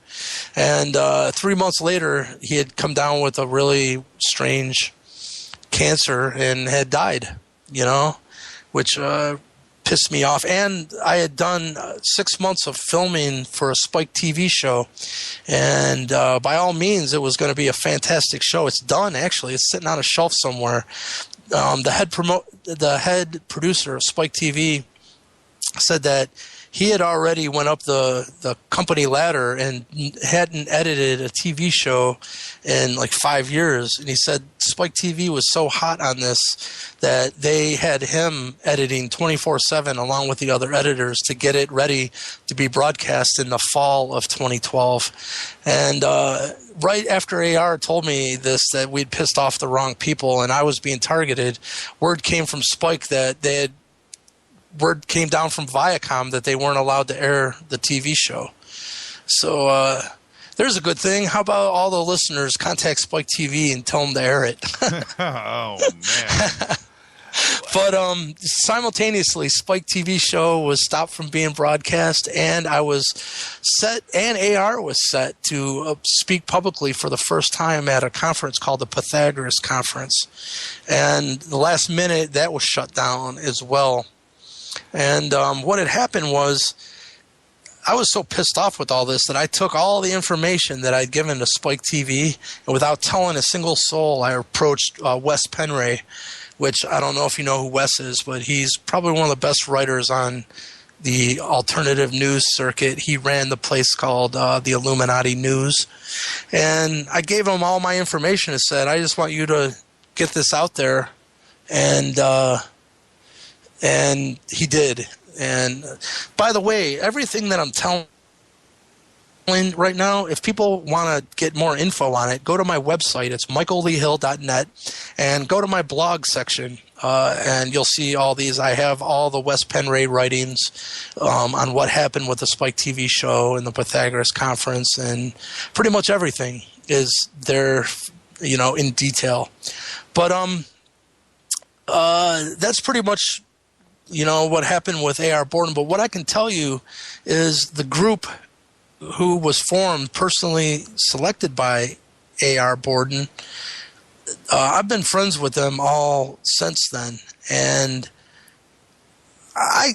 And 3 months later, he had come down with a really strange cancer and had died, which pissed me off. And I had done 6 months of filming for a Spike TV show, and by all means, it was going to be a fantastic show. It's done, actually. It's sitting on a shelf somewhere. The head producer of Spike TV said that he had already went up the company ladder and hadn't edited a TV show in like 5 years. And he said Spike TV was so hot on this that they had him editing 24/7 along with the other editors to get it ready to be broadcast in the fall of 2012. And right after AR told me this, that we'd pissed off the wrong people and I was being targeted, word came from Spike that they had word came down from Viacom that they weren't allowed to air the TV show. So there's a good thing. How about all the listeners contact Spike TV and tell them to air it? Oh, man. But simultaneously, Spike TV show was stopped from being broadcast, and I was set, and AR was set to speak publicly for the first time at a conference called the Pythagoras Conference. And the last minute, that was shut down as well. And what had happened was, I was so pissed off with all this that I took all the information that I'd given to Spike TV, and without telling a single soul, I approached Wes Penray, which I don't know if you know who Wes is, but he's probably one of the best writers on the alternative news circuit. He ran the place called the Illuminati News. And I gave him all my information and said, I just want you to get this out there. And he did. And by the way, everything that I'm telling right now, if people want to get more info on it, go to my website. It's michaelleehill.net, and go to my blog section, and you'll see all these. I have all the Wes Penray writings on what happened with the Spike TV show and the Pythagoras Conference, and pretty much everything is there, in detail. But that's pretty much what happened with AR Borden. But what I can tell you is the group who was formed, personally selected by AR Borden, I've been friends with them all since then. And I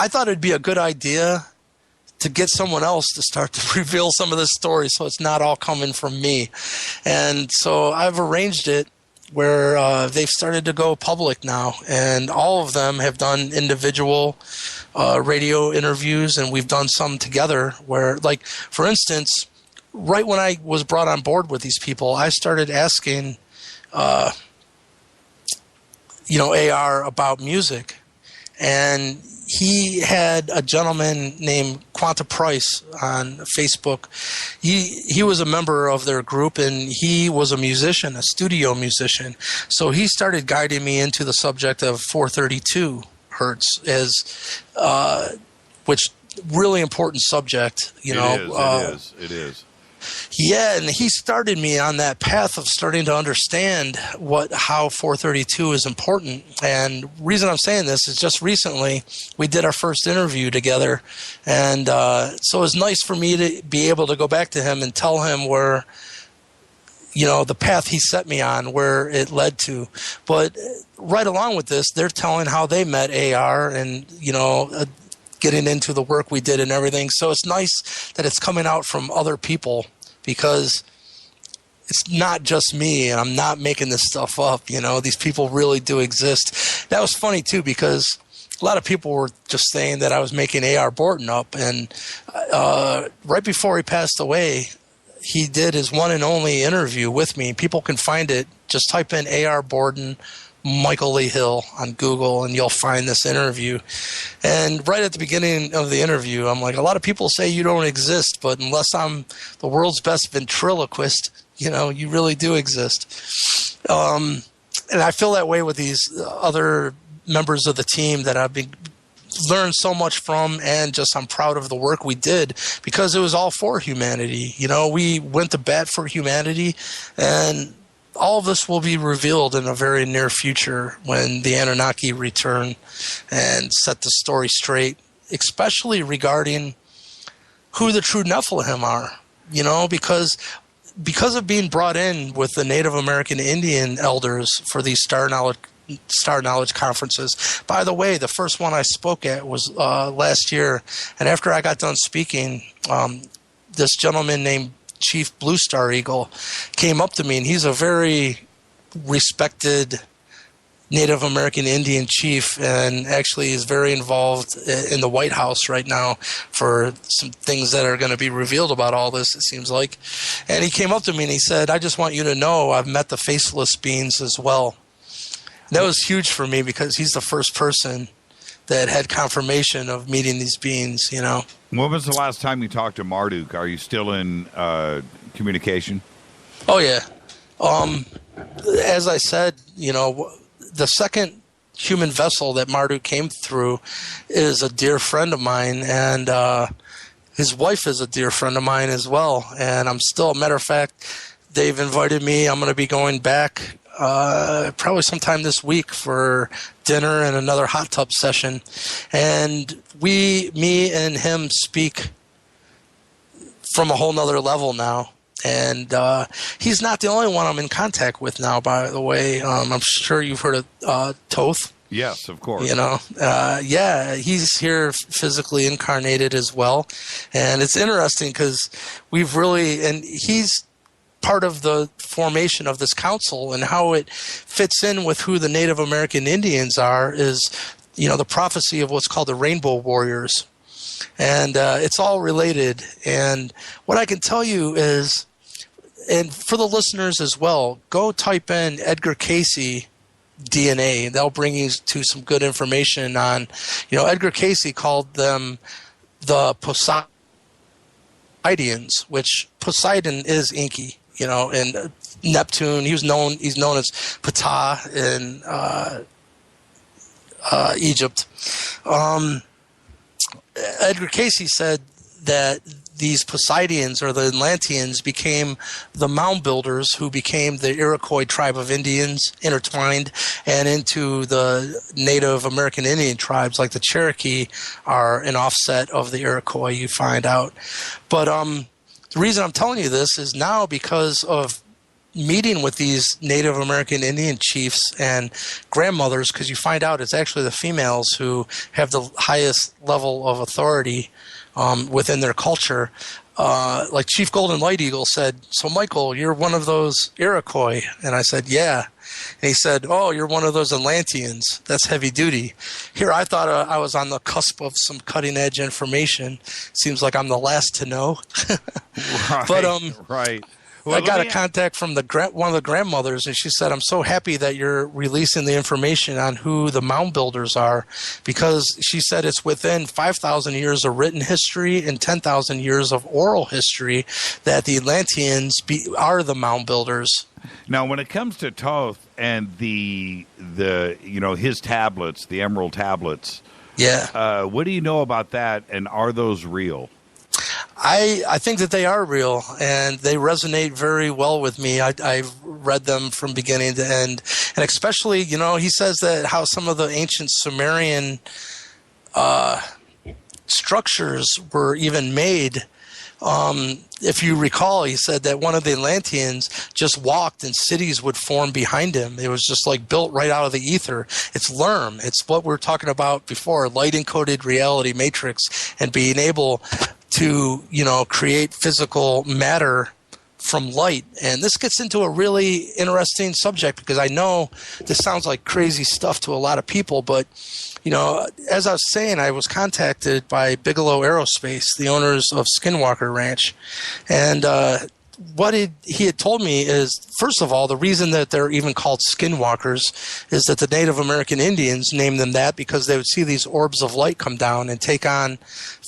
thought it'd be a good idea to get someone else to start to reveal some of this story so it's not all coming from me. And so I've arranged it where they've started to go public now, and all of them have done individual radio interviews, and we've done some together where, like, for instance, right when I was brought on board with these people, I started asking, AR about music, and he had a gentleman named Quanta Price on Facebook. He was a member of their group, and he was a musician, a studio musician. So he started guiding me into the subject of 432 hertz as, which really important subject. It is. Yeah, and he started me on that path of starting to understand how 432 is important. And reason I'm saying this is just recently we did our first interview together, and so it was nice for me to be able to go back to him and tell him where, the path he set me on, where it led to. But right along with this, they're telling how they met AR and, getting into the work we did and everything. So it's nice that it's coming out from other people, because it's not just me, and I'm not making this stuff up. These people really do exist. That was funny too, because a lot of people were just saying that I was making AR Borden up. And right before he passed away, he did his one and only interview with me. People can find it. Just type in AR Borden, Michael Lee Hill on Google, and you'll find this interview. And right at the beginning of the interview, I'm like, a lot of people say you don't exist, but unless I'm the world's best ventriloquist, you really do exist. And I feel that way with these other members of the team that I've learned so much from, and just I'm proud of the work we did, because it was all for humanity. We went to bat for humanity, and all of this will be revealed in a very near future when the Anunnaki return and set the story straight, especially regarding who the true Nephilim are, because of being brought in with the Native American Indian elders for these Star Knowledge conferences. By the way, the first one I spoke at was last year, and after I got done speaking, this gentleman named Chief Blue Star Eagle came up to me, and he's a very respected Native American Indian chief, and actually is very involved in the White House right now for some things that are going to be revealed about all this, it seems like. And he came up to me and he said, I just want you to know I've met the faceless beings as well. And that was huge for me, because he's the first person that had confirmation of meeting these beings, When was the last time you talked to Marduk? Are you still in communication? Oh, yeah. As I said, the second human vessel that Marduk came through is a dear friend of mine, and his wife is a dear friend of mine as well. And I'm still, matter of fact, they've invited me. I'm going to be going back probably sometime this week for dinner and another hot tub session. And me and him speak from a whole nother level now. And he's not the only one I'm in contact with now, by the way. I'm sure you've heard of Toth. Yes, of course. He's here physically incarnated as well. And it's interesting because and he's part of the formation of this council, and how it fits in with who the Native American Indians are is, the prophecy of what's called the Rainbow Warriors. And it's all related. And what I can tell you is, and for the listeners as well, go type in Edgar Cayce DNA. They'll bring you to some good information on, Edgar Cayce called them the Poseidons, which Poseidon is Inky, and Neptune. He's known as Ptah in Egypt. Edgar Cayce said that these Poseidons or the Atlanteans became the mound builders, who became the Iroquois tribe of Indians, intertwined and into the Native American Indian tribes, like the Cherokee are an offset of the Iroquois, you find out. But the reason I'm telling you this is now because of meeting with these Native American Indian chiefs and grandmothers, because you find out it's actually the females who have the highest level of authority within their culture. Like Chief Golden Light Eagle said, "So Michael, you're one of those Iroquois?" And I said, "Yeah." And he said, "Oh, you're one of those Atlanteans. That's heavy duty." Here, I thought I was on the cusp of some cutting edge information. Seems like I'm the last to know. Right. But right. Well, I got a contact from one of the grandmothers, and she said, "I'm so happy that you're releasing the information on who the mound builders are," because she said it's within 5,000 years of written history and 10,000 years of oral history that the Atlanteans are the mound builders. Now, when it comes to Toth and the his tablets, the emerald tablets, what do you know about that, and are those real? I think that they are real, and they resonate very well with me. I've read them from beginning to end, and especially, he says that how some of the ancient Sumerian structures were even made. If you recall, he said that one of the Atlanteans just walked and cities would form behind him. It was just like built right out of the ether. It's LERM. It's what we were talking about before, light encoded reality matrix, and being able to, create physical matter from light. And this gets into a really interesting subject, because I know this sounds like crazy stuff to a lot of people, but as I was saying, I was contacted by Bigelow Aerospace, the owners of Skinwalker Ranch. And what he had told me is, first of all, the reason that they're even called skinwalkers is that the Native American Indians named them that because they would see these orbs of light come down and take on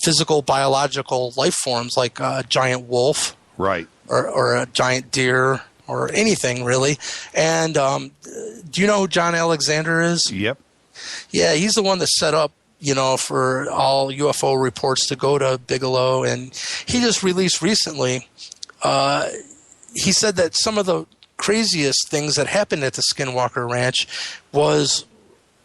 physical, biological life forms, like a giant wolf, right, or a giant deer, or anything really. And do you know who John Alexander is? Yep. Yeah, he's the one that set up, for all UFO reports to go to Bigelow. And he just released recently, he said that some of the craziest things that happened at the Skinwalker Ranch was,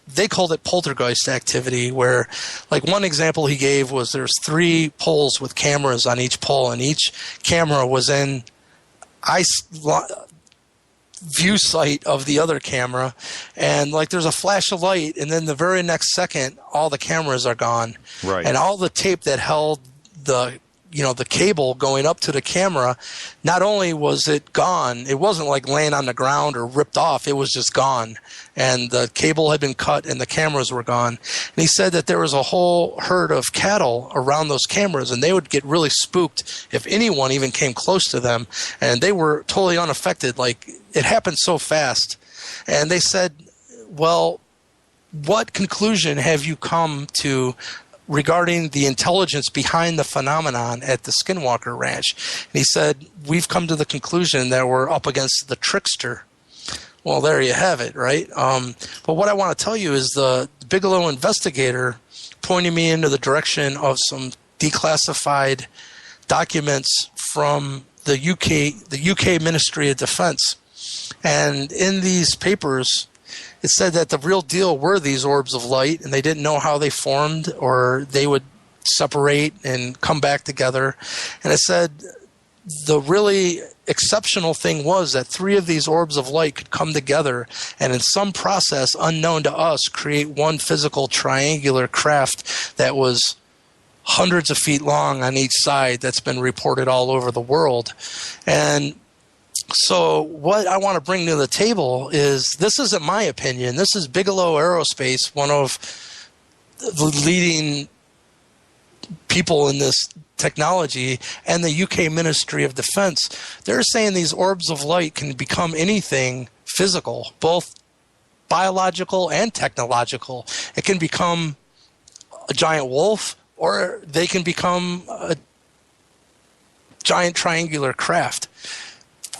they called it poltergeist activity, where, like, one example he gave was there's 3 poles with cameras on each pole, and each camera was in view sight of the other camera, and like there's a flash of light, and then the very next second all the cameras are gone, right, and all the tape that held the cable going up to the camera, not only was it gone, it wasn't like laying on the ground or ripped off, it was just gone. And the cable had been cut and the cameras were gone. And he said that there was a whole herd of cattle around those cameras, and they would get really spooked if anyone even came close to them. And they were totally unaffected. Like, it happened so fast. And they said, well, what conclusion have you come to regarding the intelligence behind the phenomenon at the Skinwalker Ranch? And he said, we've come to the conclusion that we're up against the trickster. Well, there you have it, right? But what I want to tell you is the Bigelow investigator pointed me into the direction of some declassified documents from the UK Ministry of Defense. And in these papers, it said that the real deal were these orbs of light, and they didn't know how they formed, or they would separate and come back together. And it said the really exceptional thing was that 3 of these orbs of light could come together and in some process unknown to us create one physical triangular craft that was hundreds of feet long on each side that's been reported all over the world. And so what I want to bring to the table is, this isn't my opinion. This is Bigelow Aerospace, one of the leading people in this technology, and the UK Ministry of Defense. They're saying these orbs of light can become anything physical, both biological and technological. It can become a giant wolf, or they can become a giant triangular craft.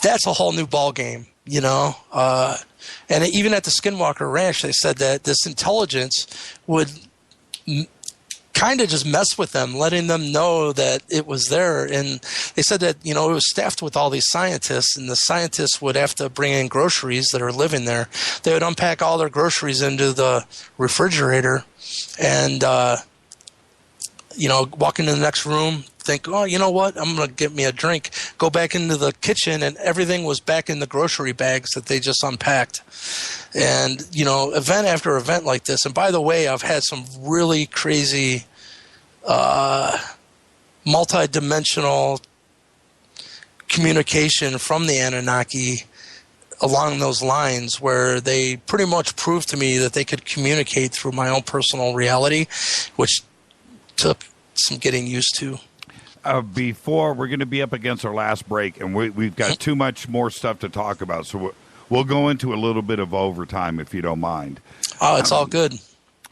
That's a whole new ball game, you know. And even at the Skinwalker Ranch, they said that this intelligence would kind of just mess with them, letting them know that it was there. And they said that, you know, it was staffed with all these scientists, and the scientists would have to bring in groceries that are living there. They would unpack all their groceries into the refrigerator and, you know, walk into the next room, think, oh, you know what, I'm going to get me a drink, go back into the kitchen, and everything was back in the grocery bags that they just unpacked. And, you know, event after event like this. And by the way, I've had some really crazy multi-dimensional communication from the Anunnaki along those lines, where they pretty much proved to me that they could communicate through my own personal reality, which took some getting used to. Before, we're going to be up against our last break, and we've got too much more stuff to talk about, so we'll go into a little bit of overtime if you don't mind. Oh, it's all good.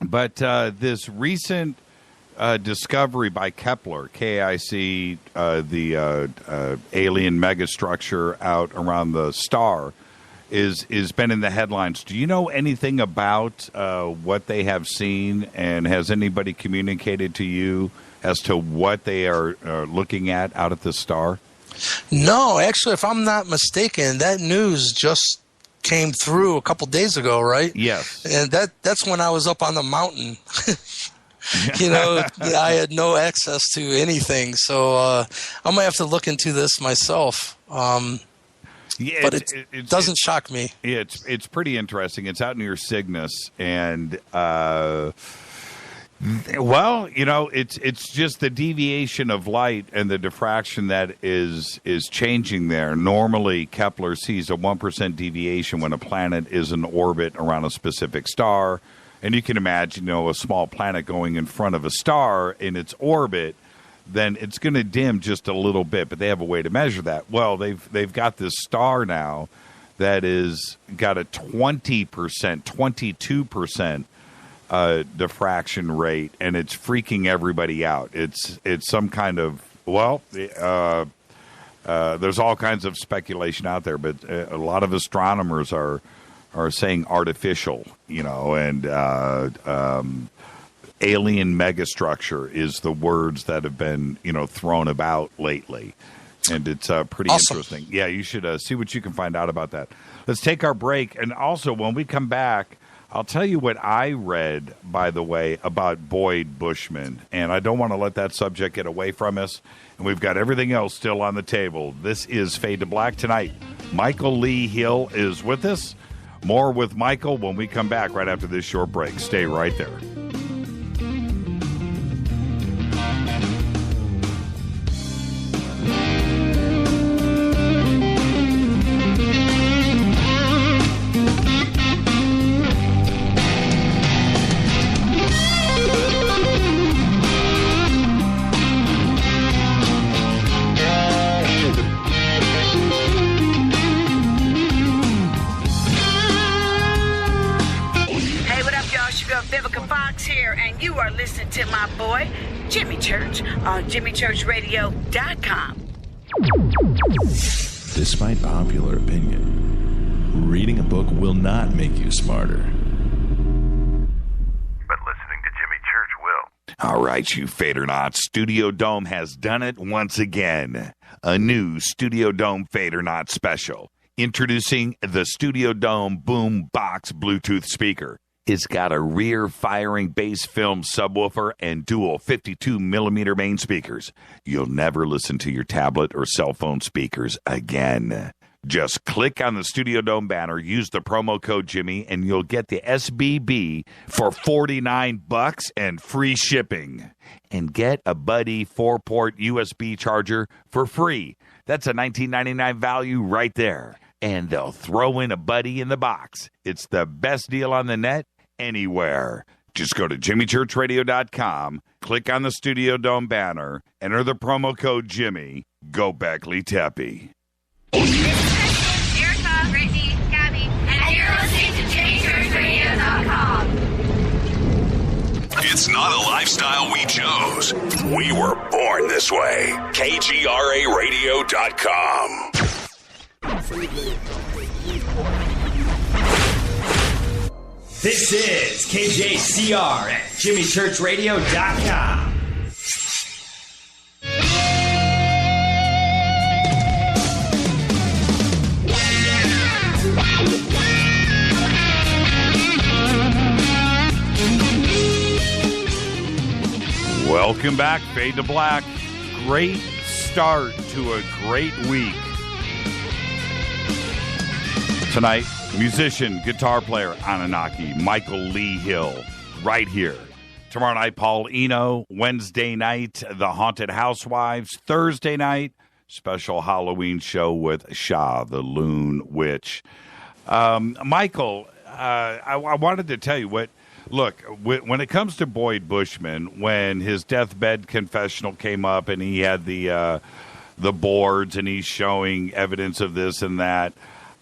But this recent discovery by Kepler, KIC, the alien megastructure out around the star, is been in the headlines. Do you know anything about what they have seen, and has anybody communicated to you as to what they are looking at out at the star? No, actually, if I'm not mistaken, that news just came through a couple days ago, right? Yes. And that's when I was up on the mountain. You know, I had no access to anything, so I'm going to have to look into this myself. Yeah, but it doesn't shock me. It's pretty interesting. It's out near Cygnus, and well, you know, it's just the deviation of light and the diffraction that is changing there. Normally, Kepler sees a 1% deviation when a planet is in orbit around a specific star, and you can imagine, you know, a small planet going in front of a star in its orbit, then it's going to dim just a little bit, but they have a way to measure that. Well, they've got this star now that is got a 20%, 22% diffraction rate, and it's freaking everybody out. It's some kind of, well, there's all kinds of speculation out there, but a lot of astronomers are saying artificial, you know, and alien megastructure is the words that have been, you know, thrown about lately. And it's pretty awesome. Interesting. Yeah, you should see what you can find out about that. Let's take our break. And also, when we come back, I'll tell you what I read, by the way, about Boyd Bushman. And I don't want to let that subject get away from us. And we've got everything else still on the table. This is Fade to Black tonight. Michael Lee Hill is with us. More with Michael when we come back right after this short break. Stay right there. To my boy, Jimmy Church, on JimmyChurchRadio.com. Despite popular opinion, Reading a book will not make you smarter. But listening to Jimmy Church will. All right, you Fadernauts. Studio Dome has done it once again. A new Studio Dome Fadernaut special. Introducing the Studio Dome Boom Box Bluetooth speaker. It's got a rear-firing bass film subwoofer and dual 52mm main speakers. You'll never listen to your tablet or cell phone speakers again. Just click on the Studio Dome banner, use the promo code Jimmy, and you'll get the SBB for $49 and free shipping. And get a Buddy 4-port USB charger for free. That's a $19.99 value right there. And they'll throw in a Buddy in the box. It's the best deal on the net anywhere. Just go to jimmychurchradio.com, click on the Studio Dome banner, enter the promo code Jimmy. Go Beckley Teppy. Erica, Brittany, Gabby, and you're listening to JimmyChurchRadio.com. It's not a lifestyle we chose. We were born this way. KGRARadio.com. This is KJCR at JimmyChurchRadio.com. Welcome back, Fade to Black. Great start to a great week. Tonight, musician, guitar player, Anunnaki, Michael Lee Hill, right here. Tomorrow night, Paul Eno. Wednesday night, The Haunted Housewives. Thursday night, special Halloween show with Shah, the Loon Witch. Michael, I wanted to tell you what. Look, when it comes to Boyd Bushman, when his deathbed confessional came up and he had the boards and he's showing evidence of this and that,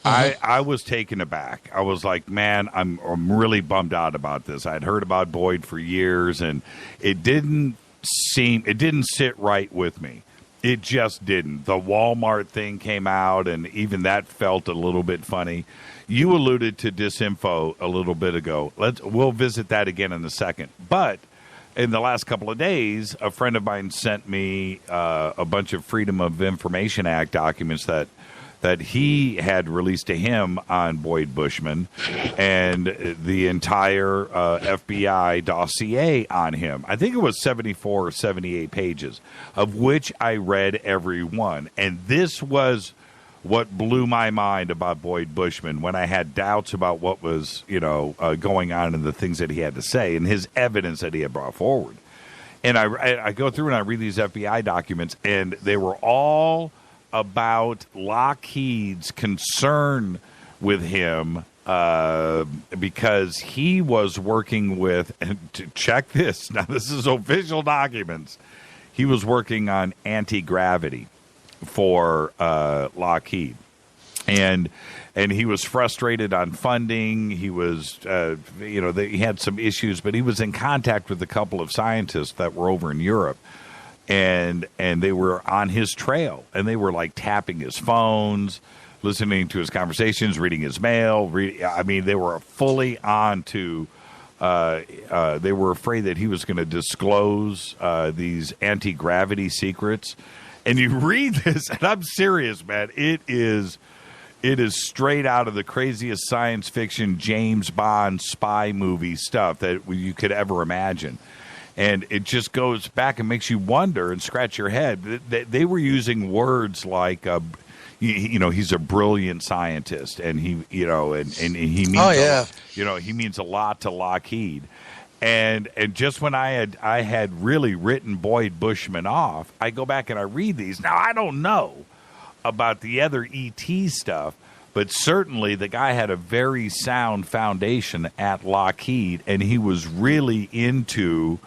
I was taken aback. I was like, man, I'm really bummed out about this. I'd heard about Boyd for years, and it didn't sit right with me. It just didn't. The Walmart thing came out, and even that felt a little bit funny. You alluded to disinfo a little bit ago. We'll visit that again in a second. But in the last couple of days, a friend of mine sent me a bunch of Freedom of Information Act documents that he had released to him on Boyd Bushman and the entire FBI dossier on him. I think it was 74 or 78 pages, of which I read every one. And this was what blew my mind about Boyd Bushman when I had doubts about what was, going on and the things that he had to say and his evidence that he had brought forward. And I go through and I read these FBI documents, and they were all about Lockheed's concern with him because he was working with, and to check this, now this is official documents, he was working on anti-gravity for Lockheed. And he was frustrated on funding. He was, he had some issues, but he was in contact with a couple of scientists that were over in Europe. And they were on his trail, and they were like tapping his phones, listening to his conversations, reading his mail. They were fully on to. They were afraid that he was going to disclose these anti-gravity secrets. And you read this, and I'm serious, man. It is straight out of the craziest science fiction James Bond spy movie stuff that you could ever imagine. And it just goes back and makes you wonder and scratch your head. They were using words like, he's a brilliant scientist, and he means, he means a lot to Lockheed. And just when I had really written Boyd Bushman off, I go back and I read these. Now, I don't know about the other ET stuff, but certainly the guy had a very sound foundation at Lockheed, and he was really into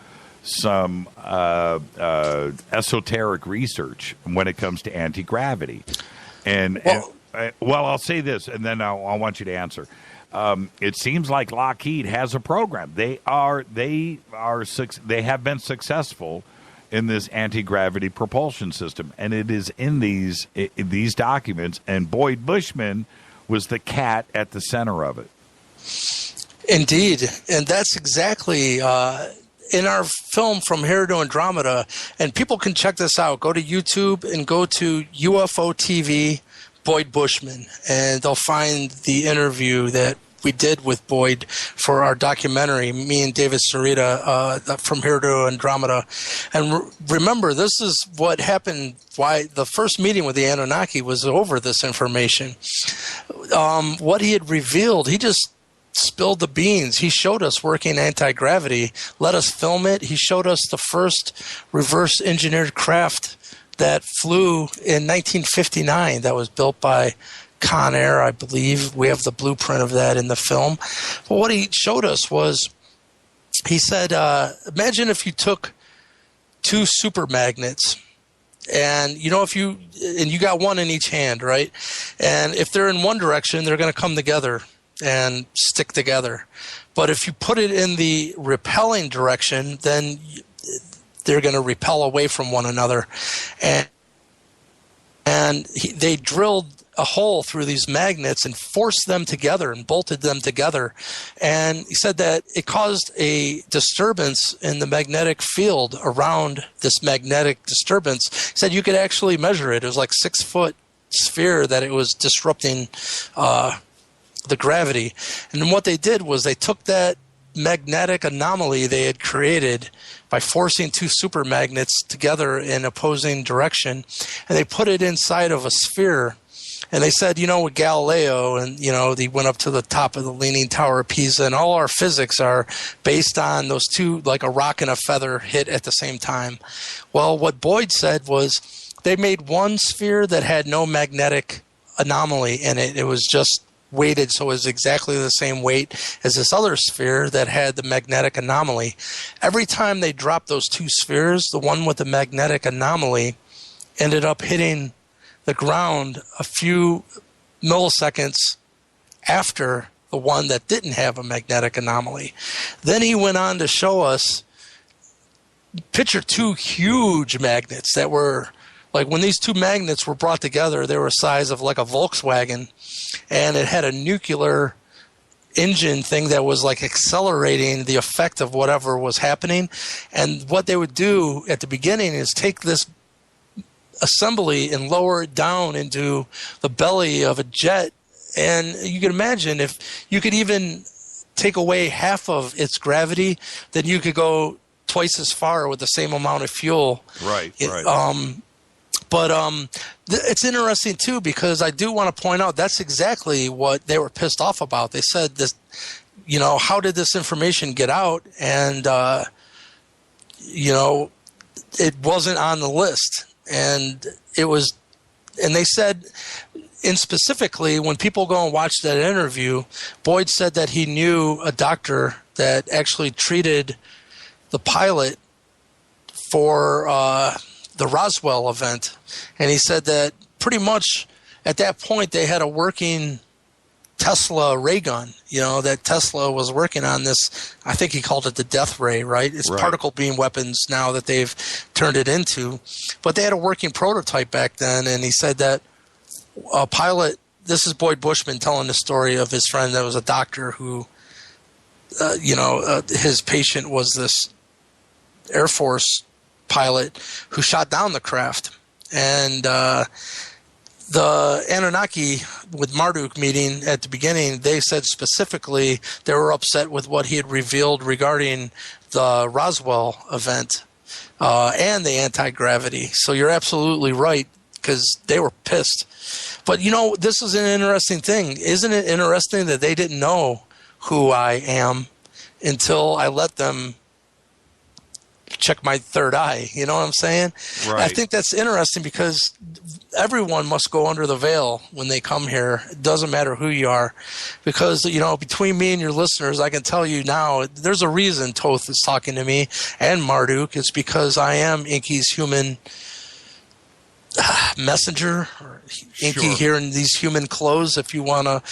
some esoteric research when it comes to anti-gravity. I'll say this, and then I want you to answer. It seems like Lockheed has a program. They have been successful in this anti-gravity propulsion system, and it is in these documents. And Boyd Bushman was the cat at the center of it. Indeed. And that's exactly in our film From Here to Andromeda. And people can check this out. Go to YouTube and go to UFO TV Boyd Bushman, and they'll find the interview that we did with Boyd for our documentary, me and David Sarita, From Here to Andromeda. And remember, this is what happened, why the first meeting with the Anunnaki was over this information. What he had revealed, he just spilled the beans. He showed us working anti-gravity, let us film it. He showed us the first reverse engineered craft that flew in 1959 that was built by Con Air, I believe. We have the blueprint of that in the film. But what he showed us was, he said, imagine if you took two super magnets, and you got one in each hand, right? And if they're in one direction, they're going to come together and stick together. But if you put it in the repelling direction, then they're going to repel away from one another. And they drilled a hole through these magnets and forced them together and bolted them together. And he said that it caused a disturbance in the magnetic field around this magnetic disturbance. He said you could actually measure it. It was like 6-foot sphere that it was disrupting the gravity. And then what they did was they took that magnetic anomaly they had created by forcing two supermagnets together in opposing direction, and they put it inside of a sphere. And they said, with Galileo, and, they went up to the top of the Leaning Tower of Pisa, and all our physics are based on those two, like a rock and a feather hit at the same time. Well, what Boyd said was they made one sphere that had no magnetic anomaly in it. It was just weighted, so it was exactly the same weight as this other sphere that had the magnetic anomaly. Every time they dropped those two spheres, the one with the magnetic anomaly ended up hitting the ground a few milliseconds after the one that didn't have a magnetic anomaly. Then he went on to show us, picture two huge magnets that were, like when these two magnets were brought together, they were the size of like a Volkswagen, and it had a nuclear engine thing that was like accelerating the effect of whatever was happening. And what they would do at the beginning is take this assembly and lower it down into the belly of a jet. And you can imagine if you could even take away half of its gravity, then you could go twice as far with the same amount of fuel. Right. But it's interesting, too, because I do want to point out that's exactly what they were pissed off about. They said, this, how did this information get out? And, it wasn't on the list. And it was, and they said, and specifically, when people go and watch that interview, Boyd said that he knew a doctor that actually treated the pilot for the Roswell event. And he said that pretty much at that point they had a working Tesla ray gun, that Tesla was working on this. I think he called it the death ray, right? It's particle beam weapons now that they've turned it into. But they had a working prototype back then, and he said that a pilot, this is Boyd Bushman telling the story of his friend that was a doctor who, his patient was this Air Force pilot who shot down the craft. And the Anunnaki with Marduk meeting at the beginning, they said specifically they were upset with what he had revealed regarding the Roswell event and the anti-gravity. So you're absolutely right, because they were pissed. But, this is an interesting thing. Isn't it interesting that they didn't know who I am until I let them check my third eye? You know what I'm saying? Right. I think that's interesting because everyone must go under the veil when they come here. It doesn't matter who you are, because, between me and your listeners, I can tell you now, there's a reason Toth is talking to me and Marduk. It's because I am Inky's human messenger, or Inky here in these human clothes, if you want to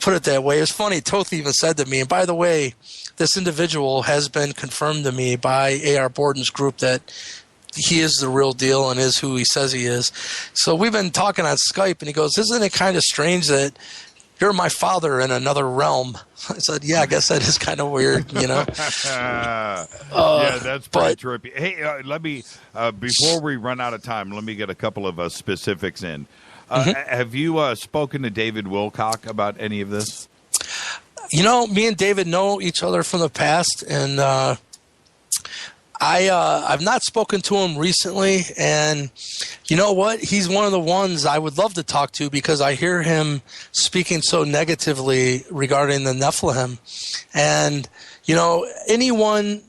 put it that way. It's funny, Toth even said to me, and by the way, this individual has been confirmed to me by AR Borden's group that he is the real deal and is who he says he is. So we've been talking on Skype, and he goes, isn't it kind of strange that you're my father in another realm? I said, yeah, I guess that is kind of weird, you know. Yeah, that's pretty trippy. Hey, let me, before we run out of time, let me get a couple of specifics in. Have you spoken to David Wilcock about any of this? You know, me and David know each other from the past, and I've not spoken to him recently, and you know what? He's one of the ones I would love to talk to because I hear him speaking so negatively regarding the Nephilim. And, you know, anyone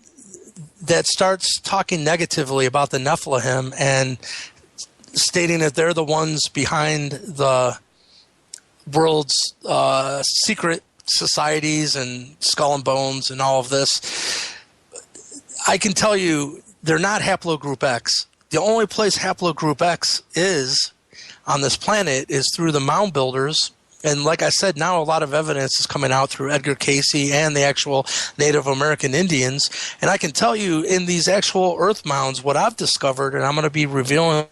that starts talking negatively about the Nephilim and stating that they're the ones behind the world's secret societies and Skull and Bones and all of this, I can tell you they're not haplogroup X. The only place haplogroup X is on this planet is through the mound builders. And like I said, now a lot of evidence is coming out through Edgar Cayce and the actual Native American Indians. And I can tell you in these actual earth mounds, what I've discovered, and I'm going to be revealing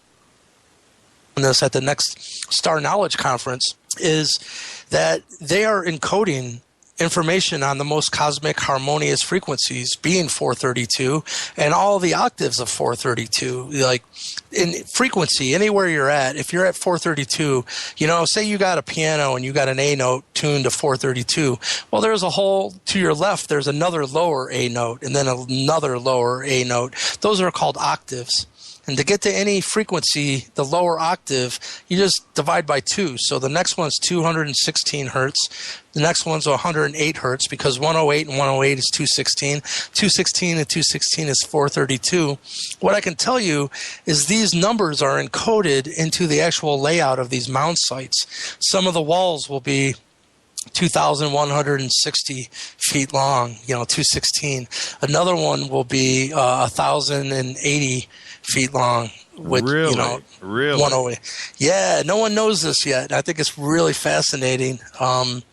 this at the next Star Knowledge Conference, is that they are encoding information on the most cosmic harmonious frequencies, being 432, and all the octaves of 432. Like in frequency, anywhere you're at, if you're at 432, you know, say you got a piano and you got an A note tuned to 432. Well, there's a whole, to your left, there's another lower A note and then another lower A note. Those are called octaves. And to get to any frequency, the lower octave, you just divide by 2. So the next one's 216 hertz. The next one's 108 hertz because 108 and 108 is 216. 216 and 216 is 432. What I can tell you is these numbers are encoded into the actual layout of these mound sites. Some of the walls will be 2,160 feet long, you know, 216. Another one will be 1,080 feet long. With, really? You know, really? 108. Yeah, no one knows this yet. I think it's really fascinating. I've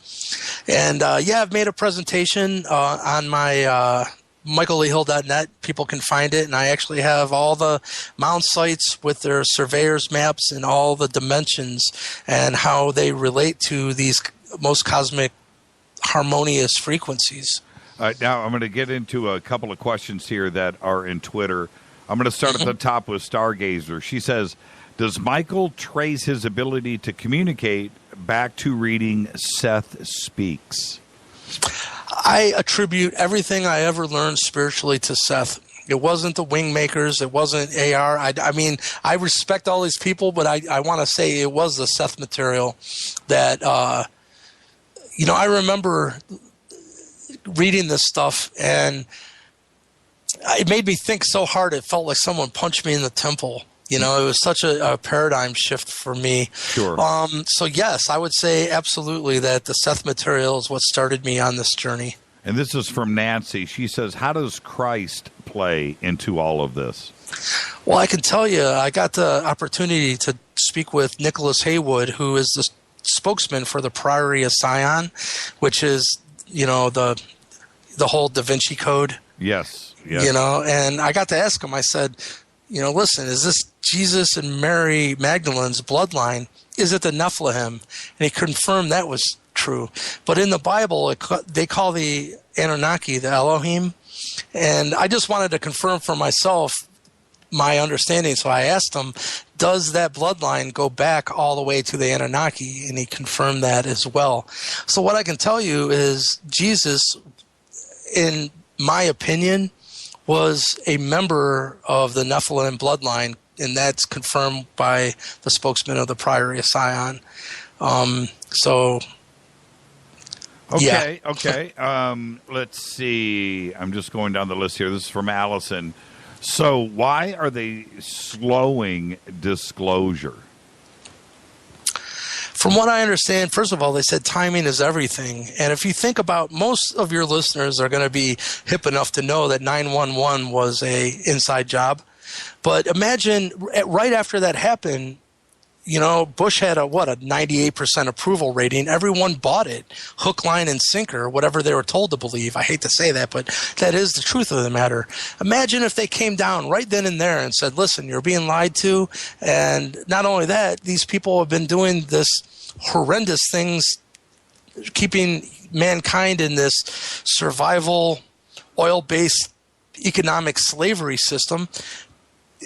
made a presentation on my michaelleehill.net. People can find it, and I actually have all the mound sites with their surveyor's maps and all the dimensions and how they relate to these most cosmic harmonious frequencies. Now I'm going to get into a couple of questions here that are in Twitter. I'm going to start at the top with Stargazer. She says, does Michael trace his ability to communicate back to reading Seth Speaks? I attribute everything I ever learned spiritually to Seth. It wasn't the Wingmakers. It wasn't AR. I mean, I respect all these people, but I want to say it was the Seth material that, you know, I remember reading this stuff, and it made me think so hard it felt like someone punched me in the temple. You know, it was such a paradigm shift for me. Sure. So, yes, I would say absolutely that the Seth material is what started me on this journey. And this is from Nancy. She says, how does Christ play into all of this? Well, I can tell you, I got the opportunity to speak with Nicholas Haywood, who is the spokesman for the Priory of Sion, which is, you know, the whole Da Vinci Code. Yes. You know, and I got to ask him, I said, you know, listen, is this Jesus and Mary Magdalene's bloodline? Is it the Nephilim? And he confirmed that was true. But in the Bible, they call the Anunnaki the Elohim. And I just wanted to confirm for myself my understanding. So I asked him, does that bloodline go back all the way to the Anunnaki? And he confirmed that as well. So what I can tell you is Jesus, in my opinion, was a member of the Nephilim bloodline, and that's confirmed by the spokesman of the Priory of Sion. Okay. Let's see. I'm just going down the list here. This is from Allison. So why are they slowing disclosure? From what I understand, first of all, they said timing is everything. And if you think about, most of your listeners are going to be hip enough to know that 911 was a inside job. But imagine right after that happened, Bush had a 98% approval rating. Everyone bought it, hook, line, and sinker, whatever they were told to believe. I hate to say that, but that is the truth of the matter. Imagine if they came down right then and there and said, listen, you're being lied to. And not only that, these people have been doing this horrendous things, keeping mankind in this survival, oil-based economic slavery system.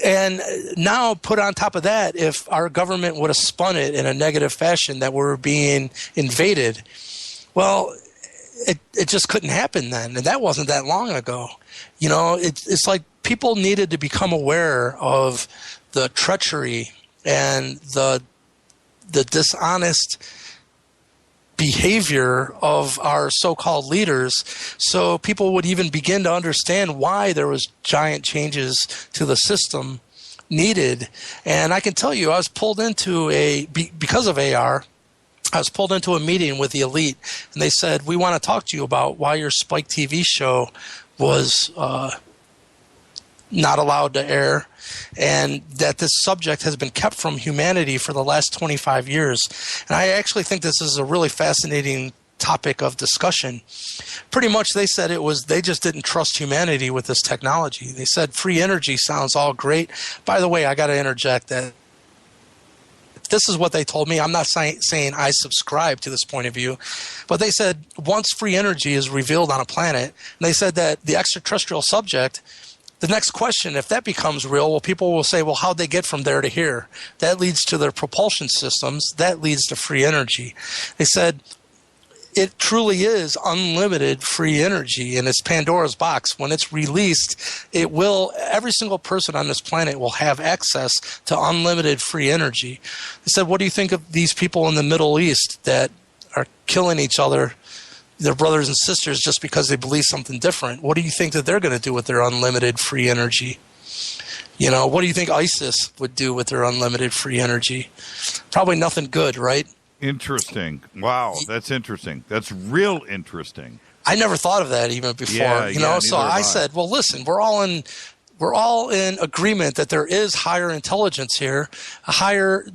And now put on top of that, if our government would have spun it in a negative fashion that we're being invaded, well, it just couldn't happen then. And that wasn't that long ago. It's like people needed to become aware of the treachery and the dishonest behavior of our so-called leaders, so people would even begin to understand why there was giant changes to the system needed. And I can tell you, I was pulled into because of AR, I was pulled into a meeting with the elite, and they said, we want to talk to you about why your Spike TV show was not allowed to air, and that this subject has been kept from humanity for the last 25 years. And I actually think this is a really fascinating topic of discussion. Pretty much they said they just didn't trust humanity with this technology. They said free energy sounds all great. By the way, I got to interject that this is what they told me. I'm not saying I subscribe to this point of view, but they said once free energy is revealed on a planet, and they said that the extraterrestrial subject, the next question, if that becomes real, well, people will say, well, how'd they get from there to here? That leads to their propulsion systems. That leads to free energy. They said it truly is unlimited free energy, and it's Pandora's box. When it's released, every single person on this planet will have access to unlimited free energy. They said, what do you think of these people in the Middle East that are killing each other, their brothers and sisters, just because they believe something different? What do you think that they're going to do with their unlimited free energy? What do you think ISIS would do with their unlimited free energy? Probably nothing good, right? Interesting. Wow, that's interesting. That's real interesting. I never thought of that even before. So I said, well, listen, we're all in agreement that there is higher intelligence here, higher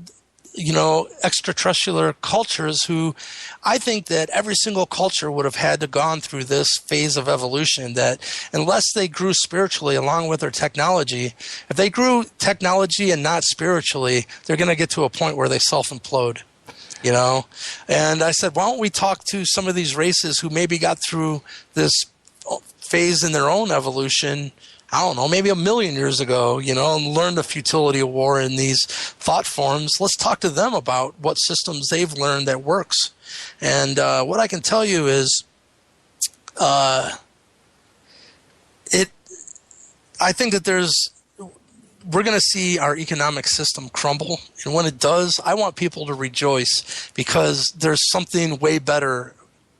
extraterrestrial cultures who I think that every single culture would have had to gone through this phase of evolution, that unless they grew spiritually along with their technology, if they grew technology and not spiritually, they're going to get to a point where they self-implode. And I said, why don't we talk to some of these races who maybe got through this phase in their own evolution, I don't know, maybe 1 million years ago, and learned the futility of war in these thought forms. Let's talk to them about what systems they've learned that works. And what I can tell you is I think that we're going to see our economic system crumble. And when it does, I want people to rejoice, because there's something way better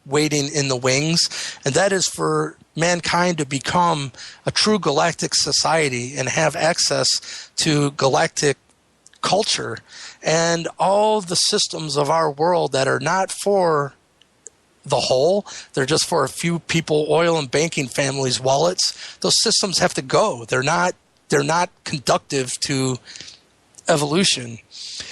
waiting in the wings, and that is for mankind to become a true galactic society and have access to galactic culture and all the systems of our world that are not for the whole. They're just for a few people, oil and banking families' wallets. Those systems have to go. They're not conducive to evolution.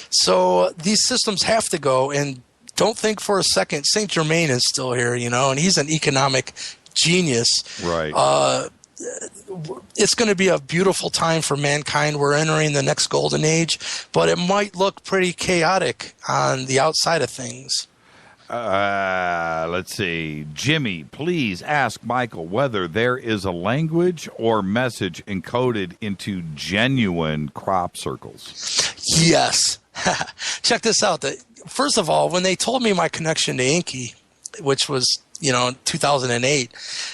So these systems have to go. And don't think for a second, Saint Germain is still here, and he's an economic genius. Right. It's going to be a beautiful time for mankind. We're entering the next golden age, but it might look pretty chaotic on the outside of things. Let's see. Jimmy, please ask Michael whether there is a language or message encoded into genuine crop circles. Yes. Check this out. First of all, when they told me my connection to Inky, which was, 2008,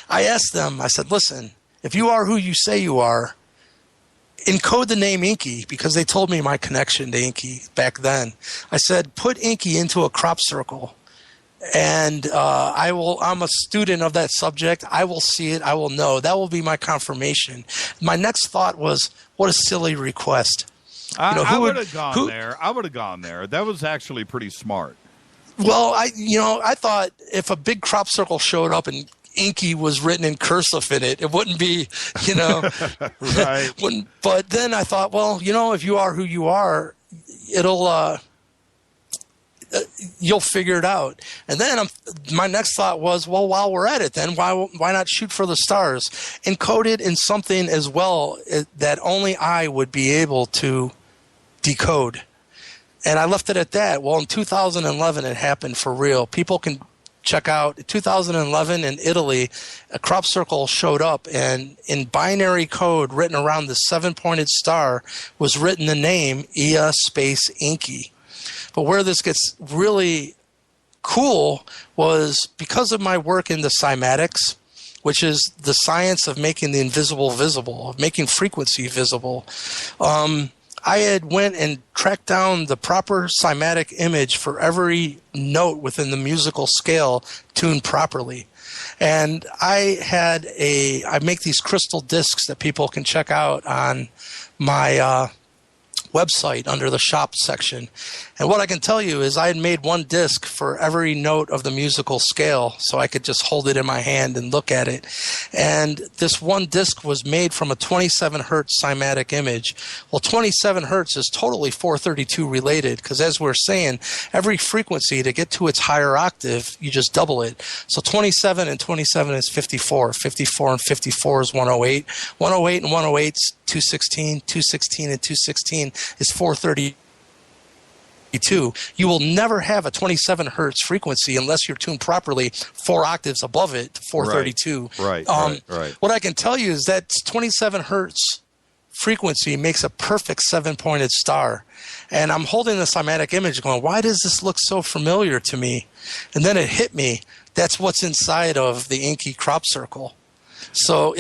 I asked them, I said, listen, if you are who you say you are, encode the name Inky, because they told me my connection to Inky back then. I said, put Inky into a crop circle, and I'm a student of that subject. I will see it. I will know. That will be my confirmation. My next thought was, what a silly request. I would have gone there. I would have gone there. That was actually pretty smart. Well, I thought if a big crop circle showed up and Inky was written in cursive in it, it wouldn't be, right. But then I thought, well, if you are who you are, you'll figure it out. And then my next thought was, well, while we're at it, then why not shoot for the stars? Encode it in something as well that only I would be able to decode. And I left it at that. Well, in 2011, it happened for real. People can check out 2011 in Italy, a crop circle showed up, and in binary code written around the 7-pointed star was written the name Ea space Inky. But where this gets really cool was because of my work in the cymatics, which is the science of making the invisible visible, of making frequency visible. I had went and tracked down the proper cymatic image for every note within the musical scale tuned properly. And I make these crystal discs that people can check out on my website under the shop section. And what I can tell you is I had made one disc for every note of the musical scale, so I could just hold it in my hand and look at it. And this one disc was made from a 27 hertz cymatic image. Well, 27 hertz is totally 432 related, because as we're saying, every frequency to get to its higher octave, you just double it. So 27 and 27 is 54. 54 and 54 is 108. 108 and 108 is 216. 216 and 216 is 432. You will never have a 27 hertz frequency unless you're tuned properly 4 octaves above it to 432. Right. What I can tell you is that 27 hertz frequency makes a perfect 7-pointed star. And I'm holding the cymatic image going, why does this look so familiar to me? And then it hit me. That's what's inside of the Inky crop circle. So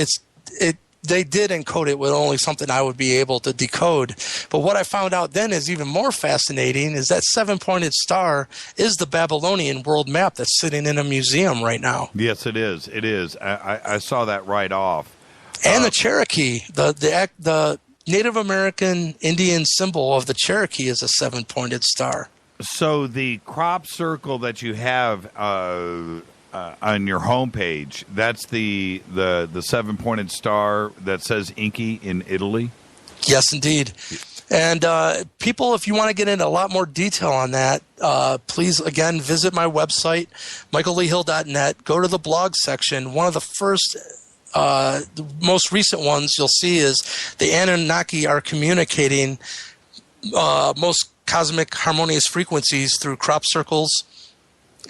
they did encode it with only something I would be able to decode. But what I found out then is even more fascinating is that 7-pointed star is the Babylonian world map that's sitting in a museum right now. Yes, it is. It is. I saw that right off. And the Cherokee, the Native American Indian symbol of the Cherokee is a 7-pointed star. So the crop circle that you have on your homepage, that's the 7-pointed star that says Inky in Italy? Yes, indeed. And people, if you want to get into a lot more detail on that, please, again, visit my website, michaelleehill.net. Go to the blog section. One of the first, the most recent ones you'll see is the Anunnaki are communicating most cosmic harmonious frequencies through crop circles.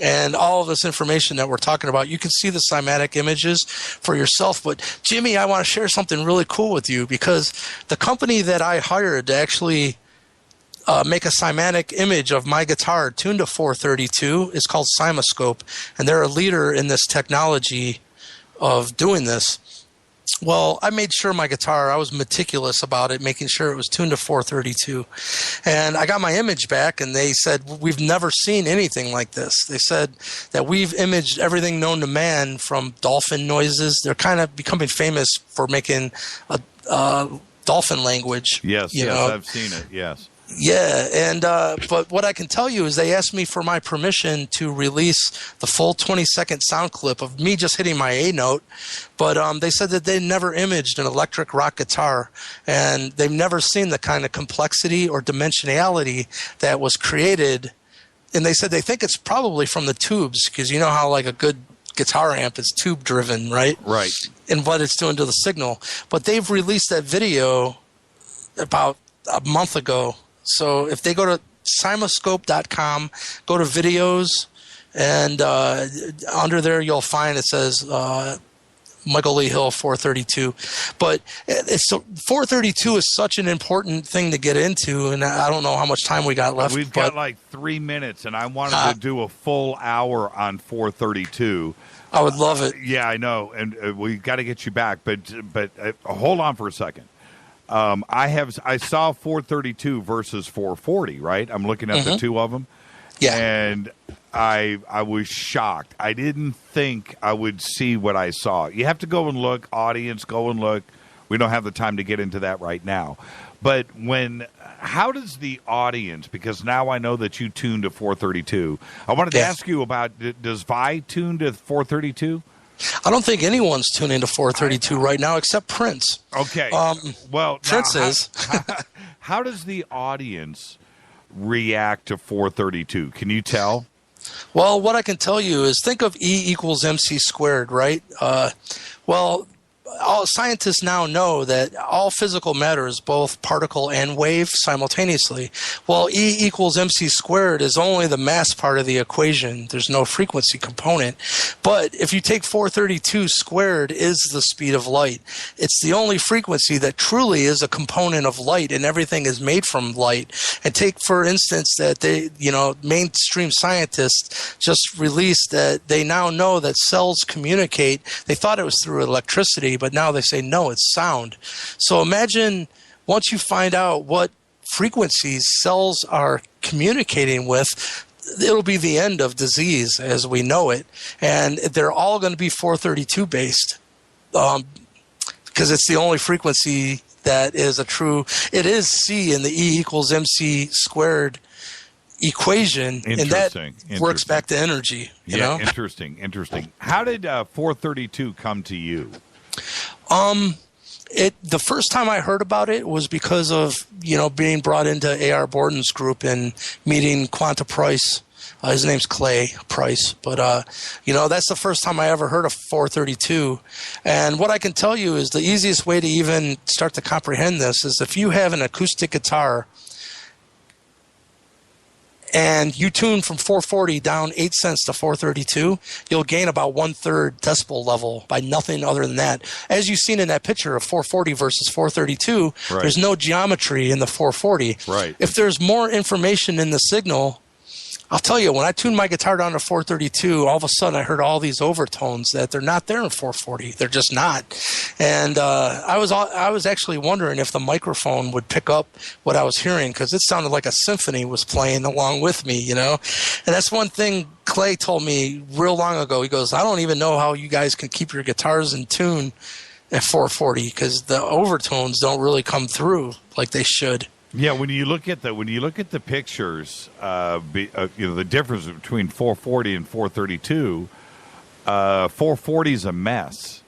And all of this information that we're talking about, you can see the cymatic images for yourself. But Jimmy, I want to share something really cool with you, because the company that I hired to actually make a cymatic image of my guitar tuned to 432 is called Cymoscope, and they're a leader in this technology of doing this. Well, I made sure my guitar, I was meticulous about it, making sure it was tuned to 432. And I got my image back, and they said, we've never seen anything like this. They said that we've imaged everything known to man, from dolphin noises. They're kind of becoming famous for making a dolphin language. Yes, I've seen it, yes. Yeah, and but what I can tell you is they asked me for my permission to release the full 20-second sound clip of me just hitting my A note, but they said that they never imaged an electric rock guitar, and they've never seen the kind of complexity or dimensionality that was created. And they said they think it's probably from the tubes, because you know how like a good guitar amp is tube driven, right? Right. And what it's doing to the signal. But they've released that video about a month ago. So if they go to cymoscope.com, go to videos, and under there you'll find it says Michael Lee Hill 432. But it's 432 is such an important thing to get into, and I don't know how much time we got left. We've got like 3 minutes, and I wanted to do a full hour on 432. I would love it. Yeah, I know, and we got to get you back, but hold on for a second. I saw 432 versus 440, right? I'm looking at the two of them. Yeah. And I was shocked. I didn't think I would see what I saw. You have to go and look, audience, go and look. We don't have the time to get into that right now. But how does the audience, because now I know that you tuned to 432. I wanted to ask you about, does Vi tune to 432? I don't think anyone's tuning to 432 right now except Prince. Okay. Well, Prince is. How does the audience react to 432? Can you tell? Well, what I can tell you is think of E equals MC squared, right? All scientists now know that all physical matter is both particle and wave simultaneously. Well, E equals MC squared is only the mass part of the equation. There's no frequency component. But if you take 432 squared is the speed of light. It's the only frequency that truly is a component of light, and everything is made from light. And take, for instance, that mainstream scientists just released that they now know that cells communicate. They thought it was through electricity, but now they say, no, it's sound. So imagine once you find out what frequencies cells are communicating with, it'll be the end of disease as we know it. And they're all going to be 432 based because it's the only frequency that is it is C in the E equals MC squared equation, and that works back to energy. You know? Interesting. How did 432 come to you? The first time I heard about it was because of, being brought into AR Borden's group and meeting Quanta Price. His name's Clay Price, but, that's the first time I ever heard of 432. And what I can tell you is the easiest way to even start to comprehend this is if you have an acoustic guitar and you tune from 440 down 8 cents to 432, you'll gain about 1/3 decibel level by nothing other than that. As you've seen in that picture of 440 versus 432, There's no geometry in the 440. Right. If there's more information in the signal, I'll tell you, when I tuned my guitar down to 432, all of a sudden I heard all these overtones that they're not there in 440. They're just not. And I was actually wondering if the microphone would pick up what I was hearing, because it sounded like a symphony was playing along with me, And that's one thing Clay told me real long ago. He goes, I don't even know how you guys can keep your guitars in tune at 440 because the overtones don't really come through like they should. Yeah, when you look at the pictures, the difference between 440 and 432, 440 is a mess.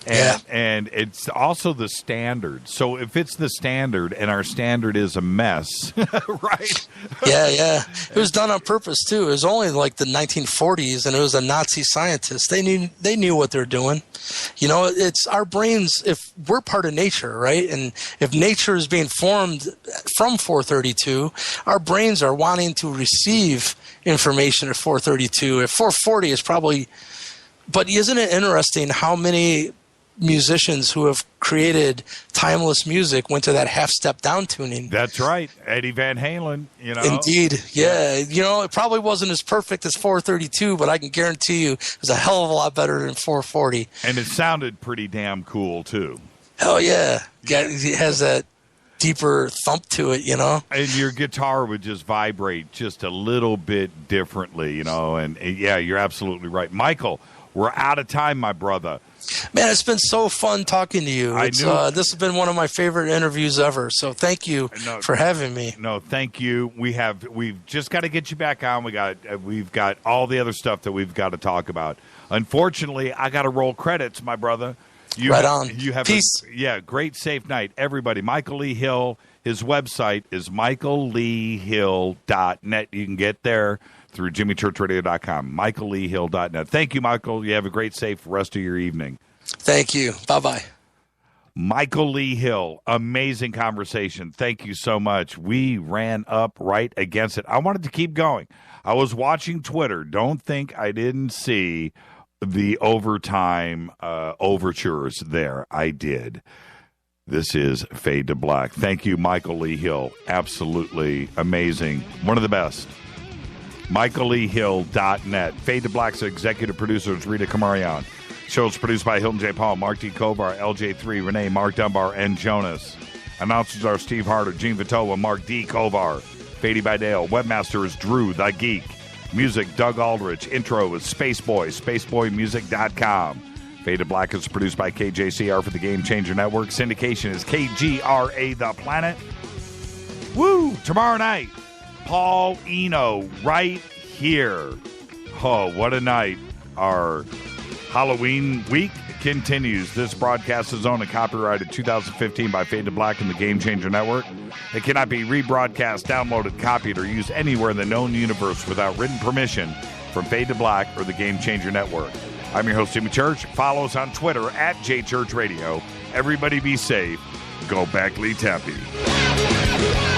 And it's also the standard. So if it's the standard and our standard is a mess, right? Yeah. It was done on purpose too. It was only like the 1940s, and it was a Nazi scientist. They knew what they're doing. It's our brains. If we're part of nature, right? And if nature is being formed from 432, our brains are wanting to receive information at 432. At 440 is probably. But isn't it interesting how many musicians who have created timeless music went to that half-step down tuning? That's right. Eddie Van Halen, Indeed. Yeah. It probably wasn't as perfect as 432, but I can guarantee you it was a hell of a lot better than 440. And it sounded pretty damn cool, too. Hell yeah. It has that deeper thump to it, And your guitar would just vibrate just a little bit differently, and yeah, you're absolutely right. Michael, we're out of time, my brother. Man, it's been so fun talking to you. This has been one of my favorite interviews ever. So thank you for having me. No, thank you. We've just got to get you back on. We've got all the other stuff that we've got to talk about. Unfortunately, I got to roll credits, my brother. You have Peace. Great safe night, everybody. Michael Lee Hill. His website is michaelleehill.net. You can get there through jimmychurchradio.com, michaelleehill.net. Thank you, Michael. You have a great, safe rest of your evening. Thank you. Bye-bye. Michael Lee Hill, amazing conversation. Thank you so much. We ran up right against it. I wanted to keep going. I was watching Twitter. Don't think I didn't see the overtime overtures there. I did. This is Fade to Black. Thank you, Michael Lee Hill. Absolutely amazing. One of the best. michaelleehill.net. Fade to Black's executive producer is Rita Kamarian. Show is produced by Hilton J. Paul, Mark D. Kovar, LJ3, Renee, Mark Dunbar, and Jonas. Announcers are Steve Harder, Gene Vitola, Mark D. Kovar. Fady by Dale. Webmaster is Drew the Geek. Music, Doug Aldrich. Intro is Spaceboy, spaceboymusic.com. Fade to Black is produced by KJCR for the Game Changer Network. Syndication is KGRA The Planet. Woo! Tomorrow night, Paul Eno right here. Oh, what a night. Our Halloween week continues. This broadcast is owned and copyrighted 2015 by Fade to Black and the Game Changer Network. It cannot be rebroadcast, downloaded, copied, or used anywhere in the known universe without written permission from Fade to Black or the Game Changer Network. I'm your host, Jimmy Church. Follow us on Twitter at JChurchRadio. Everybody be safe. Go back, Lee Tappy.